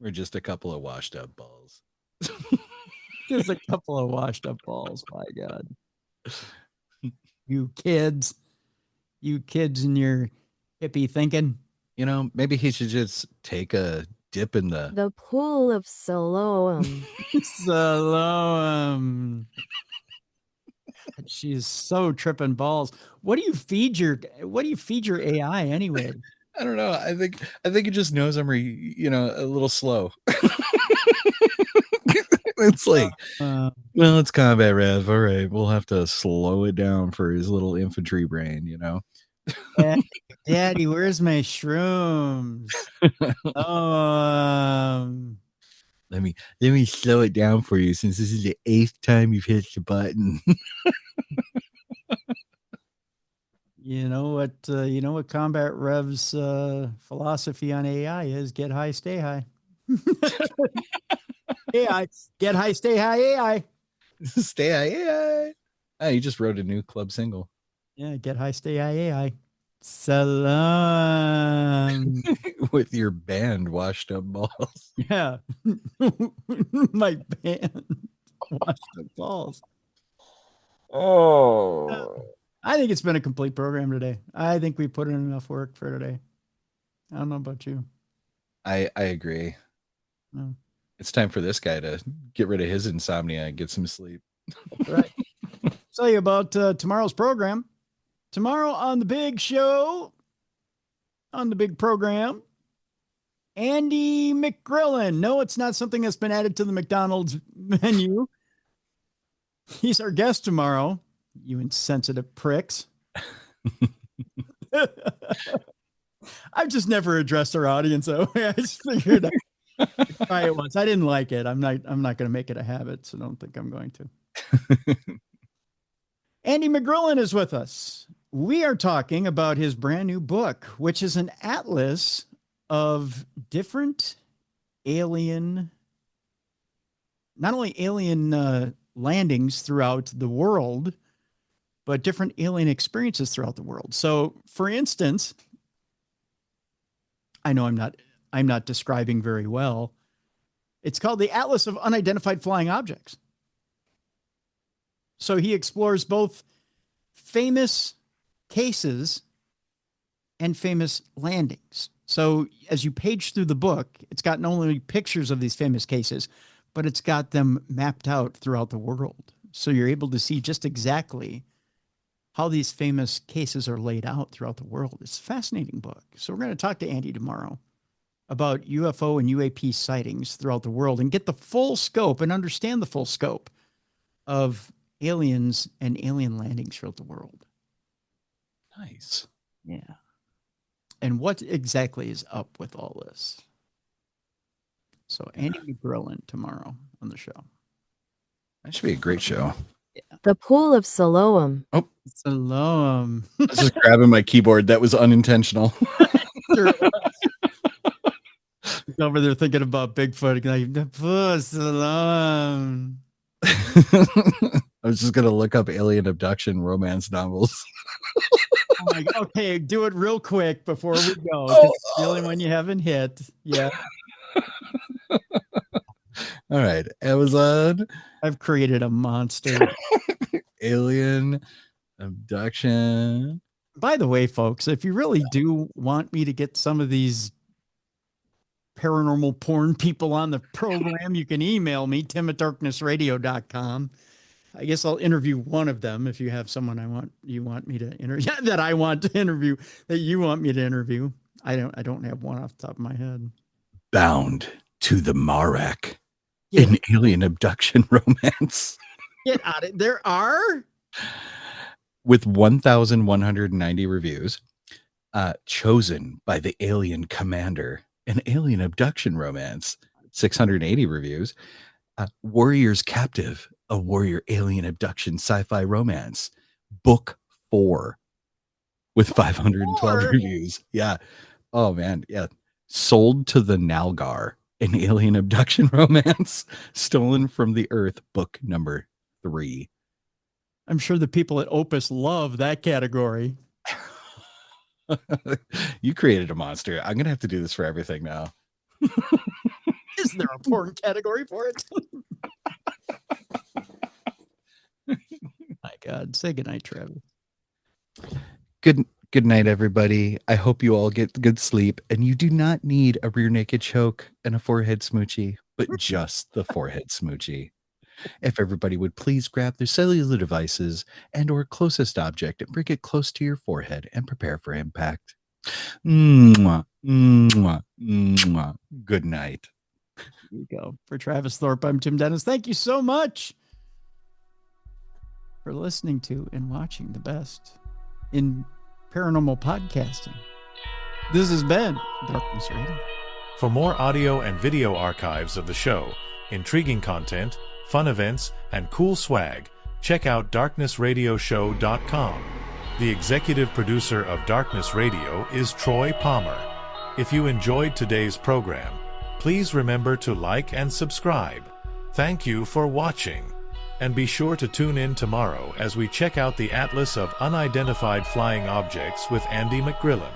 We're just a couple of washed up balls. Just a couple of washed up balls. My God. You kids and your hippie thinking. Maybe he should just take a dip in the pool of Siloam. Siloam. She's so tripping balls. What do you feed your AI anyway? I don't know. I think it just knows I'm a little slow. It's like, well, it's Combat Rev. All right, we'll have to slow it down for his little infantry brain, Daddy, where's my shrooms? Let me slow it down for you since this is the 8th time you've hit the button. You know what Combat Rev's philosophy on AI is? Get high, stay high. AI, get high, stay high. AI, stay high. AI. Oh, you just wrote a new club single. Yeah, get high, stay high. AI. Salam. With your band, Washed Up Balls. Yeah, my band, Washed Up Balls. Oh. I think it's been a complete program today. I think we put in enough work for today. I don't know about you. I agree. No. It's time for this guy to get rid of his insomnia and get some sleep. That's right. Tell you about tomorrow's program. Tomorrow on the big show, on the big program, Andy McGrillen. No, it's not something that's been added to the McDonald's menu. He's our guest tomorrow. You insensitive pricks. I've just never addressed our audience that way. I just figured I'd try it once. I didn't like it. I'm not going to make it a habit, so don't think I'm going to. Andy McGrillen is with us. We are talking about his brand new book, which is an atlas of different alien, not only alien landings throughout the world, but different alien experiences throughout the world. So, for instance, I know I'm not describing very well. It's called the Atlas of Unidentified Flying Objects. So he explores both famous cases and famous landings. So as you page through the book, it's got not only pictures of these famous cases, but it's got them mapped out throughout the world. So you're able to see just exactly how these famous cases are laid out throughout the world. It's a fascinating book. So we're going to talk to Andy tomorrow about UFO and UAP sightings throughout the world and get the full scope and understand the full scope of aliens and alien landings throughout the world. Nice. Yeah. And what exactly is up with all this? So Andy McGrillen tomorrow on the show. That should be a great show. Yeah. The Pool of Siloam. Oh, Siloam. I was just grabbing my keyboard. That was unintentional. Sure was. Over there thinking about Bigfoot. Like, the Pool of Siloam. I was just going to look up alien abduction romance novels. Oh my God. Okay, do it real quick before we go. 'Cause Oh, it's the only one you haven't hit. Yeah. All right, Amazon. I've created a monster. Alien abduction. By the way, folks, if you really do want me to get some of these paranormal porn people on the program, you can email me, tim@darknessradio.com. I guess I'll interview one of them if you have someone you want me to interview that I want to interview, that you want me to interview. I don't have one off the top of my head. Bound to the Marek. An alien abduction romance. Get out of there are With 1,190 reviews, chosen by the alien commander, an alien abduction romance, 680 reviews, Warriors Captive, a warrior alien abduction sci-fi romance, book 4 with 512 reviews. Yeah. Oh man. Yeah. Sold to the Nalgar, an alien abduction romance, stolen from the earth, book number 3. I'm sure the people at Opus love that category. You created a monster. I'm gonna have to do this for everything now. Is there a porn category for it? My God. Say goodnight, Travis. Good night, everybody. I hope you all get good sleep, and you do not need a rear naked choke and a forehead smoochie, but just the forehead smoochie. If everybody would please grab their cellular devices and or closest object and bring it close to your forehead and prepare for impact. Mwah, mwah, mwah. Good night. Here we go. For Travis Thorpe, I'm Tim Dennis. Thank you so much for listening to and watching the best in paranormal podcasting. This has been Darkness Radio. For more audio and video archives of the show, intriguing content, fun events, and cool swag, check out darknessradioshow.com. The executive producer of Darkness Radio is Troy Palmer. If you enjoyed today's program, please remember to like and subscribe. Thank you for watching. And be sure to tune in tomorrow as we check out the Atlas of Unidentified Flying Objects with Andy McGrillen.